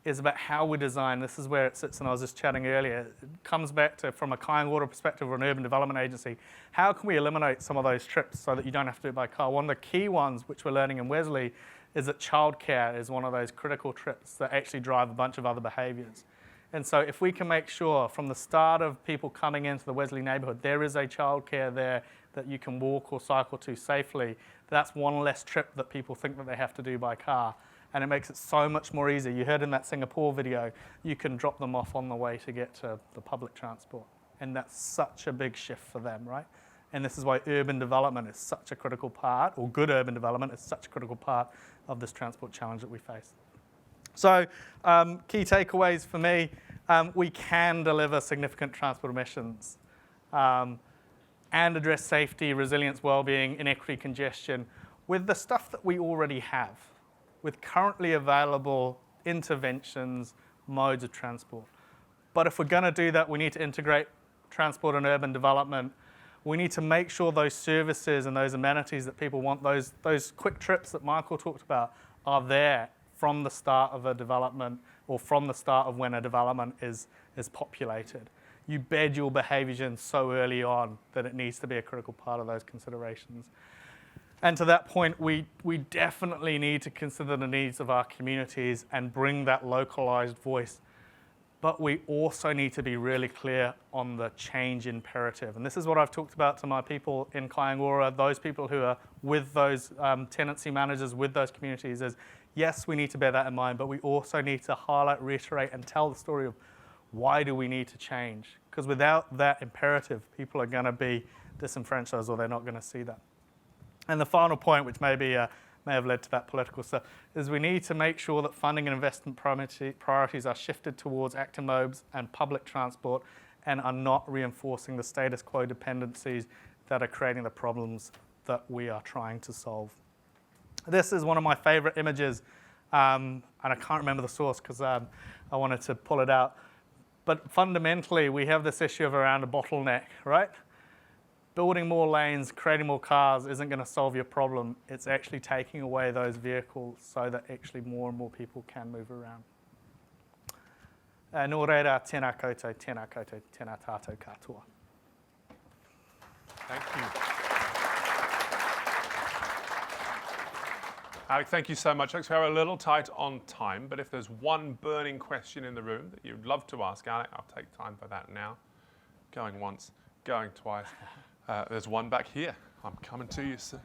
is about how we design. This is where it sits, and I was just chatting earlier. It comes back to, from a Kāinga perspective or an urban development agency, how can we eliminate some of those trips so that you don't have to do it by car? One of the key ones, which we're learning in Wesley, is that childcare is one of those critical trips that actually drive a bunch of other behaviours. And so if we can make sure from the start of people coming into the Wesley neighbourhood, there is a childcare there that you can walk or cycle to safely, that's one less trip that people think that they have to do by car. And it makes it so much more easy. You heard in that Singapore video, you can drop them off on the way to get to the public transport. And that's such a big shift for them, right? And this is why urban development is such a critical part, or good urban development is such a critical part of this transport challenge that we face. So key takeaways for me, we can deliver significant transport emissions and address safety, resilience, well-being, inequity, congestion with the stuff that we already have, with currently available interventions, modes of transport. But if we're going to do that, we need to integrate transport and urban development. We need to make sure those services and those amenities that people want, those quick trips that Michael talked about, are there from the start of a development or from the start of when a development is populated. You bed your behaviours in so early on that it needs to be a critical part of those considerations. And to that point, we definitely need to consider the needs of our communities and bring that localised voice. But we also need to be really clear on the change imperative. And this is what I've talked about to my people in Kāinga, those people who are with those tenancy managers, with those communities, is yes, we need to bear that in mind, but we also need to highlight, reiterate, and tell the story of why do we need to change? Because without that imperative, people are going to be disenfranchised or they're not going to see that. And the final point, which may have led to that political stuff, is we need to make sure that funding and investment priorities are shifted towards active modes and public transport and are not reinforcing the status quo dependencies that are creating the problems that we are trying to solve. This is one of my favourite images, and I can't remember the source because I wanted to pull it out. But fundamentally, we have this issue of around a bottleneck, right? Building more lanes, creating more cars isn't going to solve your problem. It's actually taking away those vehicles so that actually more and more people can move around. Nō reira, tēnā koutou, tēnā tātou katoa. Thank you. Alec, thank you so much. Alex, we are a little tight on time, but if there's one burning question in the room that you'd love to ask Alec, I'll take time for that now. Going once, going twice. There's one back here. I'm coming to you, sir.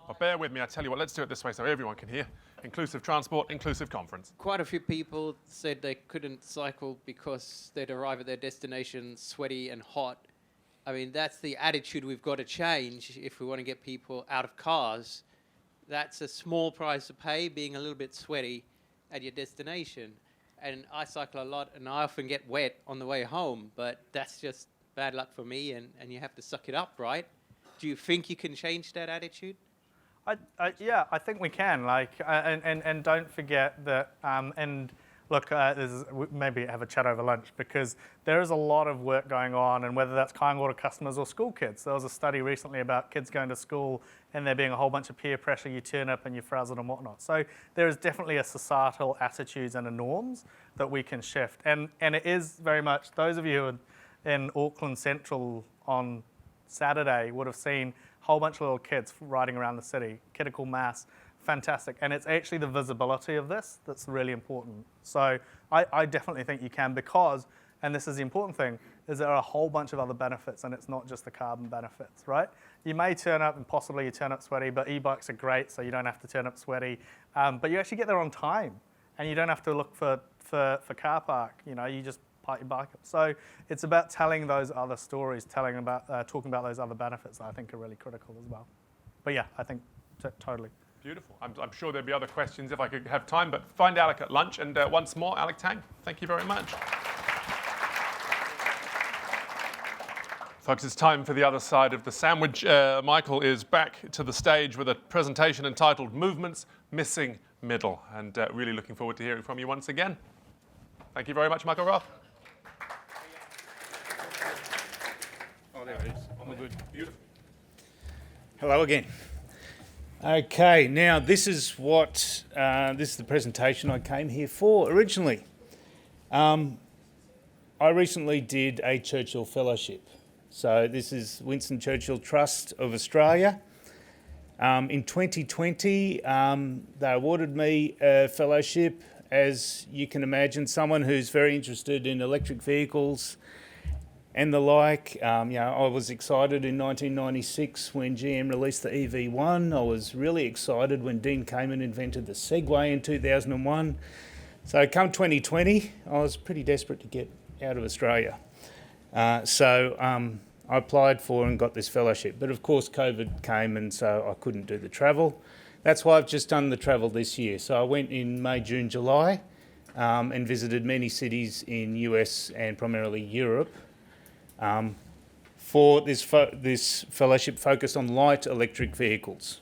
Well, bear with me. I tell you what, let's do it this way so everyone can hear. Inclusive transport, inclusive conference. Quite a few people said they couldn't cycle because they'd arrive at their destination sweaty and hot. I mean, that's the attitude we've got to change if we want to get people out of cars. That's a small price to pay, being a little bit sweaty at your destination. And I cycle a lot, and I often get wet on the way home, but that's just bad luck for me, and you have to suck it up, right? Do you think you can change that attitude? Yeah, I think we can. And don't forget that. And Look, maybe have a chat over lunch, because there is a lot of work going on, and whether that's Kāinga customers or school kids. There was a study recently about kids going to school and there being a whole bunch of peer pressure. You turn up and you're frazzled and whatnot. So there is definitely a societal attitudes and a norms that we can shift. And it is very much, those of you who are in Auckland Central on Saturday would have seen a whole bunch of little kids riding around the city, critical mass. Fantastic. And it's actually the visibility of this that's really important. So I definitely think you can, because, and this is the important thing, is there are a whole bunch of other benefits, and it's not just the carbon benefits, right? You may turn up and possibly you turn up sweaty, but e-bikes are great, so you don't have to turn up sweaty. But you actually get there on time, and you don't have to look for car park. You just park your bike up. So it's about telling those other stories, talking about those other benefits that I think are really critical as well. But yeah, I think totally. Beautiful. I'm sure there'll be other questions if I could have time, but find Alec at lunch. And once more, Alec, Tang, thank you very much. Folks, it's time for the other side of the sandwich. Michael is back to the stage with a presentation entitled Movements Missing Middle, and really looking forward to hearing from you once again. Thank you very much, Michael Roth. Oh, there it is. All good. Beautiful. Hello again. Okay, now this is the presentation I came here for originally. I recently did a Churchill Fellowship. So this is Winston Churchill Trust of Australia. In 2020, they awarded me a fellowship, as you can imagine, someone who's very interested in electric vehicles and the like. I was excited in 1996 when GM released the EV1. I was really excited when Dean Kamen invented the Segway in 2001. So come 2020, I was pretty desperate to get out of Australia. So I applied for and got this fellowship. But of course, COVID came, and so I couldn't do the travel. That's why I've just done the travel this year. So I went in May, June, July, and visited many cities in US and primarily Europe. For this fellowship focused on light electric vehicles.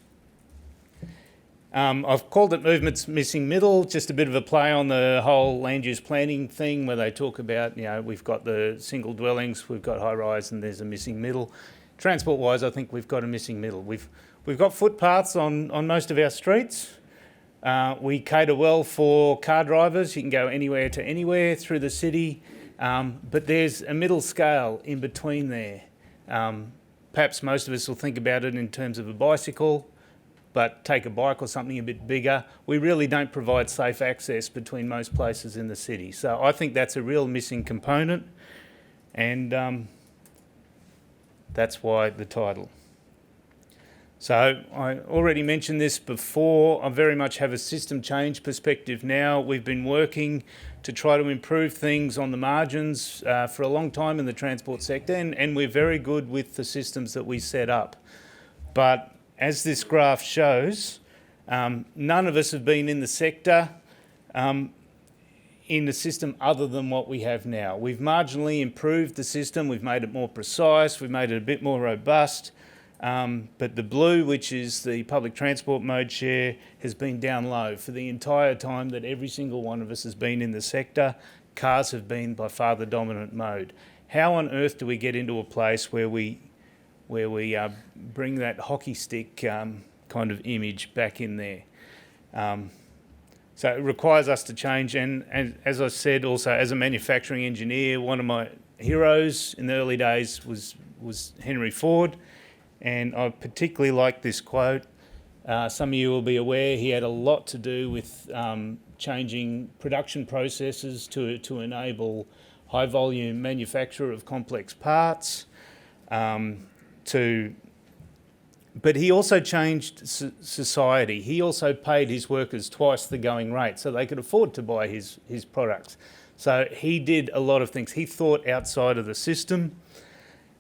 I've called it Movements Missing Middle, just a bit of a play on the whole land use planning thing where they talk about, we've got the single dwellings, we've got high rise, and there's a missing middle. Transport-wise, I think we've got a missing middle. We've got footpaths on most of our streets. We cater well for car drivers. You can go anywhere to anywhere through the city. But there's a middle scale in between there. Perhaps most of us will think about it in terms of a bicycle, but take a bike or something a bit bigger. We really don't provide safe access between most places in the city. So I think that's a real missing component, and that's why the title. So I already mentioned this before. I very much have a system change perspective now. We've been working to try to improve things on the margins for a long time in the transport sector, and we're very good with the systems that we set up. But as this graph shows, none of us have been in the sector in a system other than what we have now. We've marginally improved the system. We've made it more precise. We've made it a bit more robust. But the blue, which is the public transport mode share, has been down low for the entire time that every single one of us has been in the sector. Cars have been by far the dominant mode. How on earth do we get into a place where we bring that hockey stick kind of image back in there? So it requires us to change. And as I said, also as a manufacturing engineer, one of my heroes in the early days was Henry Ford. And I particularly like this quote. Some of you will be aware he had a lot to do with changing production processes to enable high volume manufacture of complex parts. But he also changed society. He also paid his workers twice the going rate so they could afford to buy his products. So he did a lot of things. He thought outside of the system.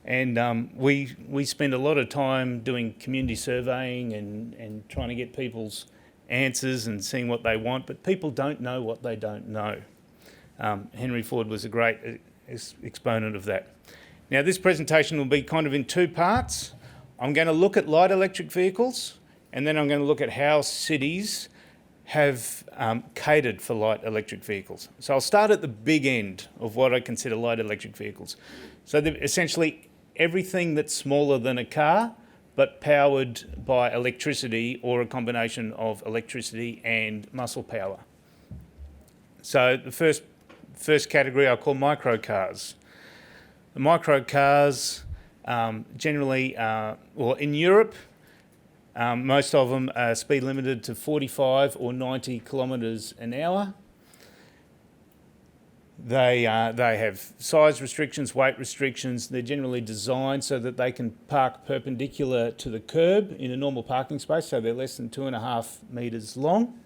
And we spend a lot of time doing community surveying and trying to get people's answers and seeing what they want, but people don't know what they don't know. Henry Ford was a great exponent of that. Now this presentation will be kind of in two parts. I'm going to look at light electric vehicles, and then I'm going to look at how cities have catered for light electric vehicles. So I'll start at the big end of what I consider light electric vehicles. So they're essentially everything that's smaller than a car, but powered by electricity or a combination of electricity and muscle power. So the first category I'll call micro cars. The micro cars generally, well, in Europe, most of them are speed limited to 45 or 90 kilometres an hour. They have size restrictions, weight restrictions. They're generally designed so that they can park perpendicular to the curb in a normal parking space, so they're less than 2.5 metres long.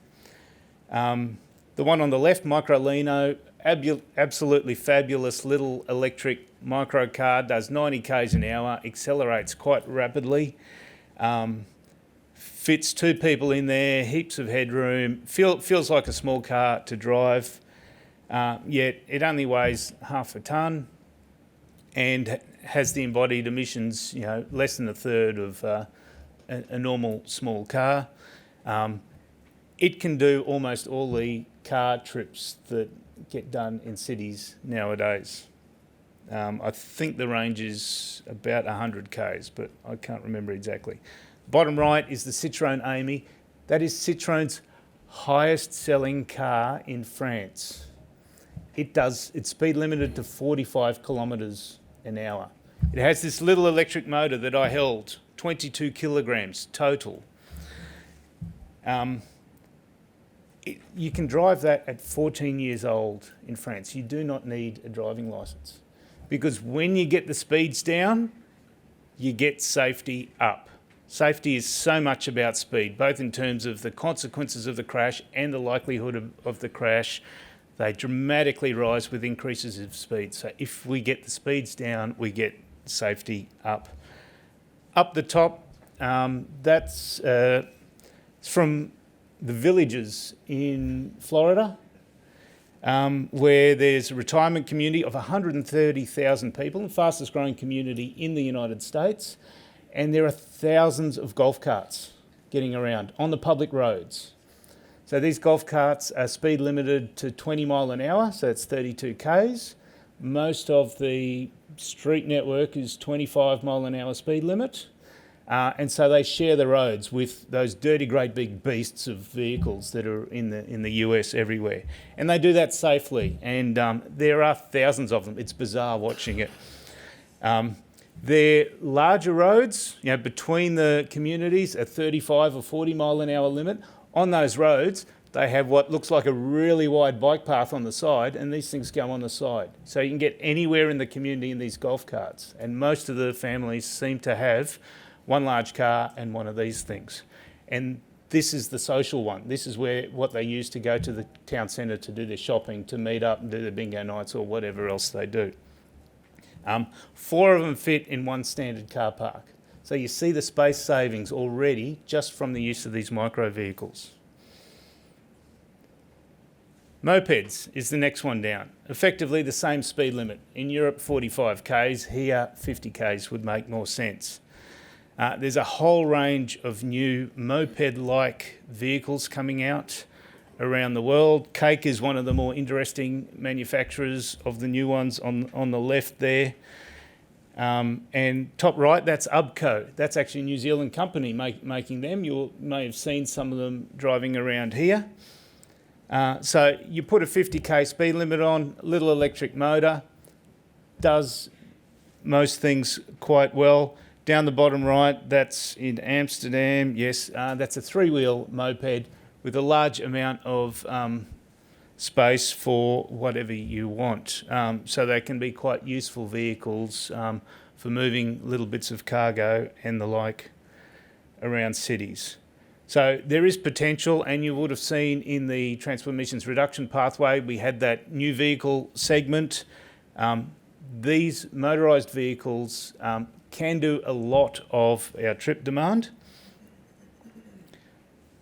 The one on the left, Microlino, absolutely fabulous little electric micro car, does 90 k's an hour, accelerates quite rapidly, fits 2 people in there, heaps of headroom, feels like a small car to drive. Yet it only weighs half a tonne and has the embodied emissions, less than a third of a normal small car. It can do almost all the car trips that get done in cities nowadays. I think the range is about 100 k's, but I can't remember exactly. Bottom right is the Citroën Ami. That is Citroën's highest selling car in France. It's speed limited to 45 kilometres an hour. It has this little electric motor that I held, 22 kilograms total. You can drive that at 14 years old in France. You do not need a driving licence, because when you get the speeds down, you get safety up. Safety is so much about speed, both in terms of the consequences of the crash and the likelihood of the crash. They dramatically rise with increases of speed. So if we get the speeds down, we get safety up. Up the top, that's from the villages in Florida, where there's a retirement community of 130,000 people, the fastest growing community in the United States, and there are thousands of golf carts getting around on the public roads. So these golf carts are speed limited to 20 mile an hour, so it's 32 k's. Most of the street network is 25 mile an hour speed limit. And so they share the roads with those dirty, great big beasts of vehicles that are in the US everywhere. And they do that safely, and there are thousands of them. It's bizarre watching it. They're larger roads, between the communities, a 35 or 40 mile an hour limit. On those roads, they have what looks like a really wide bike path on the side, and these things go on the side. So you can get anywhere in the community in these golf carts. And most of the families seem to have one large car and one of these things. And this is the social one. This is what they use to go to the town centre to do their shopping, to meet up and do their bingo nights or whatever else they do. 4 of them fit in one standard car park. So you see the space savings already just from the use of these micro vehicles. Mopeds is the next one down. Effectively the same speed limit. In Europe, 45 k's. Here, 50 k's would make more sense. There's a whole range of new moped-like vehicles coming out around the world. Cake is one of the more interesting manufacturers of the new ones on the left there. And top right, that's Ubco. That's actually a New Zealand company making them. You may have seen some of them driving around here. So you put a 50k speed limit on, little electric motor, does most things quite well. Down the bottom right, that's in Amsterdam. Yes, that's a 3-wheel moped with a large amount of space for whatever you want. So they can be quite useful vehicles for moving little bits of cargo and the like around cities. So there is potential, and you would have seen in the transport emissions reduction pathway, we had that new vehicle segment. These motorised vehicles can do a lot of our trip demand.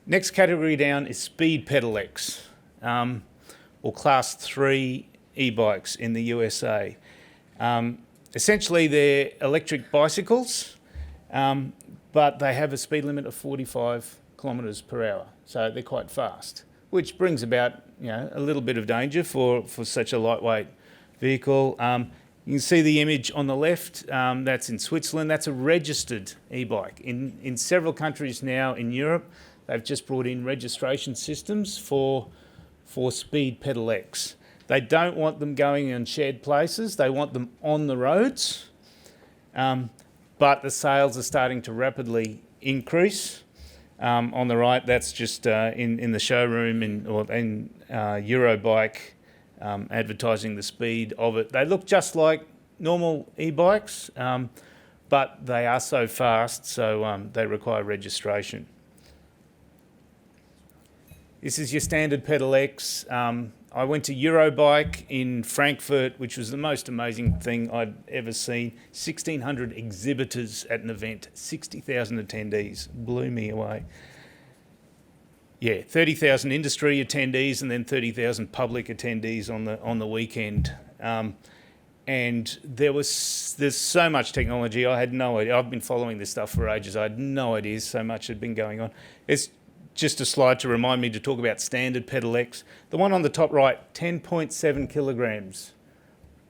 Next category down is speed pedelecs, or class 3 e-bikes in the USA. Essentially they're electric bicycles, but they have a speed limit of 45 kilometres per hour, so they're quite fast. which brings about a little bit of danger for such a lightweight vehicle. You can see the image on the left, that's in Switzerland. That's a registered e-bike. In several countries now in Europe, they've just brought in registration systems for speed pedelecs. They don't want them going in shared places, they want them on the roads, but the sales are starting to rapidly increase. On the right, that's just in the showroom in Eurobike, advertising the speed of it. They look just like normal e-bikes, but they are so fast, so they require registration. This is your standard pedelecs. I went to Eurobike in Frankfurt, which was the most amazing thing I'd ever seen. 1,600 exhibitors at an event, 60,000 attendees. Blew me away. Yeah, 30,000 industry attendees and then 30,000 public attendees on the weekend. And there's so much technology. I had no idea. I've been following this stuff for ages. I had no idea so much had been going on. It's just a slide to remind me to talk about standard pedelecs. The one on the top right, 10.7 kilograms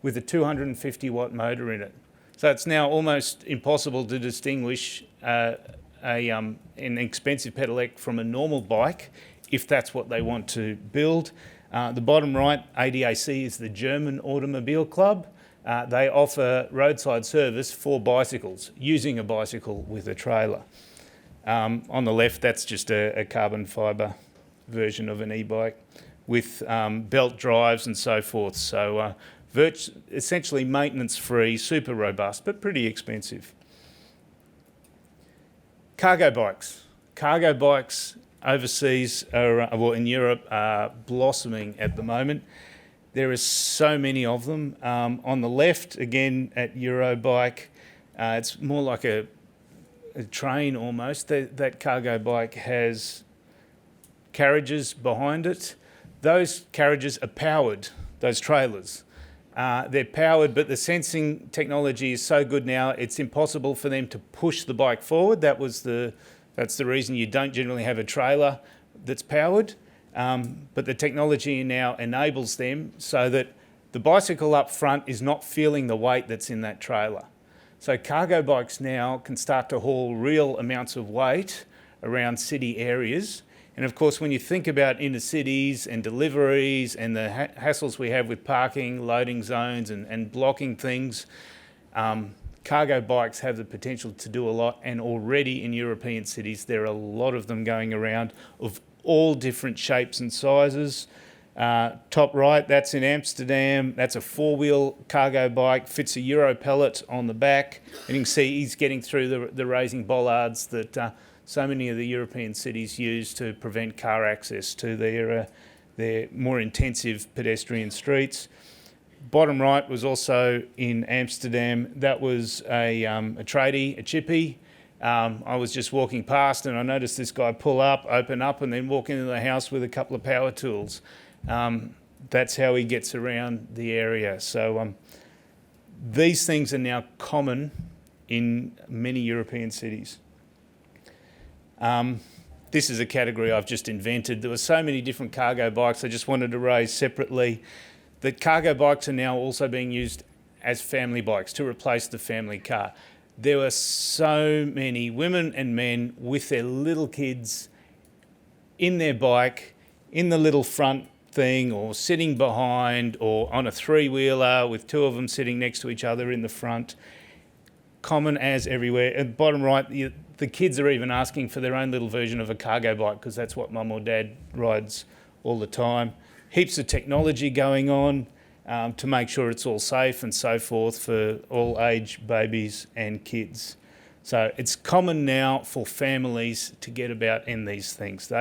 with a 250 watt motor in it. So it's now almost impossible to distinguish an expensive pedelec from a normal bike if that's what they want to build. The bottom right, ADAC, is the German Automobile Club. They offer roadside service for bicycles, using a bicycle with a trailer. On the left, that's just a carbon fibre version of an e-bike with belt drives and so forth. So essentially maintenance-free, super robust, but pretty expensive. Cargo bikes. Cargo bikes overseas, in Europe, are blossoming at the moment. There are so many of them. On the left, again, at Eurobike, it's more like a train almost. That cargo bike has carriages behind it. Those carriages are powered, those trailers. They're powered, but the sensing technology is so good now, it's impossible for them to push the bike forward. That's the reason you don't generally have a trailer that's powered. But the technology now enables them so that the bicycle up front is not feeling the weight that's in that trailer. So cargo bikes now can start to haul real amounts of weight around city areas. And of course, when you think about inner cities and deliveries and the hassles we have with parking, loading zones and blocking things, cargo bikes have the potential to do a lot. And already in European cities, there are a lot of them going around of all different shapes and sizes. Top right, that's in Amsterdam. That's a four-wheel cargo bike, fits a Euro pellet on the back. And you can see he's getting through the raising bollards that so many of the European cities use to prevent car access to their more intensive pedestrian streets. Bottom right was also in Amsterdam. That was a tradie, a chippy. I was just walking past and I noticed this guy pull up, open up, and then walk into the house with a couple of power tools. That's how he gets around the area. So these things are now common in many European cities. This is a category I've just invented. There were so many different cargo bikes I just wanted to raise separately. The cargo bikes are now also being used as family bikes to replace the family car. There were so many women and men with their little kids in their bike, in the little front thing, or sitting behind, or on a three-wheeler with two of them sitting next to each other in the front. Common as everywhere. At the bottom right, the kids are even asking for their own little version of a cargo bike because that's what mum or dad rides all the time. Heaps of technology going on to make sure it's all safe and so forth for all age babies and kids. So it's common now for families to get about in these things.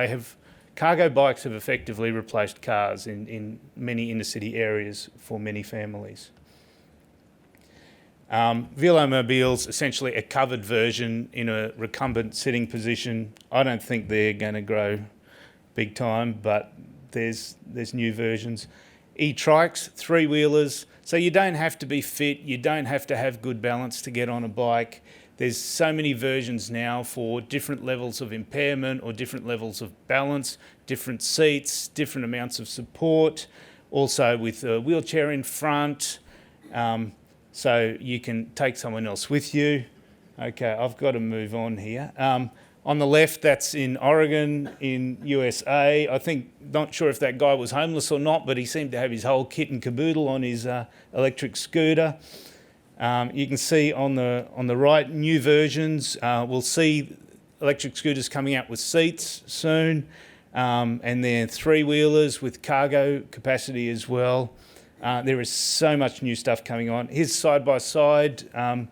Cargo bikes have effectively replaced cars in many inner city areas for many families. Velomobiles, essentially a covered version in a recumbent sitting position. I don't think they're going to grow big time, but there's new versions. E-trikes, three-wheelers. So you don't have to be fit, you don't have to have good balance to get on a bike. There's so many versions now for different levels of impairment or different levels of balance, different seats, different amounts of support, also with a wheelchair in front, so you can take someone else with you. Okay, I've got to move on here. On the left, that's in Oregon in USA. I think, not sure if that guy was homeless or not, but he seemed to have his whole kit and caboodle on his electric scooter. You can see on the right, new versions. We'll see electric scooters coming out with seats soon, and then three-wheelers with cargo capacity as well. There is so much new stuff coming on. Here's side-by-side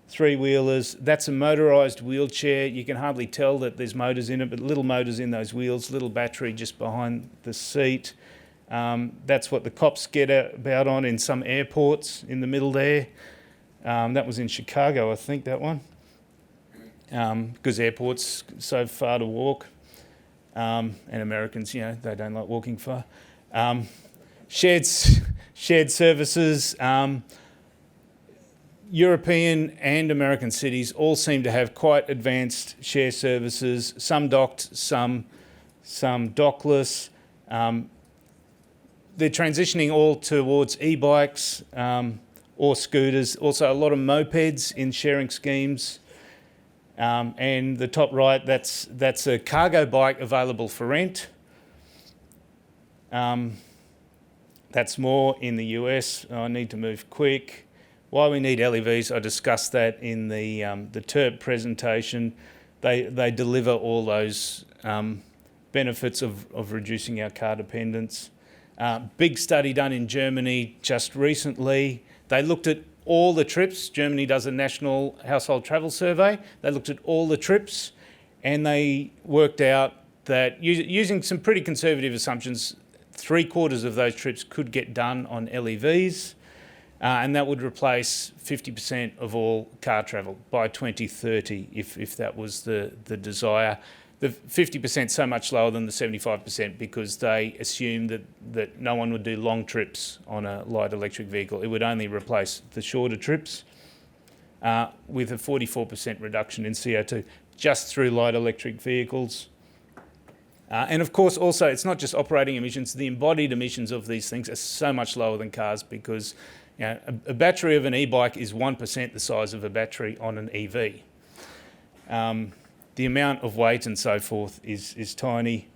three-wheelers. That's a motorised wheelchair. You can hardly tell that there's motors in it, but little motors in those wheels, little battery just behind the seat. That's what the cops get about on in some airports in the middle there. That was in Chicago, I think, that one, because airports so far to walk, and Americans, you know, they don't like walking far. Shared services. European and American cities all seem to have quite advanced share services, some docked, some dockless. They're transitioning all towards e-bikes or scooters, also a lot of mopeds in sharing schemes. And the top right, that's a cargo bike available for rent. That's more in the US. I need to move quick. Why we need LEVs, I discussed that in the TERP presentation. They deliver all those benefits of reducing our car dependence. Big study done in Germany just recently. They looked at all the trips. Germany does a national household travel survey. They looked at all the trips and they worked out that using some pretty conservative assumptions, 3/4 of those trips could get done on LEVs. And that would replace 50% of all car travel by 2030, if that was the desire. The 50% so much lower than the 75% because they assumed that no one would do long trips on a light electric vehicle. It would only replace the shorter trips with a 44% reduction in CO2 just through light electric vehicles. And of course, also, it's not just operating emissions. The embodied emissions of these things are so much lower than cars because you know, a battery of an e-bike is 1% the size of a battery on an EV. The amount of weight and so forth is tiny.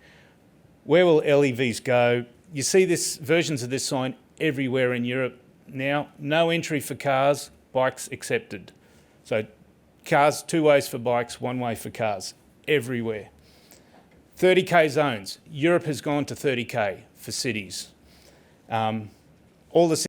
Where will LEVs go? You see versions of this sign everywhere in Europe now. No entry for cars, bikes accepted. So cars, 2 ways for bikes, 1 way for cars, everywhere. 30k zones. Europe has gone to 30k for cities. All the